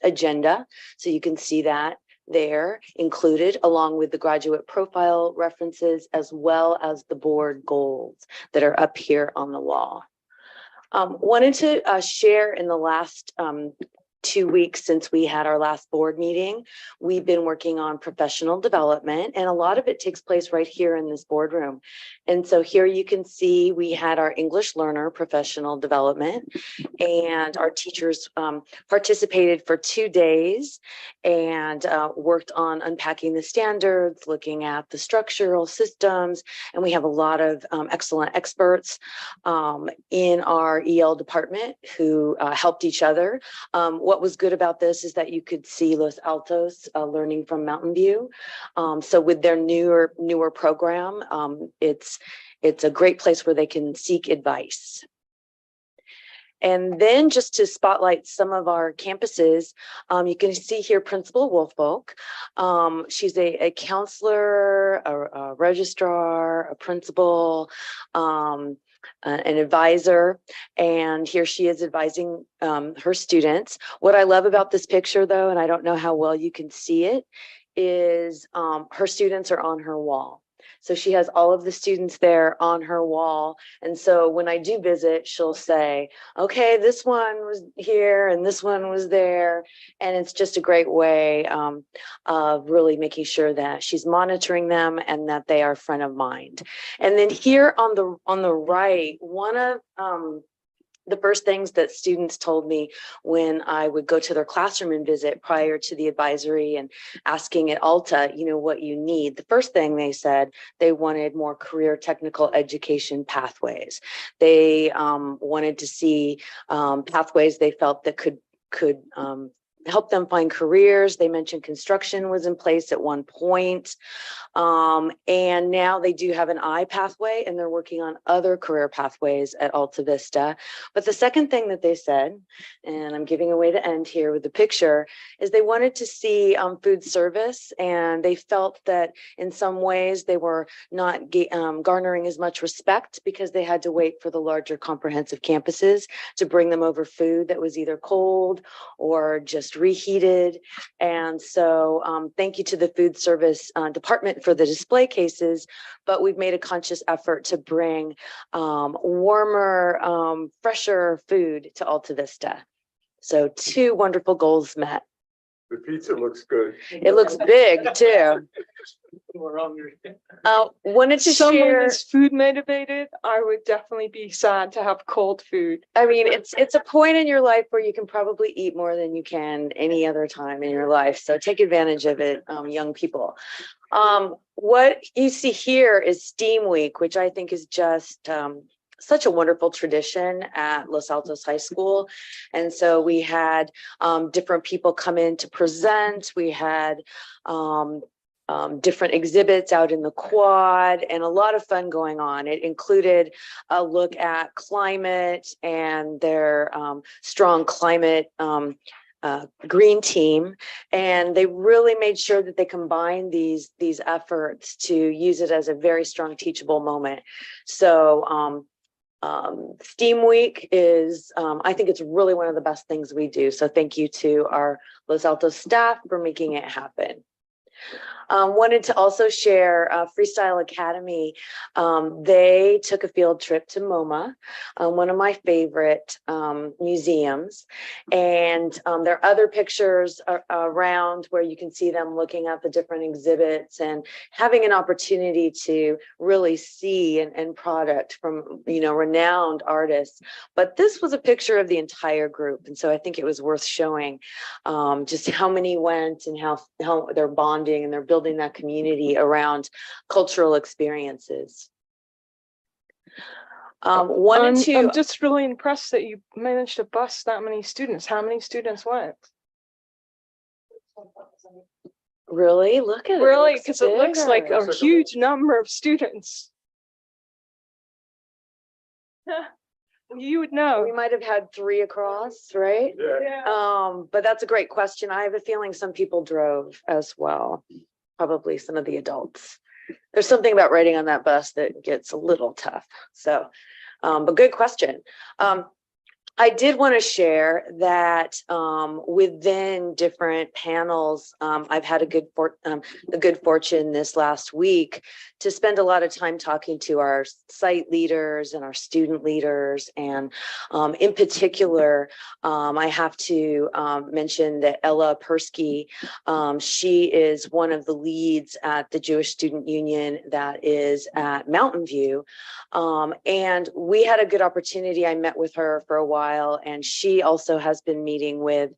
agenda. So you can see that there included along with the graduate profile references, as well as the board goals that are up here on the wall. Wanted to share in the last 2 weeks since we had our last board meeting, we've been working on professional development, and a lot of it takes place right here in this boardroom. And so here you can see we had our English learner professional development, and our teachers participated for 2 days and worked on unpacking the standards, looking at the structural systems, and we have a lot of excellent experts in our EL department who helped each other. What was good about this is that you could see Los Altos learning from Mountain View. So with their newer program, it's a great place where they can seek advice. And then just to spotlight some of our campuses, you can see here Principal Woolfolk. She's a counselor, a registrar, a principal, an advisor, and here she is advising her students. What I love about this picture, though, and I don't know how well you can see it, is her students are on her wall. So she has all of the students there on her wall. And so when I do visit, she'll say, okay, this one was here and this one was there. And it's just a great way of really making sure that she's monitoring them and that they are front of mind. And then here on the right, one of the first things that students told me when I would go to their classroom and visit prior to the advisory and asking at Alta, you know, what you need. The first thing they said, they wanted more career technical education pathways. They wanted to see pathways they felt that could help them find careers. They mentioned construction was in place at one point. And now they do have an I pathway and they're working on other career pathways at Alta Vista. But the second thing that they said, and I'm giving away the end here with the picture, is they wanted to see food service, and they felt that in some ways they were not garnering as much respect because they had to wait for the larger comprehensive campuses to bring them over food that was either cold or just reheated. And so thank you to the food service department for the display cases, but we've made a conscious effort to bring warmer, fresher food to Alta Vista. So 2 wonderful goals met.
The pizza looks good.
It looks big too.
We're hungry.
Wanted to
Someone
share.
is food motivated, I would definitely be sad to have cold food.
I mean, it's a point in your life where you can probably eat more than you can any other time in your life. So take advantage of it, young people. What you see here is STEAM Week, which I think is just such a wonderful tradition at Los Altos High School. And so we had different people come in to present. We had different exhibits out in the quad and a lot of fun going on. It included a look at climate and their strong climate green team, and they really made sure that they combined these efforts to use it as a very strong teachable moment. So STEAM Week is, I think it's really one of the best things we do. So thank you to our Los Altos staff for making it happen. Wanted to also share Freestyle Academy. They took a field trip to MoMA, one of my favorite museums. And there are other pictures around where you can see them looking at the different exhibits and having an opportunity to really see and product from, you know, renowned artists. But this was a picture of the entire group. And so I think it was worth showing just how many went and how they're bonding and they're building that community around cultural experiences.
I'm just really impressed that you managed to bus that many students. How many students went?
Really? Look at it.
Really? Because it looks like
bigger.
a huge number of students. You would know.
We might have had 3 across, right?
Yeah.
But that's a great question. I have a feeling some people drove as well. Probably some of the adults. There's something about riding on that bus that gets a little tough. So, but good question. I did want to share that within different panels, I've had the good fortune this last week to spend a lot of time talking to our site leaders and our student leaders. And in particular, I have to mention that Ella Persky, she is one of the leads at the Jewish Student Union that is at Mountain View. And we had a good opportunity. I met with her for a while, and she also has been meeting with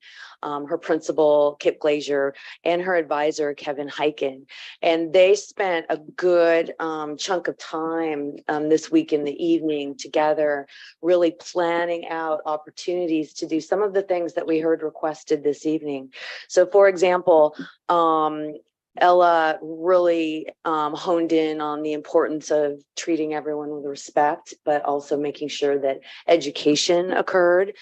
her principal, Kip Glazier, and her advisor, Kevin Heiken. And they spent a good chunk of time this week in the evening together, really planning out opportunities to do some of the things that we heard requested this evening. So for example, Ella really honed in on the importance of treating everyone with respect, but also making sure that education occurred.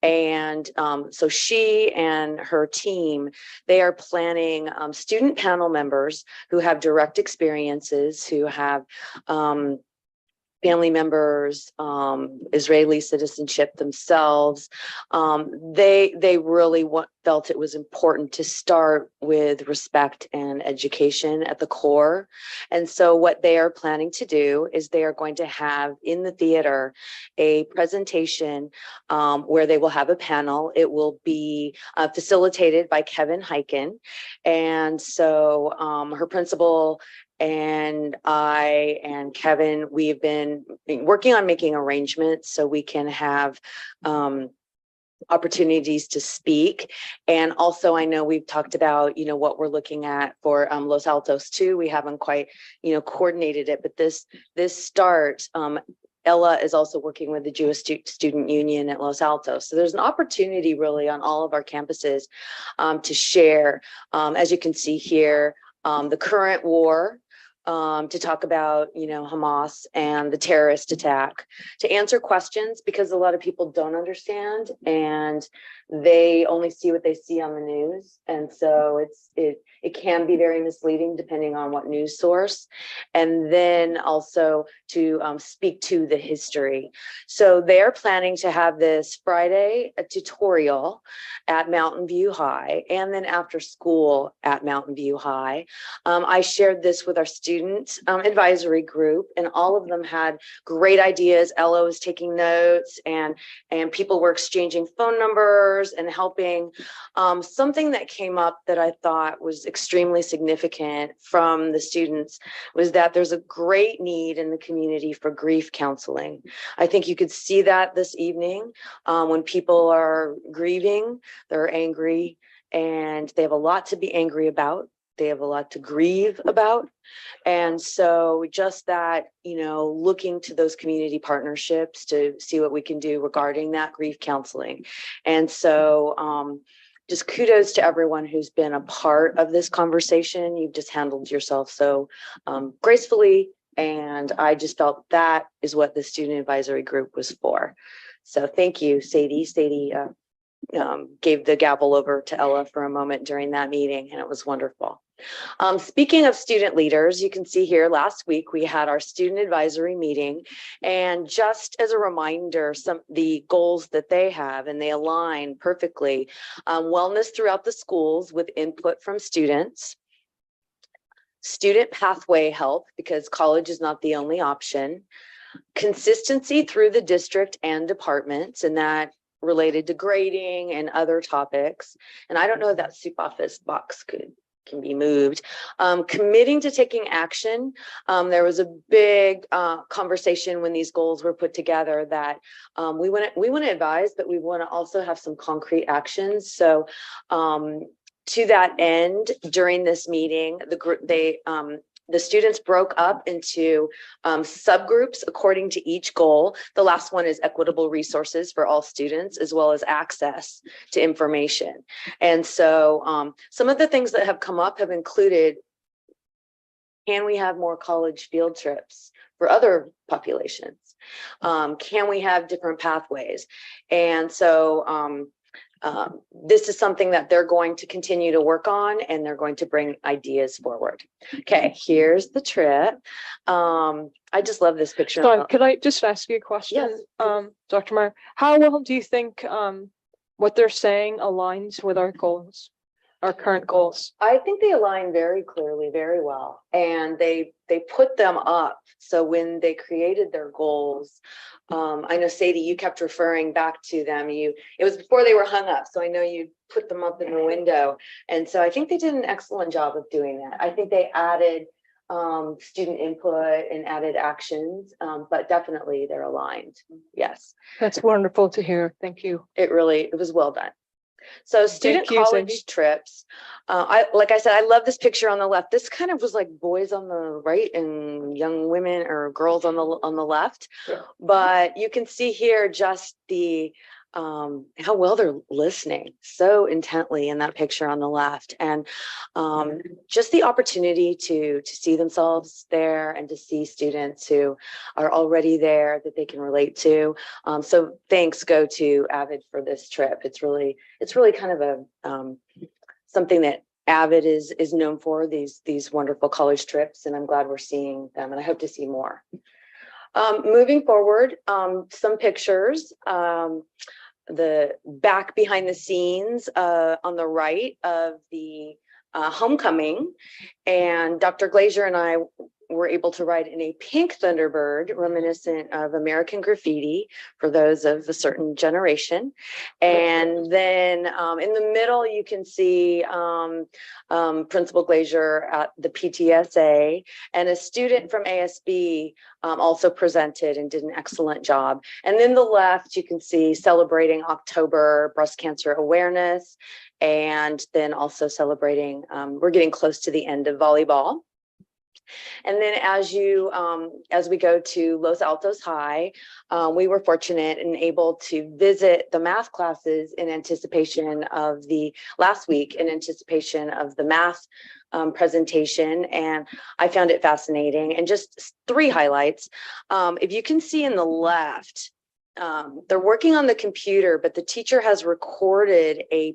And so she and her team, they are planning student panel members who have direct experiences, who have family members, Israeli citizenship themselves. They really felt it was important to start with respect and education at the core. And so what they are planning to do is they are going to have in the theater a presentation where they will have a panel. It will be facilitated by Kevin Heiken. And so her principal and I and Kevin, we've been working on making arrangements so we can have opportunities to speak. And also, I know we've talked about, you know, what we're looking at for Los Altos too. We haven't quite, you know, coordinated it, but this start, Ella is also working with the Jewish Student Union at Los Altos. So there's an opportunity really on all of our campuses to share, as you can see here, the current war, to talk about, you know, Hamas and the terrorist attack, to answer questions because a lot of people don't understand and they only see what they see on the news. And so it can be very misleading depending on what news source. And then also to speak to the history. So they're planning to have this Friday, a tutorial at Mountain View High, and then after school at Mountain View High. I shared this with our students
student advisory group, and all of them had great ideas. Ella was taking notes, and people were exchanging phone numbers and helping. Something that came up that I thought was extremely significant from the students was that there's a great need in the community for grief counseling. I think you could see that this evening when people are grieving, they're angry, and they have a lot to be angry about. They have a lot to grieve about. And so just that, looking to those community partnerships to see what we can do regarding that grief counseling. And so just kudos to everyone who's been a part of this conversation. You've just handled yourself so gracefully. And I just felt that is what the student advisory group was for. So thank you, Sadie. Sadie gave the gavel over to Ella for a moment during that meeting, and it was wonderful. Speaking of student leaders, you can see here last week we had our student advisory meeting, and just as a reminder, the goals that they have, and they align perfectly. Wellness throughout the schools with input from students. Student pathway help, because college is not the only option. Consistency through the district and departments, and that related to grading and other topics. And I don't know if that soup office box can be moved. Committing to taking action. There was a big conversation when these goals were put together that we want to advise, but we want to also have some concrete actions. So to that end, during this meeting, the students broke up into subgroups according to each goal. The last one is equitable resources for all students, as well as access to information. And so some of the things that have come up have included, can we have more college field trips for other populations? Can we have different pathways? And so this is something that they're going to continue to work on, and they're going to bring ideas forward. Okay, here's the trip. I just love this picture.
Sorry, could I just ask you a question?
Yes.
Dr. Meyer, how well do you think what they're saying aligns with our goals, our current goals?
I think they align very clearly, very well, and they put them up. So when they created their goals, I know, Sadie, you kept referring back to them. It was before they were hung up, so I know you put them up in the window. And so I think they did an excellent job of doing that. I think they added student input and added actions, but definitely they're aligned. Yes.
That's wonderful to hear. Thank you.
It was well done. So student
Thank you,
college
Sadie.
trips. Like I said, I love this picture on the left. This kind of was like boys on the right and young women or girls on the left.
Yeah.
But you can see here just the how well they're listening so intently in that picture on the left, and just the opportunity to see themselves there and to see students who are already there that they can relate to. So thanks go to Avid for this trip. It's really kind of a something that Avid is known for, these wonderful college trips, and I'm glad we're seeing them, and I hope to see more. Moving forward, some pictures. The back behind the scenes on the right of the homecoming, and Dr. Glazier and I were able to ride in a pink Thunderbird reminiscent of American Graffiti for those of a certain generation. And then in the middle, you can see Principal Glazier at the PTSA, and a student from ASB also presented and did an excellent job. And then the left, you can see celebrating October Breast Cancer Awareness, and then also celebrating, we're getting close to the end of volleyball. And then as we go to Los Altos High, we were fortunate and able to visit the math classes in anticipation of last week in anticipation of the math presentation. And I found it fascinating. And just 3 highlights. If you can see in the left, they're working on the computer, but the teacher has recorded a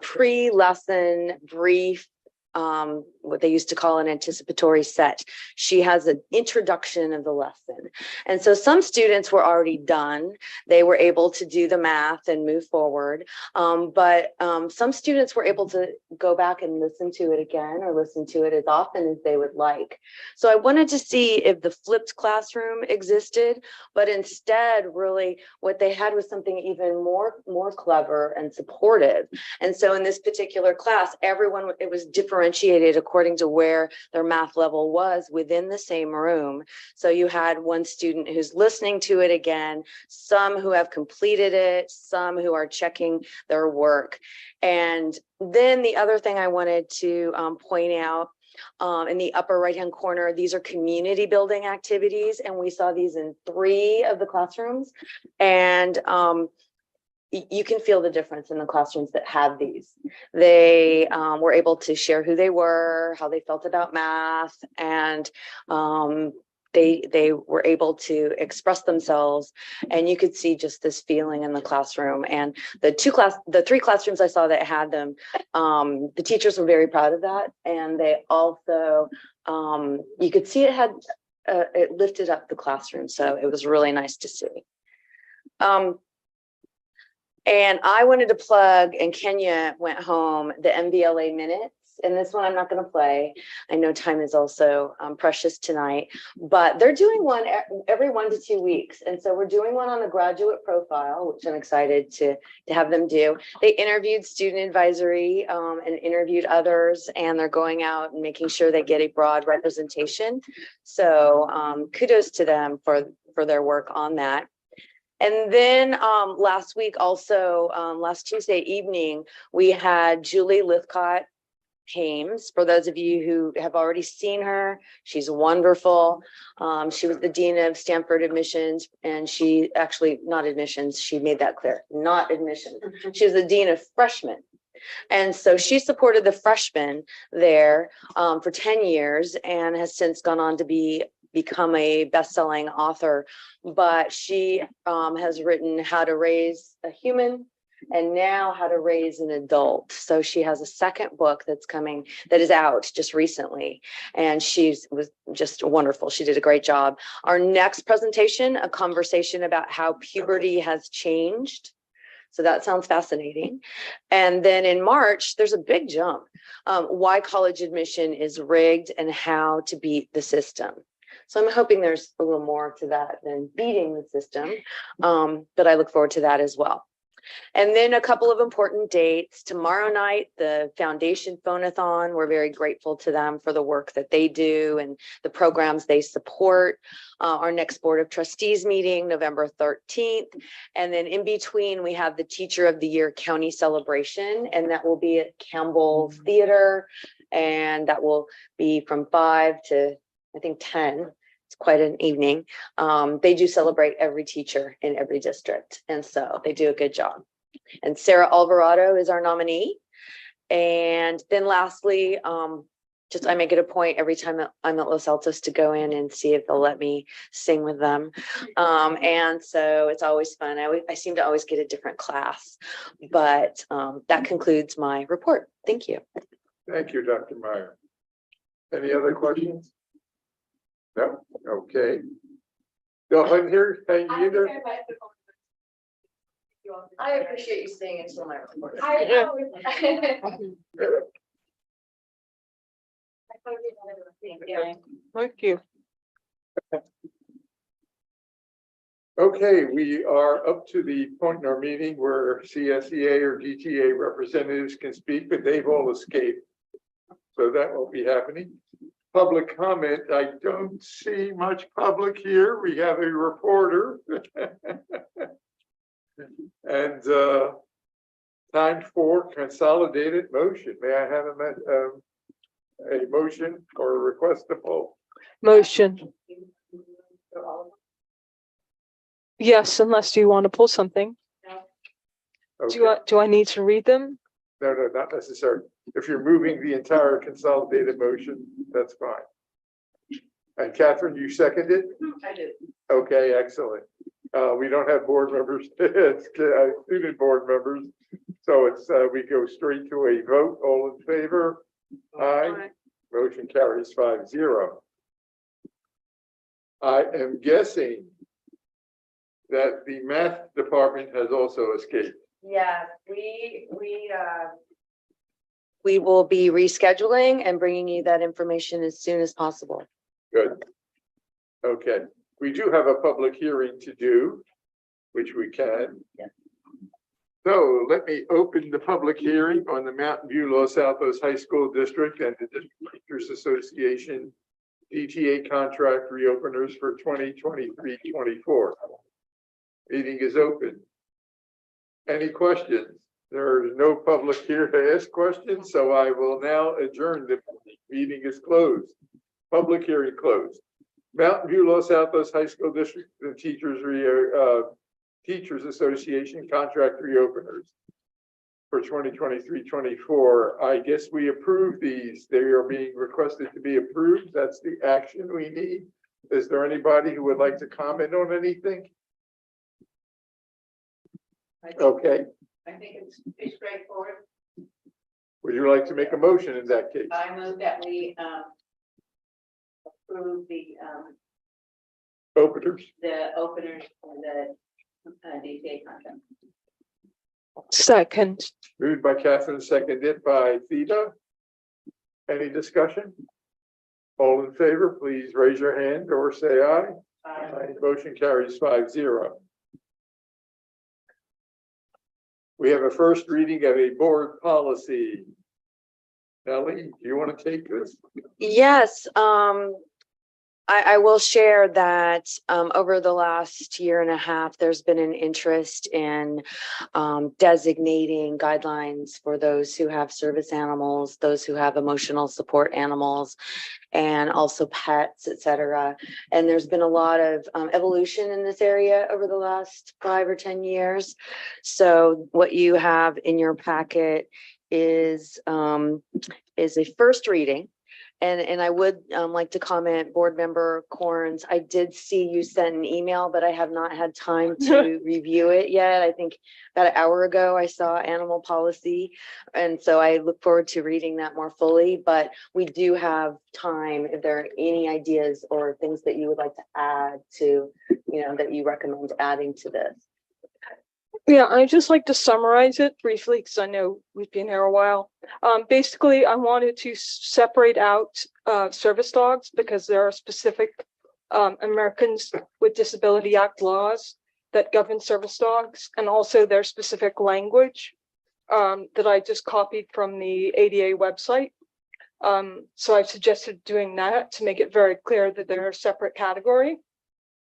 pre-lesson brief what they used to call an anticipatory set. She has an introduction of the lesson. And so some students were already done. They were able to do the math and move forward. But some students were able to go back and listen to it again or listen to it as often as they would like. So I wanted to see if the flipped classroom existed, but instead really what they had was something even more clever and supportive. And so in this particular class, everyone, it was differentiated according to where their math level was within the same room. So you had one student who's listening to it again, some who have completed it, some who are checking their work. And then the other thing I wanted to point out, in the upper right-hand corner, these are community building activities, and we saw these in 3 of the classrooms. And you can feel the difference in the classrooms that have these. They were able to share who they were, how they felt about math, and they were able to express themselves, and you could see just this feeling in the classroom. And the 3 classrooms I saw that had them, the teachers were very proud of that, and they also you could see it had it lifted up the classroom, so it was really nice to see. And I wanted to plug, and Kenya went home, the MVLA minutes. And this one I'm not going to play. I know time is also precious tonight, but they're doing one every 1 to 2 weeks. And so we're doing one on the graduate profile, which I'm excited to have them do. They interviewed student advisory and interviewed others, and they're going out and making sure they get a broad representation. So kudos to them for their work on that. And then last week, also last Tuesday evening, we had Julie Lithcott Hames. For those of you who have already seen her, she's wonderful. She was the dean of Stanford admissions, and she actually not admissions. She made that clear, not admissions. She was the dean of freshmen. And so she supported the freshmen there for 10 years and has since gone on to become a best-selling author. But she has written How to Raise a Human and now How to Raise an Adult. So she has a second book that is out just recently, and was just wonderful. She did a great job. Our next presentation, a conversation about how puberty has changed. So that sounds fascinating. And then in March, there's a big jump. Why college admission is rigged and how to beat the system. So I'm hoping there's a little more to that than beating the system, but I look forward to that as well. And then a couple of important dates. Tomorrow night, the Foundation Phone-a-thon. We're very grateful to them for the work that they do and the programs they support. Our next Board of Trustees meeting, November 13th. And then in between, we have the Teacher of the Year County Celebration, and that will be at Campbell Theater. And that will be from 5 to, I think, 10. It's quite an evening. They do celebrate every teacher in every district, and so they do a good job. And Sarah Alvarado is our nominee. And then lastly, I make it a point every time I'm at Los Altos to go in and see if they'll let me sing with them. And so it's always fun. I seem to always get a different class, but that concludes my report. Thank you.
Thank you, Dr. Meyer. Any other questions? No, okay. Go ahead here, thank you either.
I appreciate you staying until my report.
Thank you.
Okay, we are up to the point in our meeting where CSEA or DTA representatives can speak, but they've all escaped. So that won't be happening. Public comment, I don't see much public here. We have a reporter. And time for consolidated motion. May I have a motion or a request to poll?
Motion. Yes, unless you want to pull something.
Okay.
Do I need to read them?
No, not necessary. If you're moving the entire consolidated motion, that's fine. And Catherine, you seconded?
I did.
Okay, excellent. We don't have board members, it's student board members. So it's we go straight to a vote. All in favor? Aye. Motion carries 5-0. I am guessing that the math department has also escaped.
Yeah, we will be rescheduling and bringing you that information as soon as possible.
Good. Okay, we do have a public hearing to do, which we can.
Yeah.
So let me open the public hearing on the Mountain View Los Altos High School District and the District Teachers Association DTA contract reopeners for 2023-24. Meeting is open. Any questions? There is no public here to ask questions, so I will now adjourn. The meeting is closed. Public hearing closed. Mountain View Los Altos High School District, the Teachers Association contract reopeners for 2023-24. I guess we approve these. They are being requested to be approved. That's the action we need. Is there anybody who would like to comment on anything? Okay.
I think it's pretty straightforward.
Would you like to make a motion in that case?
I move that we approve
Openers.
the openers for the DTA contract.
Second.
Moved by Catherine, seconded by Theda. Any discussion? All in favor, please raise your hand or say aye. Aye. Motion carries 5-0. We have a first reading of a board policy. Ellie, do you want to take this?
Yes, I will share that over the last year and a half, there's been an interest in designating guidelines for those who have service animals, those who have emotional support animals, and also pets, et cetera. And there's been a lot of evolution in this area over the last 5 or 10 years. So what you have in your packet is a first reading. And I would like to comment, Board Member Corns, I did see you sent an email, but I have not had time to review it yet. I think about an hour ago, I saw animal policy. And so I look forward to reading that more fully, but we do have time if there are any ideas or things that you would like to add to, that you recommend adding to this.
Yeah, I just like to summarize it briefly because I know we've been here a while. Basically, I wanted to separate out service dogs because there are specific Americans with Disability Act laws that govern service dogs, and also their specific language that I just copied from the ADA website. So I suggested doing that to make it very clear that they're a separate category.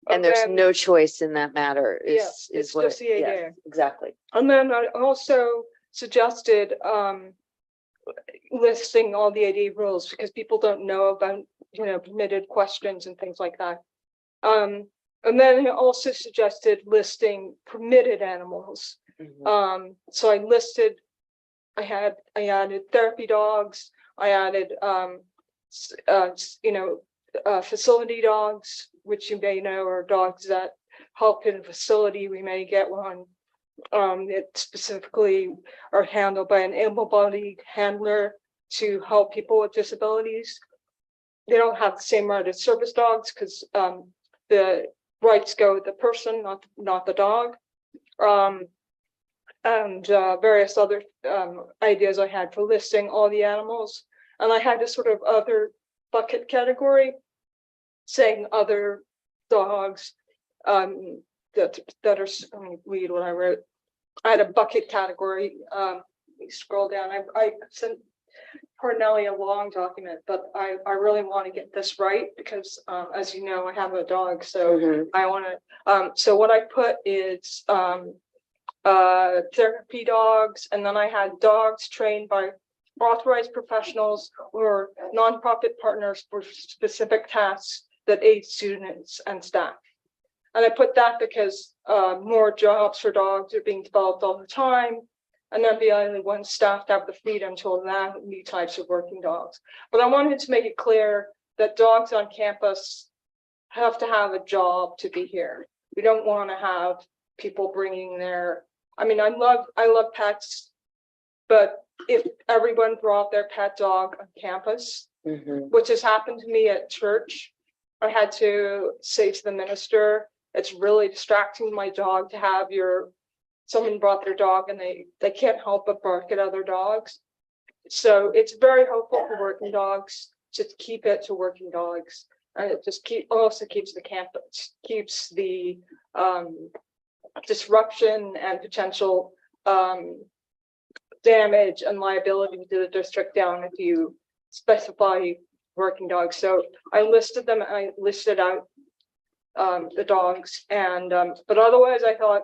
And there's no choice in that matter.
Yes, it's just the ADA.
Yes, exactly.
And then I also suggested listing all the ADA rules because people don't know about, permitted questions and things like that. And then I also suggested listing permitted animals. So I added therapy dogs. I added, facility dogs, which you may know are dogs that help in a facility. We may get one that specifically are handled by an able-bodied handler to help people with disabilities. They don't have the same right as service dogs because the rights go with the person, not the dog. And various other ideas I had for listing all the animals. And I had a sort of other bucket category saying other dogs that are, let me read what I wrote. I had a bucket category. Let me scroll down. I sent Cornelia a long document, but I really want to get this right because as you know, I have a dog, so I want to. So what I put is therapy dogs, and then I had dogs trained by authorized professionals or nonprofit partners for specific tasks that aid students and staff. And I put that because more jobs for dogs are being developed all the time. And MVLA wants staff to have the freedom to allow new types of working dogs. But I wanted to make it clear that dogs on campus have to have a job to be here. We don't want to have people bringing their, I love pets. But if everyone brought their pet dog on campus, which has happened to me at church, I had to say to the minister, it's really distracting my dog to have someone brought their dog and they can't help but bark at other dogs. So it's very helpful for working dogs to keep it to working dogs. And it just also keeps the campus, keeps the disruption and potential damage and liability to the district down if you specify working dogs. So I listed them, I listed out the dogs, and but otherwise I thought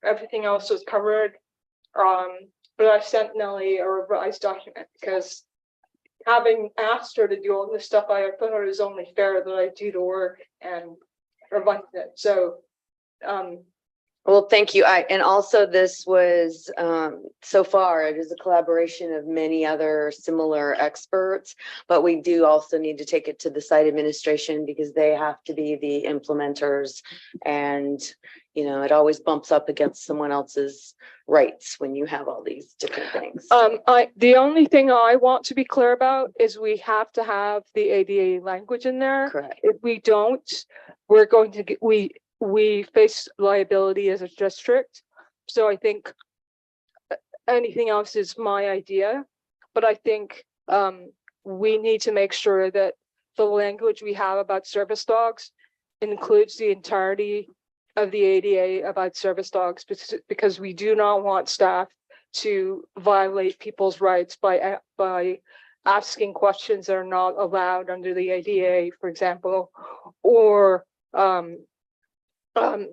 everything else was covered. But I sent Nellie a revised document because having asked her to do all this stuff, I thought it was only fair that I do the work and revise it. So
well, thank you. And also this was, so far, it is a collaboration of many other similar experts, but we do also need to take it to the site administration because they have to be the implementers. And, you know, it always bumps up against someone else's rights when you have all these different things.
The only thing I want to be clear about is we have to have the ADA language in there.
Correct.
If we don't, we're going to get, we face liability as a district. So I think anything else is my idea, but I think we need to make sure that the language we have about service dogs includes the entirety of the ADA about service dogs, because we do not want staff to violate people's rights by asking questions that are not allowed under the ADA, for example, or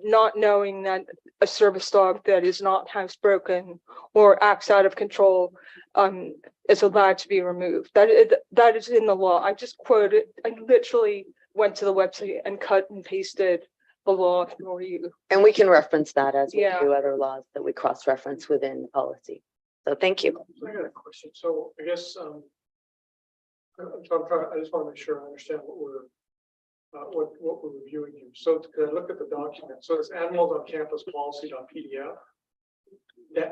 not knowing that a service dog that is not housebroken or acts out of control is allowed to be removed. That is in the law. I just quoted, I literally went to the website and cut and pasted the law for you.
And we can reference that as we
Yeah.
do other laws that we cross-reference within the policy. So thank you.
I got a question. So I guess, I just want to make sure I understand what we're reviewing here. So to look at the document, so it's animals on campus policy.pdf.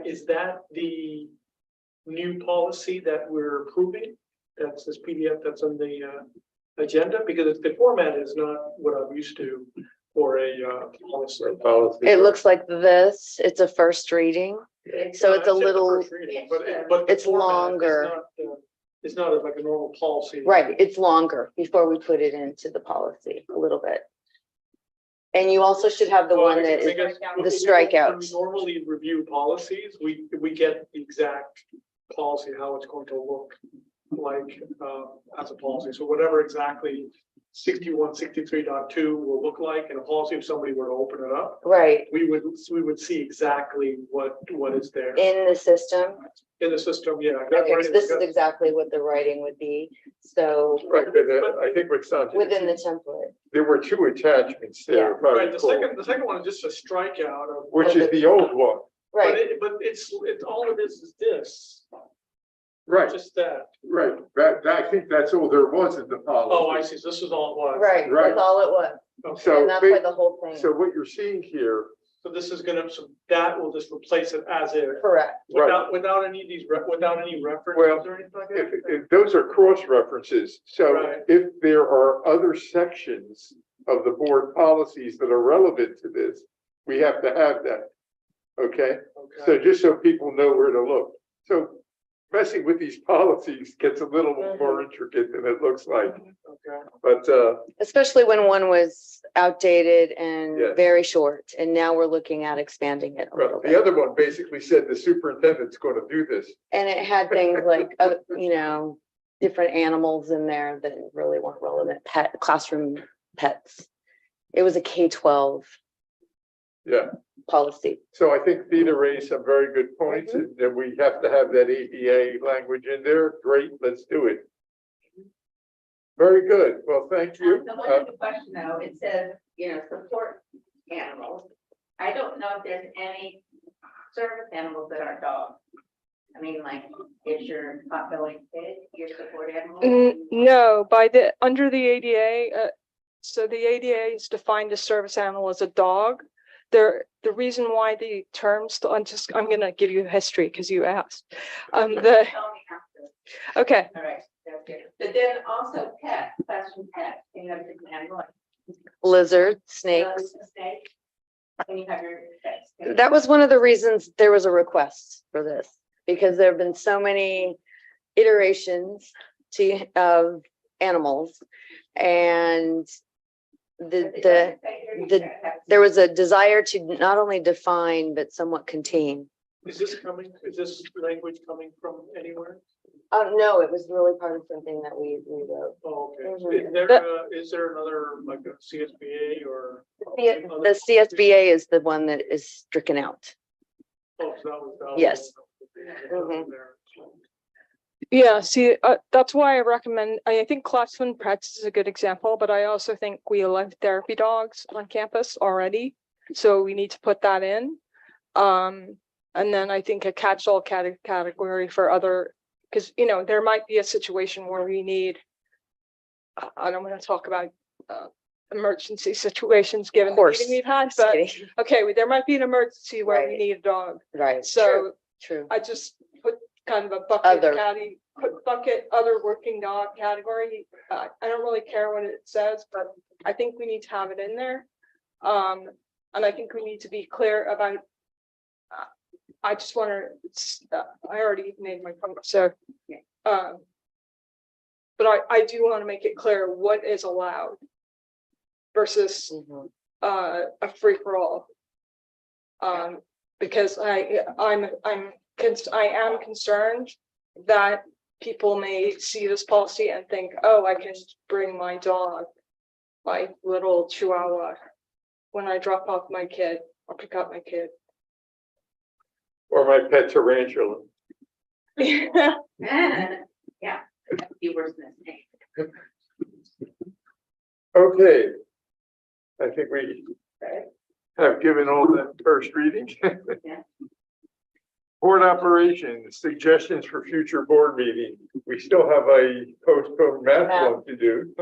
Is that the new policy that we're approving? That's this PDF that's on the agenda? Because the format is not what I'm used to for a policy.
It looks like this. It's a first reading. So it's a little,
But
it's
the format is
longer.
It's not like a normal policy.
Right, it's longer before we put it into the policy a little bit. And you also should have the one that is the strikeouts.
When we normally review policies, we get the exact policy, how it's going to look like as a policy. So whatever exactly 6163.2 will look like in a policy, if somebody were to open it up,
Right,
we would see exactly what is there
in the system.
in the system. Yeah.
Okay, so this is exactly what the writing would be. So
Right, but I think what's on.
within the template.
There were two attachments there. if I
Right. The
recall,
second one is just a strikeout of.
Which is the old one.
Right.
But it's all it is this.
Right,
Just that.
right. I think that's all there was in the policy.
Oh, I see. This is all it was.
Right,
Right.
that's all it was.
Okay.
So,
And that's why the whole thing.
so what you're seeing here,
So this is gonna, so that will just replace it as is.
Correct.
right,
Without any of these, without any references
Well,
or anything like
if those are cross references. So
Right.
if there are other sections of the board policies that are relevant to this, we have to have that. Okay? So
Okay.
just so people know where to look. So messing with these policies gets a little more intricate than it looks like,
Okay.
but,
Especially when one was outdated and
Yes.
very short, and now we're looking at expanding it a little
the
bit.
other one basically said the superintendent's going to do this.
And it had things like, you know, different animals in there that really weren't relevant, classroom pets. It was a K-12
Yeah.
policy.
So I think Theta raised some very good points, and that we have to have that ADA language in there. Great, let's do it. Very good. Well, thank you.
The one other question though, it says, support animals. I don't know if there's any service animals that are dogs. I mean, like, is your potbelly pig your support animal?
No, under the ADA, so the ADA is defined a service animal as a dog. the reason why the terms, I'm gonna give you history because you asked.
Tell me after.
Okay,
All right, that's good. But then also pet, classroom pet, can you have a different animal?
Lizard, snakes.
Snake. Can you have your pets?
That was one of the reasons there was a request for this, because there have been so many iterations of animals, and there was a desire to not only define but somewhat contain.
Is this language coming from anywhere?
No, it was really part of something that we wrote.
Oh, okay.
Mhm.
Is there another, like a CSBA or?
The CSBA is the one that is stricken out.
Oh, so that was.
Yes.
Mhm.
yeah, see, that's why I recommend, I think Class 1 Pets is a good example, but I also think we allow therapy dogs on campus already. So we need to put that in. And then I think a catch-all category for other, because, you know, there might be a situation where we need, I don't want to talk about emergency situations given the meeting we've had, but okay, there might be an emergency where we need a dog.
Right.
So
True.
I just put kind of a bucket other working dog category. I don't really care what it says, but I think we need to have it in there. And I think we need to be clear about, I just want to, I already made my point, so. But I do want to make it clear what is allowed versus a free for all. Because I am concerned that people may see this policy and think, oh, I can bring my dog, my little Chihuahua, when I drop off my kid or pick up my kid.
Or my pet tarantula.
Yeah, that'd be worse than a snake.
Okay. I think we have given all the first reading. Board operations, suggestions for future board meeting. We still have a postponed math one to do.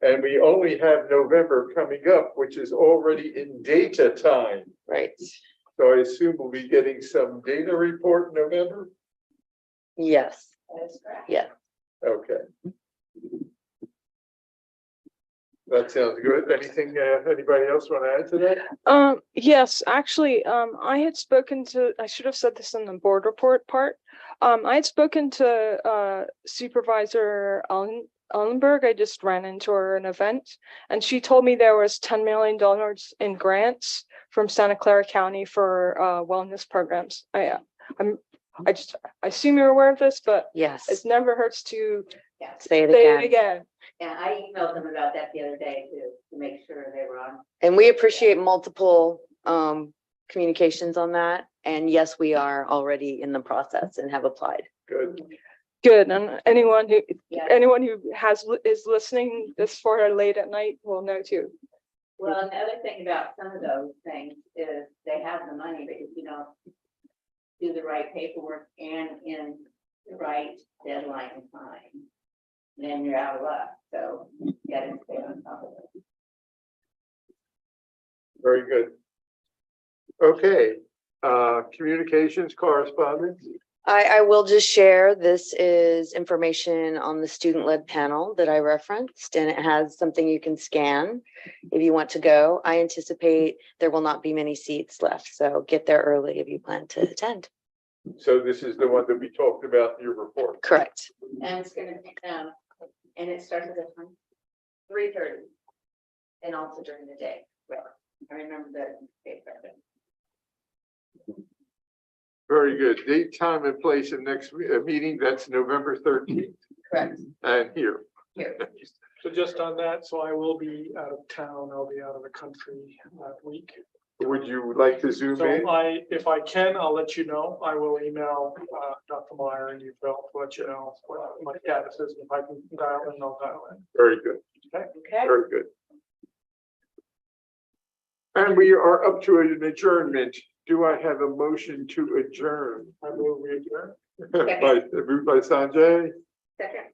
And we only have November coming up, which is already in data time.
Right.
So I assume we'll be getting some data report in November?
Yes.
That's correct.
Yeah.
Okay. That sounds good. Anything, anybody else want to add to that?
Yes, actually, I had spoken to, I should have said this in the board report part. I had spoken to Supervisor Ellenberg. I just ran into her at an event, and she told me there was $10 million in grants from Santa Clara County for wellness programs. I assume you're aware of this, but
yes,
it never hurts to
say it again.
Yeah, I emailed them about that the other day to make sure they were on.
And we appreciate multiple communications on that. And yes, we are already in the process and have applied.
Good.
Good. And anyone who is listening this far late at night will know too.
Well, and the other thing about some of those things is they have the money, but if you don't do the right paperwork and in the right deadline time, then you're out of luck. So you gotta stay on top of it.
Very good. Okay, communications correspondence.
I will just share, this is information on the student-led panel that I referenced, and it has something you can scan if you want to go. I anticipate there will not be many seats left, so get there early if you plan to attend.
So this is the one that we talked about in your report.
Correct.
And it's gonna and it starts at 3:30 and also during the day. Well, I remember that.
Very good. Date, time, and place of next meeting. That's November 13th.
Correct.
And here.
So just on that, so I will be out of town. I'll be out of the country that week.
Would you like to zoom in?
So if I can, I'll let you know. I will email Dr. Meyer and you, Phil, to let you know what my status is. If I can dial in, I'll dial in.
Very good.
Okay.
Very good. And we are up to an adjournment. Do I have a motion to adjourn?
I move we adjourn.
Moved by Sanjay.
Second.